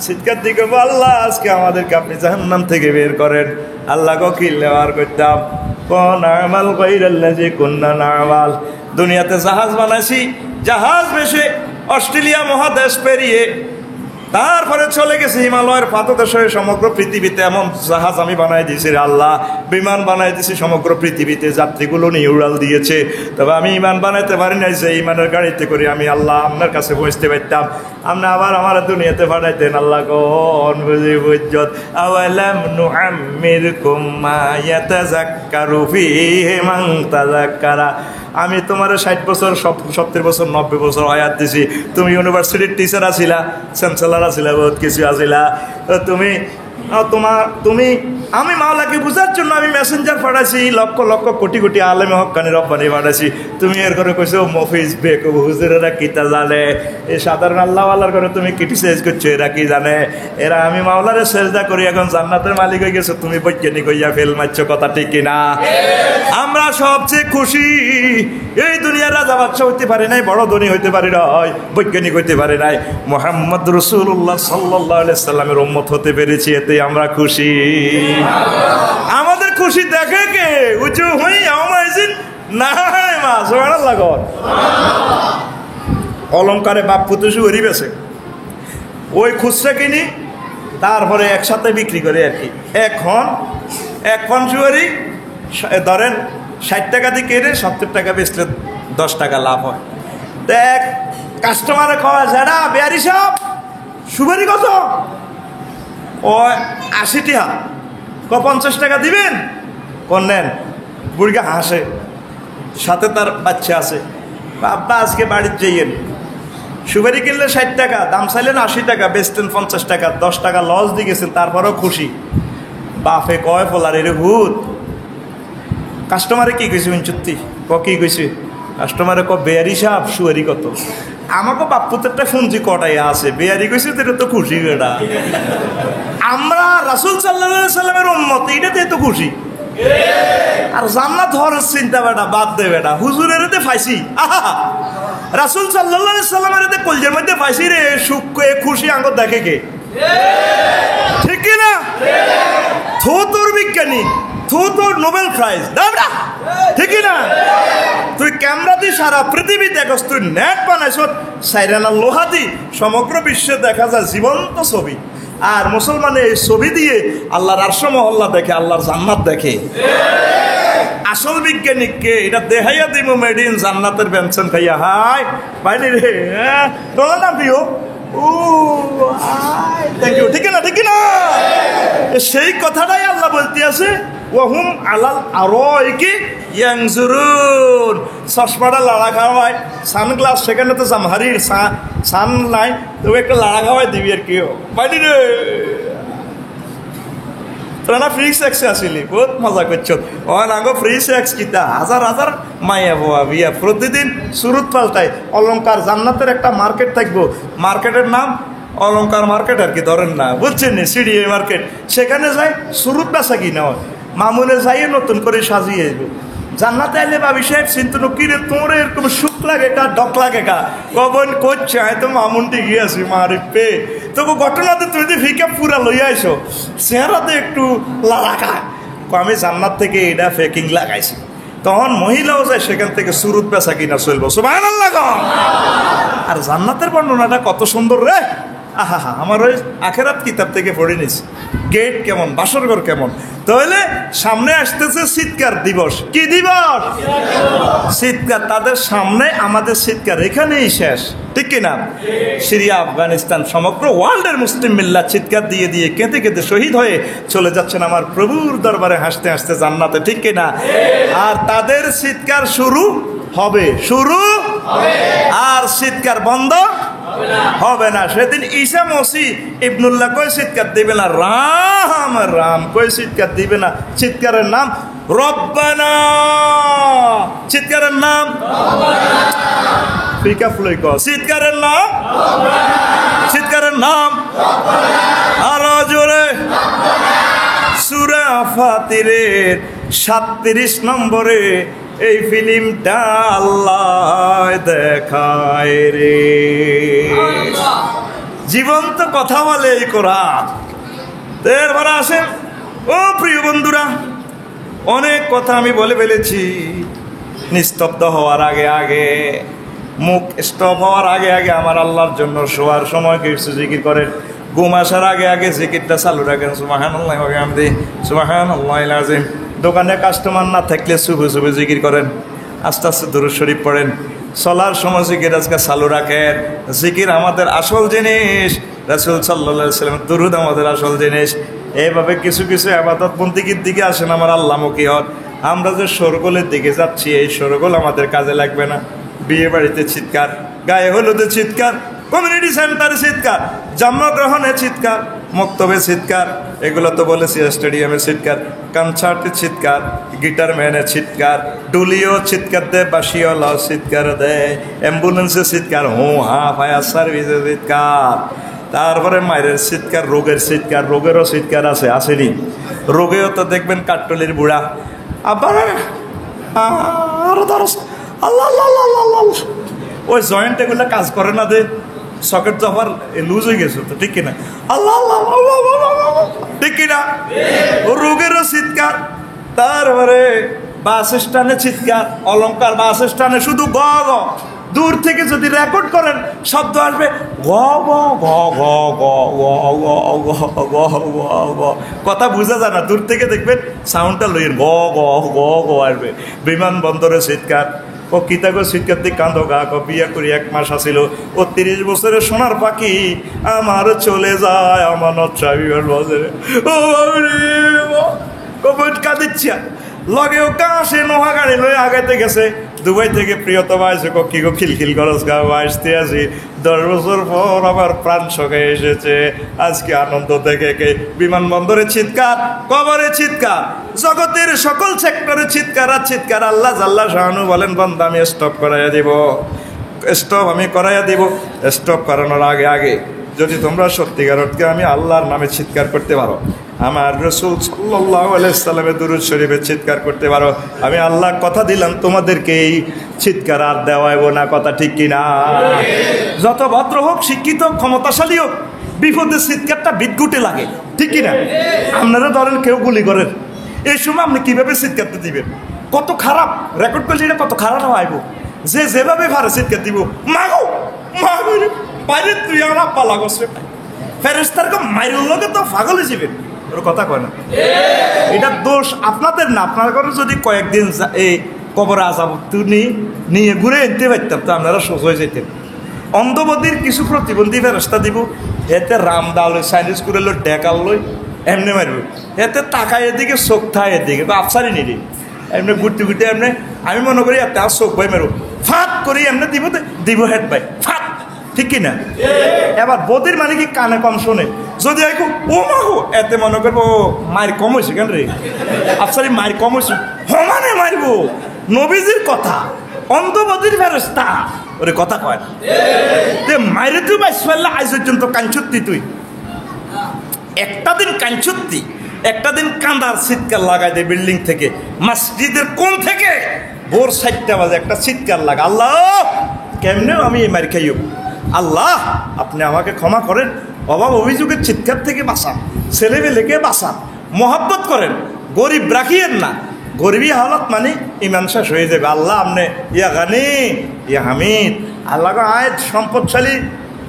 A: চিৎকার দিকে আল্লাহ আজকে আমাদেরকে আপনি জাহান্নাম থেকে বের করেন। আল্লাহ কি লেওয়ার করতাম, কোন আমাল গায়রাল্লাযী কুননা নামাল। দুনিয়াতে জাহাজ বানাইছি, জাহাজ বেশে অস্ট্রেলিয়া মহাদেশ পেরিয়ে তারপরে চলে গেছে হিমালয়ের পাদদেশে। সমগ্র পৃথিবীতে এমন জাহাজ আমি বানাই দিয়েছি আল্লাহ, বিমান বানাই দিয়েছি সমগ্র পৃথিবীতে, যাত্রীগুলো নিয়ে উড়াল দিয়েছে। তবে আমি ইমান বানাইতে পারি নাই যে ইমানের গাড়িতে করে আমি আল্লাহ আপনার কাছে পৌঁছতে পারতাম। আপনি আবার আমার দুনিয়াতে পাঠাইতেন। আল্লাহ কোন বুঝি বুঝত, আওয়ালাম নুআম্মিরকুম মা ইয়াতাযাক্কারু ফীহি মান তাযাক্কারা। আমি তোমার 60 বছর 70 বছর 90 বছর হায়াত দিছি। তুমি ইউনিভার্সিটির টিচার আছিলা, চ্যান্সেলর আছিলা, বহুত কিছু আছিলা। তুমি আমি মাওলাকে বুঝার জন্য আমি মেসেঞ্জার পাঠাইছি, লক্ষ লক্ষ কোটি কোটি আলেমে হক্কানি রব্বানি পাঠাইছি, তুমি এর করে কইছো মফিজ বেকুব হুজুরেরা কিতা জানে, এই সাধারণ আল্লাহওয়ালার করে তুমি ক্রিটিসাইজ করছো, এরা কি জানে? এরা আমি মাওলারে সেজদা করি এখন জান্নাতের মালিক হয়ে গেছো, তুমি বৈজ্ঞানিক হইয়া ফেল মারছো, কথা ঠিক কিনা? আমরা সবচেয়ে খুশি এই দুনিয়ার রাজা বাদশা হইতে পারি নাই, বড় ধনী হইতে পারি নাই, বৈজ্ঞানিক হইতে পারি নাই, মুহাম্মদ রাসূলুল্লাহ সাল্লাল্লাহু আলাইহি সাল্লামের উম্মত হতে পেরেছি, এতে আমরা খুশি। আমাদের খুশি দেখে কে? উঁচু হই আমাইজিন নাই মা সুবহানাল্লাহ। অলংকারে বাপ পুতে শুয়ারি বেছে, ওই খুচরা কিনি তারপরে একসাথে বিক্রি করে আর কি। এখন শুয়ারি ধরেন 60 টাকা দিয়ে কেটে 70 টাকা বেচলে 10 টাকা লাভ হয়। দেখ কাস্টমারে কয় যারা বেয়ারি সব সুপারি কত? ও 80 টাকা। 50 টাকা দিবেন? নেন। বুড়িকে হাসে, সাথে তার বাচ্চা আছে, বাবা আজকে বাড়ির যাইয়েন, সুপারি কিনলে 60 টাকা, দাম চাইলেন 80 টাকা, বেচতেন 50 টাকা, 10 টাকা লস দিয়ে গেছেন, তারপরেও খুশি। বাপে কয় ফলার এর ভূত। কাস্টমারে কি কইছে সত্যি কি কইছে? কাস্টমারে বেয়ারি সাপ সুয়ারি কত? আমাকে বাপ্পুতেরটা ফুঞ্জি কটাই আছে, বেয়ারি কইছে তো এটা তো খুশি। এটা আমরা রাসূল সাল্লাল্লাহু আলাইহি সাল্লামের উম্মত, এটাতে তো খুশি। আর জান্নাত হওয়ার চিন্তা বেটা বাদ দে বেটা, হুজুরের এতে ফাইসি, রাসূল সাল্লাল্লাহু আলাইহি সাল্লামের এতে কলজের মধ্যে ফাইসি রে, সুখ খুশি আঙ্গ দেখে কে? ঠিক কিনা? থো তোর বিজ্ঞানী, থো তোর নোবেল প্রাইজ, ঠিক না? তুই ক্যামেরা দিয়ে সারা পৃথিবী দেখস, তুই নেট বানাইছ সাইরানা লোহা দি, সমগ্র বিশ্বে দেখা যায় জীবন্ত ছবি। আর মুসলমানে এই ছবি দিয়ে আল্লাহর আরশ মহল্লা দেখে, আল্লাহর জান্নাত দেখে। আসল বিজ্ঞানিককে এটা দেখাইয়া দিব মেড ইন জান্নাতের বেনসন খাইয়া। হাই বাইনি রে, তোমার নাম প্রিয়? Thank you. ঠিক না? ঠিক না? সেই কথাটাই আল্লাহ বলতে আছে, ওয়াহুম আলাল আরাইকি ইয়ানজুরুন। চশমাটা লাড়া খাওয়ায়, সানগ্লাস, সেখানে তো জামহারির সান নাই, তবে একটা লাড়া খাওয়াই দিবি আর কি। বাইনি রে তোরা না ফ্রি সেক্সে আসিলি, বহুত মজা করছ। আগো ফ্রি সেক্স কিতা, হাজার হাজার মাইয়া বোয়া বিয়া প্রতিদিন সুরত পাল্টায়। অলংকার জান্নাতের একটা মার্কেট থাকবো, মার্কেটের নাম অলংকার মার্কেট আর কি, ধরেন না, বুঝছেন নি? CDA market. সেখানে যাই সুরত বেচা কিনা হয়, মামুনে যাইয়ে নতুন করে সাজিয়ে আসবো। জান্নাতে আইলে ভাবি সাহেব চিন্তা কিরে তোর এরকম সুখ লাগে কা, ডক লাগে কা, কবন করছে আমি তো মামুনটি গিয়েছি মারি পে। তবু ঘটনাতে তুই যদি ফিকা পুরা লইয়া আইসো, চেহারাতে একটু লাগাকা, আমি জান্নাত থেকে এটা ফেকিং লাগাইছি। তখন মহিলাও যায় সেখান থেকে সুরত বেচা কিনা চলবো। সুবহানাল্লাহ। আর জান্নাতের বর্ণনাটা কত সুন্দর রে, আহা হা, আমার ওই আখেরাত কিতাব থেকে পড়ে নিছি। গেট কেমন, বাসরঘর কেমন। তাহলে সামনে আসতেছে শীতকার দিবস। কি দিবস? শীতকার। তাদের সামনে আমাদের শীতকার এখানেই শেষ, ঠিক কিনা? সিরিয়া, আফগানিস্তান, সমগ্র ওয়ার্ল্ডের মুসলিম মিল্লাত চিৎকার দিয়ে দিয়ে কেঁদে কেঁদে শহীদ হয়ে চলে যাচ্ছেন আমার প্রভুর দরবারে হাসতে হাসতে জান্নাতে, ঠিক কিনা? আর তাদের শীতকার শুরু হবে, আর শীতকার বন্ধ হবে না। সেদিন ঈসা মসিহ ইবনুল্লাহ কই চিৎকার দিবে না, রাম রাম কই চিৎকার দিবে না। চিৎকারের নাম রব্বানা, চিৎকারের নাম ফিকা ফুলাই কর, চিৎকারের নাম, চিৎকারের নাম আরো জোরে। সূরা ফাতিরের 37 নম্বরে এই ফিল্মটা আল্লাহ দেখায় রে। জীবন্ত কথা বলে এই কোরআন। এরপরে আসেন ও প্রিয় বন্ধুরা, অনেক কথা আমি বলে ফেলেছি। নিস্তব্ধ হওয়ার আগে আগে, মুখ স্টপ হওয়ার আগে আগে আমার আল্লাহর জন্য শোয়ার সময় কিছু জিকির করেন। ঘুম আসার আগে আগে জিকিরটা চালু রাখেন, সুবহানাল্লাহি ওয়া বিহামদিহি সুবহানাল্লাহিল আযীম। দোকানে কাস্টমার না থাকলে শুভে শুভে জিকির করেন, আস্তে আস্তে দুরূদ শরীফ পড়েন। চলার সময় জিকির আজকে চালু রাখেন। জিকির আমাদের আসল জিনিস, রাসূল সাল্লাল্লাহু আলাইহি ওয়াসাল্লাম দুরূদ আমাদের আসল জিনিস। এইভাবে কিছু কিছু ইবাদত বন্দেগীর দিকে আসেন আমার আল্লাহমুখী হন। আমরা যে শোরগোলের দিকে যাচ্ছি, এই শোরগোল আমাদের কাজে লাগবে না। বিয়ে বাড়িতে চিৎকার, গায়ে হলুদে চিৎকার, কমিউনিটি সেন্টারে চিৎকার, জন্মগ্রহণে চিৎকার, মক্তবে চিৎকার, এগুলো তো বলেছি, স্টেডিয়ামে চিৎকার, কনসার্টে চিৎকার, গিটার ম্যানে চিৎকার, ডুলিও চিৎকার দেয়, বাসিওয়ালাও চিৎকার দেয়, অ্যাম্বুলেন্সে চিৎকার, ফায়ার সার্ভিসে চিৎকার, তারপরে মায়ের চিৎকার, রোগের চিৎকার, রোগেরও চিৎকার আছে, আসেনি? রোগেও তো দেখবেন কাঠটলির বুড়া, আবার আরো ধরো আল্লাহ আল্লাহ আল্লাহ আল্লাহ, ওই জয়েন্ট এগুলো কাজ করে না, দে সকেট তো আবার লুজ হয়ে গেছে, তো ঠিক কিনা? আল্লাহ আল্লাহ ঠিক কিনা? রোগেরও চিৎকার, তারপরে বাস স্ট্যান্ডে চিৎকার, অলংকার বাস স্ট্যান্ডে শুধু গ গ, দূর থেকে যদি রেকর্ড করেন শব্দ আসবে গ গ গ গ গ গ গ গ গ, কথা বোঝা যায় না, দূর থেকে দেখবেন সাউন্ডটা লইয়েন গ গ গ গ আসবে। বিমানবন্দরে চিৎকার, ও কিতাগো চিৎকার দিয়ে কান্দো গা, বিয়া করি 1 মাস আসিল, ও 30 বছরের সোনার পাখি আমার চলে যায় আমানত সাবিবার বছরে, ও কবট কাঁদিচ্ছা লগেও কাশে নোহা গাড়ি লয়ে আগাইতে গেছে, দুবাই থেকে প্রিয়তমা এসে কি গো খিলখিল খরচ গাও আসতে আছি, 10 বছর পর আমার প্রাণ শোকে এসেছে, আজকে আনন্দ থেকে কে বিমানবন্দরে চিৎকার, কবরে চিৎকার, জগতের সকল সেক্টরে চিৎকার আর চিৎকার। আল্লাহ জাল্লা শাহানু বলেন, বান্দা আমি স্টপ করাইয়া দিব, স্টপ আমি করাইয়া দিব। স্টপ করানোর আগে আগে যদি তোমরা সত্যিকার অর্থে আমি আল্লাহর নামে চিৎকার করতে পারো, আমার রাসূল সাল্লাল্লাহু আলাইহি সাল্লামের দুরূদ শরীফে চিৎকার করতে পারো, আমি আল্লাহ কথা দিলাম তোমাদেরকে এই চিৎকার আর দেওয়াইব না, কথা ঠিক কিনা? যত ভদ্র হোক, শিক্ষিত, ক্ষমতাশালী হোক, বিপদের চিৎকারটা বিদ্যুটে লাগে, ঠিক কিনা? আপনারা ধরেন কেউ গুলি করেন, এই সময় আপনি কিভাবে চিৎকারটা দিবেন? কত খারাপ রেকর্ড করলে এটা কত খারাপ আইব, যে যেভাবে ভারে চিৎকার দিব, মাগো মাগো বাইরে তুই আমার আব্বা লাগস রে, ফেরেশতার মাইরের লগে তো পাগল হয়ে যাবেন, ওর কথা কয় না। এটা দোষ আপনাদের না, আপনার ঘরে যদি কয়েকদিন এই কবর আজাব তুমি নিয়ে ঘুরে আনতে পারতাম তো আপনারা সোজ হয়ে যেতেন। অন্ধবদির কিছু প্রতিবন্ধী ফেরেশতা দিব, এতে রাম দাল চাইনিজ করে লো ডেকাল লই এমনি মারব, এতে তাকায় এদিকে চোখ থায় এদিকে, তো আফসারি নিদি এমনি ঘুরতে ঘুরতে এমনি, আমি মনে করি এতে আর চোখ ভাই মারব, ফাঁক করি এমনি দিব, দিব হেড ভাই ফাঁক, ঠিক কিনা? এবার বদির মানে কি কানে কম শোনে, যদি আইকো ও মাগো এতে মনে করবো মায়ের কম হয়েছে কেন রে, আফসারি মায়ের কম হয়েছে, সমানে মারবো, নবীজির কথা, অন্ধবদির ফেরেশতা ওরে কথা কয় না, মায়ের তুই বাইশ ফেললে আজ পর্যন্ত কাঞ্চুত্তি, তুই একটা দিন কাঞ্চুত্তি, একটা দিন কান্দার চিৎকার লাগাই দে বিল্ডিং থেকে, মসজিদের কোন থেকে ভোর 4টা বাজে একটা চিৎকার লাগা, আল্লাহ কেমনেও আমি এই মার খাইও, আল্লাহ আপনি আমাকে ক্ষমা করেন, অভাব অভিযোগের চিৎকার থেকে বাঁচান, ছেলেমেয়েকে বাঁচান, মহাব্বত করেন, গরিব রাখিয়েন না, গরিবী হালত মানে ইমান শেষ হয়ে যাবে। আল্লাহ আপনি ইয়া গানি ইয়া হামিদ, আল্লাহ আয় সম্পদশালী,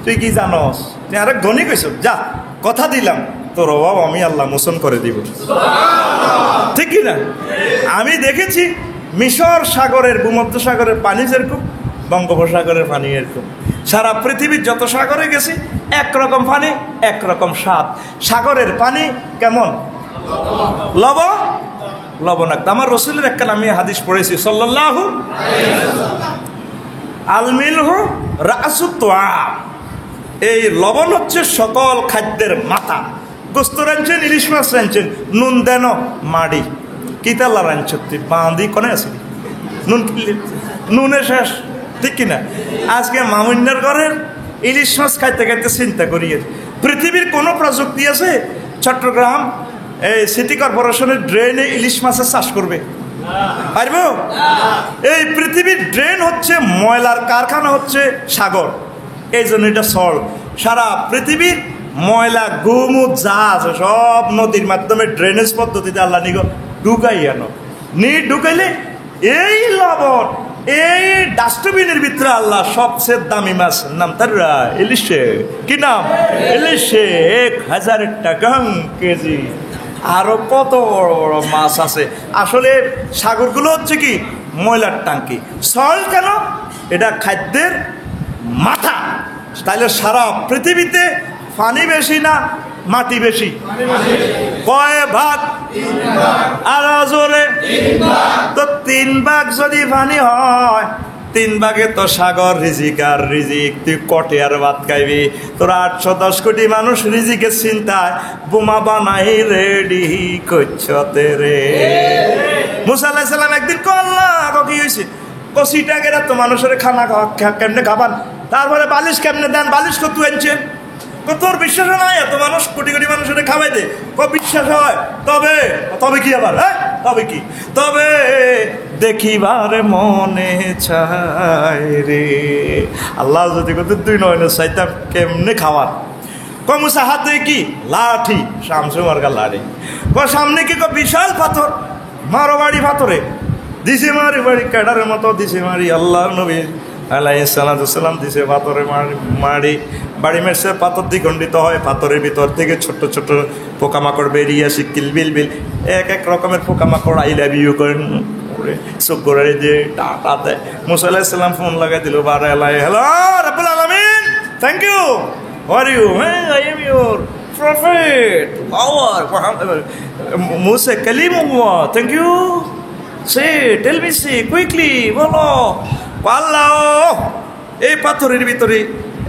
A: তুই কি জানস, তুই আরেক ধনী কইস, যা কথা দিলাম তোর অভাব আমি আল্লাহ মোচন করে দিব, ঠিক কিনা? আমি দেখেছি মিশর সাগরের, ভূমধ্য সাগরের পানি যেরকম, বঙ্গোপসাগরের পানি এরকম, সারা পৃথিবীর যত সাগরে গেছি একরকম পানি, একরকম স্বাদ। সাগরের পানি কেমন? লবণাক্ত। আমার রসুলের একটা আমি হাদিস পড়েছি, সাল্লাল্লাহু আল মিলহু রাসুত তোয়াম, এই লবণ হচ্ছে সকল খাদ্যের মাথা। গোস্ত রাঁধছেন, ইলিশ মাছ রাঁধছেন, নুন দেন মাড়ি, কিতালা রাঁধছি বাঁধি কনে আছে নুন, নুনে শেষ, ঠিক কিনা? আজকে মামুন্যার ঘরের ইলিশ মাছ খাইতে খাইতে চিন্তা করিয়ে, পৃথিবীর কোনো প্রযুক্তি আছে চট্টগ্রাম এই সিটি কর্পোরেশনের ড্রেনে ইলিশ মাছের চাষ করবে? পারব? এই পৃথিবীর ড্রেন হচ্ছে ময়লার কারখানা, হচ্ছে সাগর, এই জন্য এটা সল। সারা পৃথিবীর ময়লা গুমুদ যা আছে সব নদীর মাধ্যমে ড্রেনেজ পদ্ধতিতে আল্লাহ নিগো ঢুকাই আনো, ঢুকাইলে এই লবণ এই ডাস্টবিনের ভিতরে আল্লাহ সবচেয়ে দামি মাছ নাম তার ইলিশে, কি নাম? ইলিশে 1000 টাকা কেজি। আরো কত বড় বড় মাছ আছে। আসলে সাগরগুলো হচ্ছে কি ময়লার টাঙ্কি। সল কেন? এটা খাদ্যের মাথা। তাহলে সারা পৃথিবীতে পানি বেশি না মাটি বেশি? কয় ভাগ? আরো জোরে। তো 3 ভাগ যদি পানি হয় তিন ভাগে তো সাগর রিজিক আর রিজিক, তুই কটে আর ভাত খাইবি। তোরা 810 কোটি মানুষ রিজিকের চিন্তায় বোমা বানাই রেডি করছতে রে। মুসা আলাইহিস সালাম একদিন আল্লাহ কি হয়েছে, কষিটাকে তো মানুষের খানা কেমনে খাবান, তারপরে বালিশ কেমনে দেন, বালিশ কত আনছে, তোর বিশ্বাস নাই এত মানুষ কোটি কোটি মানুষের খাওয়াই দে, বিশ্বাস হয় তবে তবে কি আবার, হ্যাঁ তবে কি, তবে দেখিবার মনে চায় রে। আল্লাহ যদি কত তুই নয়নে চাইতাম কেমনে খাওয়ার, মুসা হাতে কি লাঠি, শামসু মার্কা লাঠি, সামনে কি বিশাল পাথর, মারো বাড়ি পাথরে দিছে মারি, বাড়ি ক্যাডারের মতো দিছে মারি। আল্লাহর নবী আলাইহিস সালাম দিছে পাথরে মারি, বাড়ি মেরছে, পাথর দ্বিখণ্ডিত হয়, পাথরের ভিতর থেকে ছোট্ট ছোট্ট পোকামাকড় বেরিয়ে আসে, কিলবিল বিল এক এক রকমের পোকামাকড় আই লাভ ইউ করেন চোখ করে দিয়ে টাটা দেয়। মুসা আলাইহিস সালাম ফোন লাগাই দিল বারে, hello Rabbul Alamin, thank you, how are you, হ্যাঁ I am your prophet our Musa Kalimullah, thank you, say tell me say quickly, বলো। আল্লাহ এই পাথরের ভিতরে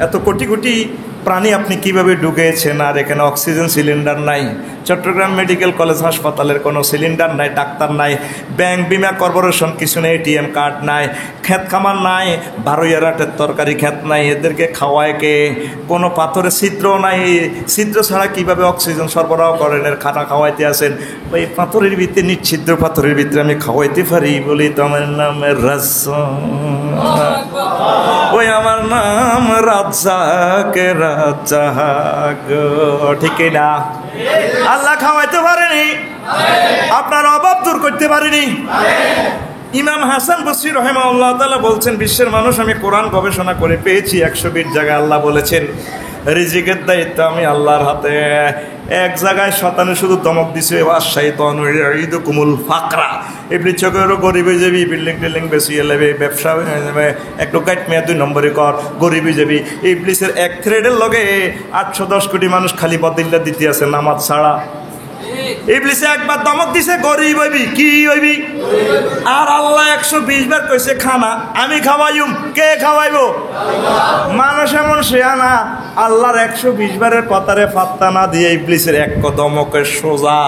A: এত কোটি কোটি প্রাণী আপনি কিভাবে ঢুকেছেন, আর এখানে অক্সিজেন সিলিন্ডার নাই, চট্টগ্রাম মেডিকেল কলেজ হাসপাতালের কোনো সিলিন্ডার নাই, ডাক্তার নাই, ব্যাংক বিমা কর্পোরেশন কিছু নেই, এটিএম কার্ড নাই, ক্ষেত খামার নাই, 12 রাটের তরকারি ক্ষেত নাই, এদেরকে খাওয়ায় কে, কোনো পাথরের ছিদ্র নাই, ছিদ্র ছাড়া কিভাবে অক্সিজেন সরবরাহ করেন, এর খানা খাওয়াইতে আসেন, ওই পাথরের ভিতরে নিচ্ছিদ্র পাথরের ভিতরে আমি খাওয়াইতে পারি বলি তো আমার নাম রাজ্জাক, ওই আমার নাম রাজ্জাক, রাজ্জাক, ঠিক না? আল্লাহ খাওয়াইতে পারেনি, আপনার অভাব দূর করতে পারেনি। ইমাম হাসান বসরি রাহিমাহুল্লাহ তাআলা বলছেন, বিশ্বের মানুষ আমি কোরআন গবেষণা করে পেয়েছি 120 জায়গায় আল্লাহ বলেছেন রিজিকের দায়িত্ব আমি আল্লাহর হাতে। এক জায়গায় শয়তানে শুধু ধমক দিছে, শাইতানু ইয়াইদুকুমুল ফাকরা, ইবলিস চোখেরও গরিব হয়ে যাবি, বিল্ডিং টিল্ডিং বেশি এলাবে, ব্যবসা হয়ে যাবে, একটু গাইট মেয়ে 2 নম্বরে কর, গরিব হয়ে যাবি। ইবলিসের এক থ্রেডের লগে 810 কোটি মানুষ খালি বদিল্লা দিতে আছে নামাজ ছাড়া। ইবলিসে একবার ধমক দিছে গরিব হইবি, কি হইবি, আর আল্লাহ 120 বার কইছে খানা আমি খাওয়াইম, কে খাওয়াইবো? মানুষ এমন শেয়ানা, আল্লাহর 120 বারের কথারে পাত্তা না দিয়ে ইবলিসের এক ধমকের সোজা,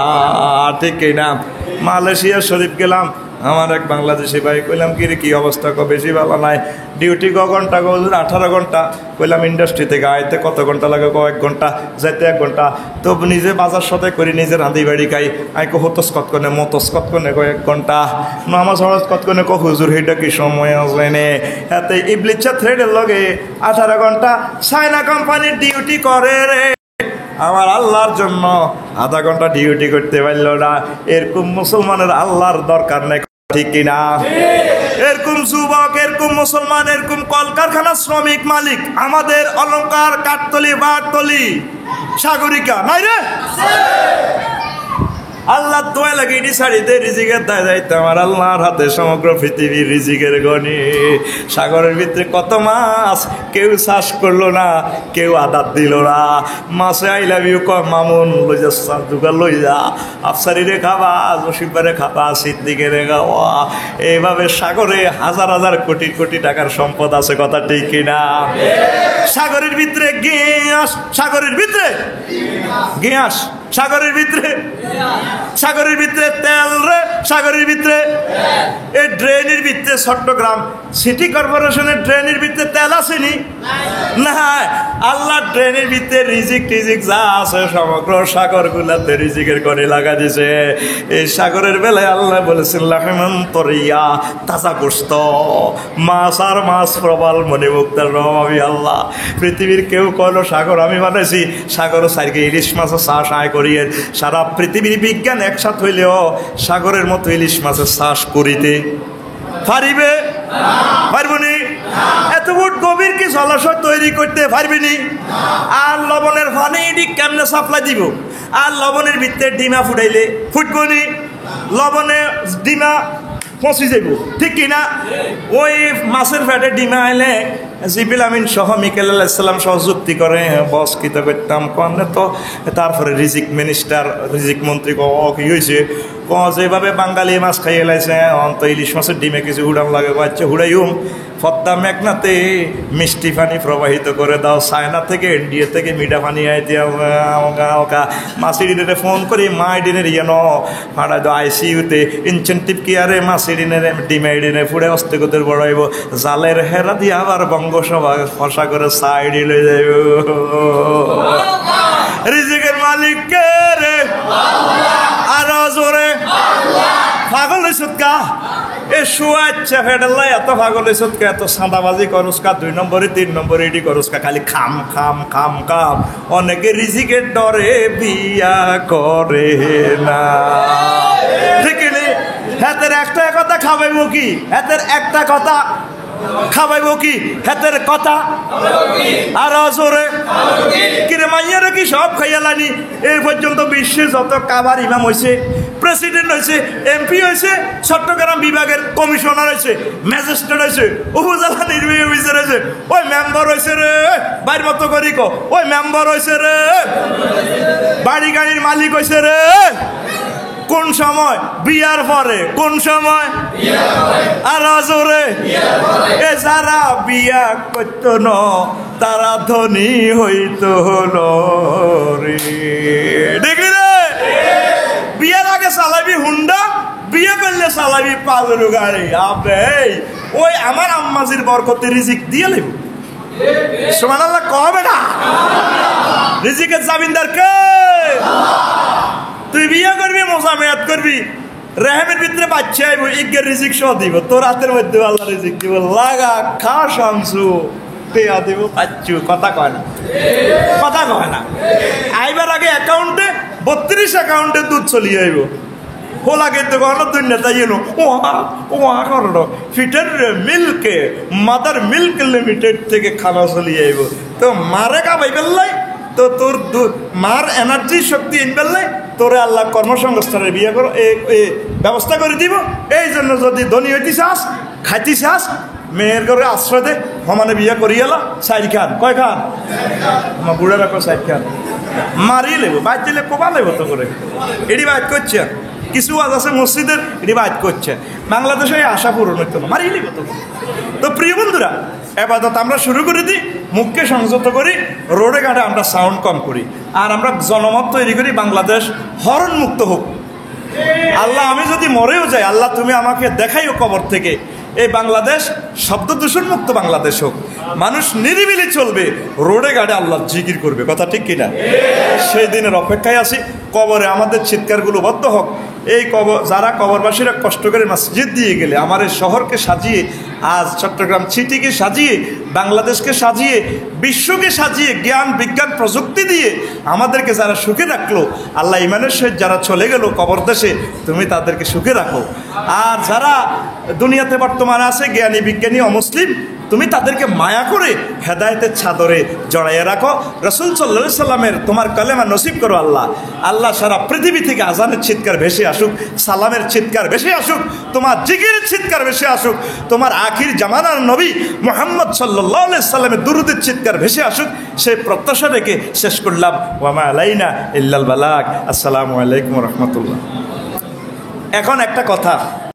A: ঠিক না? মালয়েশিয়া শরীফ গেলাম, আমার এক বাংলাদেশি ভাই, কইলাম কি রে কি অবস্থা, বেশি ভালো নাই, ডিউটি ঘন্টা, 18 ঘন্টা, কইলাম ইন্ডাস্ট্রি থেকে আইতে কত ঘন্টা লাগে, 1 ঘন্টা, যাইতে 1 ঘন্টা, তো নিজে বাজার সাথে করি, নিজের রাঁধি বাড়ি খাই, আইকো হতস কত কনে মতস কত কনে 1 ঘন্টা, নামাজ হরজ কত কনে হুজুর হেটা কি সময় আসলেনে, হাতে ইবলিসা থ্রেডের লগে 18 ঘন্টা চায়না কোম্পানির ডিউটি করে রে, আমার আল্লাহর জন্য আধা ঘন্টা ডিউটি করতে পারল না। এরকম মুসলমানের আল্লাহর দরকার নেই, ঠিক কিনা? এরকম যুবক, এরকম মুসলমান, এরকম কলকারখানার শ্রমিক মালিক আমাদের অলংকার, কাঠতলি, বাটতলি, সাগরিকা নাই রে? আল্লাহ দোয়া লাগে এটি ছাড়িতে রিজিকের দায়িত্ব আমার আল্লাহর হাতে, সমগ্র পৃথিবীর রিজিকের গণি। সাগরের ভিতরে কত মাছ, কেউ চাষ করলো না, কেউ আদার দিল না, মাছে আই লাভ ইউ কয় মামুন লই যা, সাদুকা লই যা, আফসারিরে খাবা, জসিবারে খাবা, সিদ্দিকেরে খাওয়া, এইভাবে সাগরে হাজার হাজার কোটি কোটি টাকার সম্পদ আছে, কথা ঠিক কিনা? সাগরের ভিতরে গ্যাস, সাগরের ভিতরে গ্যাস, সাগরের ভিতরে, সাগরের ভিতরে তেল রে, সাগরের ভিতরে এই ড্রেনের ভিতরে, চট্টগ্রাম সিটি কর্পোরেশনের ড্রেনের ভিতরে তেল আসেনি না, আল্লাহ ড্রেনের ভিতরে রিজিক টিজিক যা আছে সমগ্র সাগর গুলাতে রিজিকের করে লাগা দিছে। এই সাগরের বেলায় আল্লাহ বলেছেন লাহমান তরিয়া, তাজা গোস্ত, মাছ আর মাছ প্রবাল মনে মুক্তার রহম আমি আল্লাহ। পৃথিবীর কেউ কইলো সাগর আমি বানাইছি, সাগর সাইকে ইলিশ মাছের চাষ আয় করিয়ে, সারা পৃথিবীর বিজ্ঞান একসাথ হইলেও সাগরের মতো ইলিশ মাছের চাষ করিতে পারিবে? পারবনি? এত ফুট গভীর কি জলাশয় তৈরি করতে পারবিনি? আর লবণের পানি এটি কেমনে সাপ্লাই দিব? আর লবণের ভিতরে ডিমা ফুটাইলে ফুটবনি, লবণে ডিমা পচি যাব, ঠিক কিনা? ওই মাছের ফ্যাটে ডিমা আইলে জিবিল আমিন সহ মিকাইল আলাইহিস সালাম সহ যুক্তি করে, বস কিতা করতাম কনে তো, তারপরে রিজিক মিনিস্টার, রিজিক মন্ত্রী কি হয়েছে, যেভাবে বাঙালি মাছ খাইয়ে লাইছে অন্ত ইলিশ মাছের ডিমে কিছু হুড়াম লাগে বাচ্চা হুড়াইম পদ্মা মেঘনাতে মিষ্টি পানি প্রবাহিত করে দাও, চায়না থেকে ইন্ডিয়া থেকে মিঠা পানি আইতে মাসিডিনে ফোন করি মা ডিনের ইয়ে ফাড়া দো আইসিইউতে ইনসেন্টিভ কেয়ারে মাসিডিনের ডিমাইডিনে ফুড়ে অস্তিগতের বড়াইব জালের হেরা দিয়ে আবার বঙ্গসভা ফসা করে সাইড লয়ে যাইব। রিজিকের মালিক কে রে? আরো জোরে পাগল হইছকা এ শুয়াচ্ছা ফেডাল্লাই এত পাগল হইছকা এত সাঁদাবাজি করুসকা 2 নম্বরে 3 নম্বরে এডি করুসকা খালি খাম খাম খাম খাম। অনেকে রিজিকের ডরে বিয়া করে না, ঠিক নেই? হাতের একটা কথা খাওয়াইব কি? হাতের একটা কথা খাওয়াইব কি? হাতের কথা আর জোরে কিরে মাইয়ারও কি সব খাইয়ালানি? এই পর্যন্ত বিশ্বে যত কাবার ইমাম হয়েছে, প্রেসিডেন্ট হয়েছে, এমপি হয়েছে, চট্টগ্রাম বিভাগের কমিশনার হয়েছে, ম্যাজিস্ট্রেট হয়েছে, উপজেলা নির্বাহী অফিসার হয়েছে, ওই মেম্বার হয়েছে রে বাইর মতো করি কো, ওই মেম্বার হয়েছে রে, বাড়ি গাড়ির মালিক হয়েছে রে। কোন সময়? বিয়ার পরে। কোন সময়? আর জোরে এ যারা বিয়া করতো ন তারা ধনী হইতো হলো রে, দেখলি রে? বিয়ার আগে চালাবি হুন্ডা, বিয়ে করলে চালাবি পাজেরো গাড়ি। আবে ওই আমার আম্মাজির বরকতে রিজিক দিয়ে লেব। সুবহানাল্লাহ কবে না? রিজিকের জামিনদার কে? তুই বিয়ে করবি, মোজামেয়াত করবি, রেহেমের ভিতরে বাচ্চা আইব, ইজ্ঞের রিজিক সহ দিব, তোর হাতের মধ্যে আল্লাহ রিজিক দিব। লাগা খা শামসু পেয়া দিব পাচ্ছু। কথা কয় না, কথা কয় না। আইবার আগে অ্যাকাউন্টে 32 অ্যাকাউন্টে দুধ চলিয়ে আইব। হোলাগে তো কোনো দুনিয়াটা ইয়েনো ওয়া করো ফিটার মিল্কে মাদার মিল্ক লিমিটেড থেকে খানা চলিয়ে আইব। তো মারে কাবাই বেললাই তো তোর মার এনার্জি শক্তি ইনবেললাই তোরে আল্লাহ কর্মসংস্থানের বিয়ে করো ব্যবস্থা করে দিব। এই জন্য যদি ধনী হইতে চাস, খাইতে চাস, মেয়ের ঘরে আশ্রয় দে, সমানে বিয়ে করিয়ালা। 4 খান কয় খান? আমার বুড়া রাখো 4 খান মারিয়ে লেব, বাইর দিলে কোবা লেব তো করে। এটি বাইর করছে, কিছু আজ আছে মসজিদের, এটি বাইর করছে। বাংলাদেশে এই আশা পূরণ হইতো না, মারিয়ে লেব তো। তো প্রিয় বন্ধুরা, এবাদত আমরা শুরু করে দিই, মুখকে সংযত করি, রোডে ঘাটে আমরা সাউন্ড কম করি, আর আমরা জনমত তৈরি করি বাংলাদেশ হরণ মুক্ত হোক। আল্লাহ আমি যদি মরেও যাই, আল্লাহ তুমি আমাকে দেখাইও কবর থেকে এই বাংলাদেশ শব্দ দূষণ মুক্ত বাংলাদেশ হোক। মানুষ নিরিবিলি চলবে, রোডে ঘাটে আল্লাহ জিকির করবে। কথা ঠিক কিনা? সেই দিনের অপেক্ষায় আছি। কবরে আমাদের চিৎকারগুলো বদ্ধ হোক। এই যারা কবরবাসীরা কষ্ট করে মসজিদ দিয়ে গেলে, আমার এই শহরকে সাজিয়ে, আজ চট্টগ্রাম সিটিকে সাজিয়ে, বাংলাদেশকে সাজিয়ে, বিশ্বকে সাজিয়ে, জ্ঞান বিজ্ঞান প্রযুক্তি দিয়ে আমাদেরকে যারা সুখে রাখলো, আল্লাহ ইমানের সহিত যারা চলে গেল কবর দেশে, তুমি তাদেরকে সুখে রাখো। আর যারা দুনিয়াতে বর্তমানে আছে জ্ঞানী বিজ্ঞানী অমুসলিম, তুমি তাদেরকে মায়া করে হেদায়েতের চাদরে জড়াইয়ে রাখো। রাসূল সাল্লাল্লাহু আলাইহি সাল্লামের তোমার কালেমা নসিব করো আল্লাহ। আল্লাহ সারা পৃথিবী থেকে আজানের চিৎকার ভেসে আসুক, সালামের চিৎকার ভেসে আসুক, তোমার জিকিরের চিৎকার ভেসে আসুক, তোমার আখির জামানার নবী মুহাম্মদ সাল্লাল্লাহু আলাইহি সাল্লামের দুরূদের চিৎকার ভেসে আসুক। সেই প্রত্যাশা রেখে শেষ করলাম, ওয়া মা আলাইনা ইল্লাল বালাগ। আসসালামু আলাইকুম ওয়া রাহমাতুল্লাহ। এখন একটা কথা,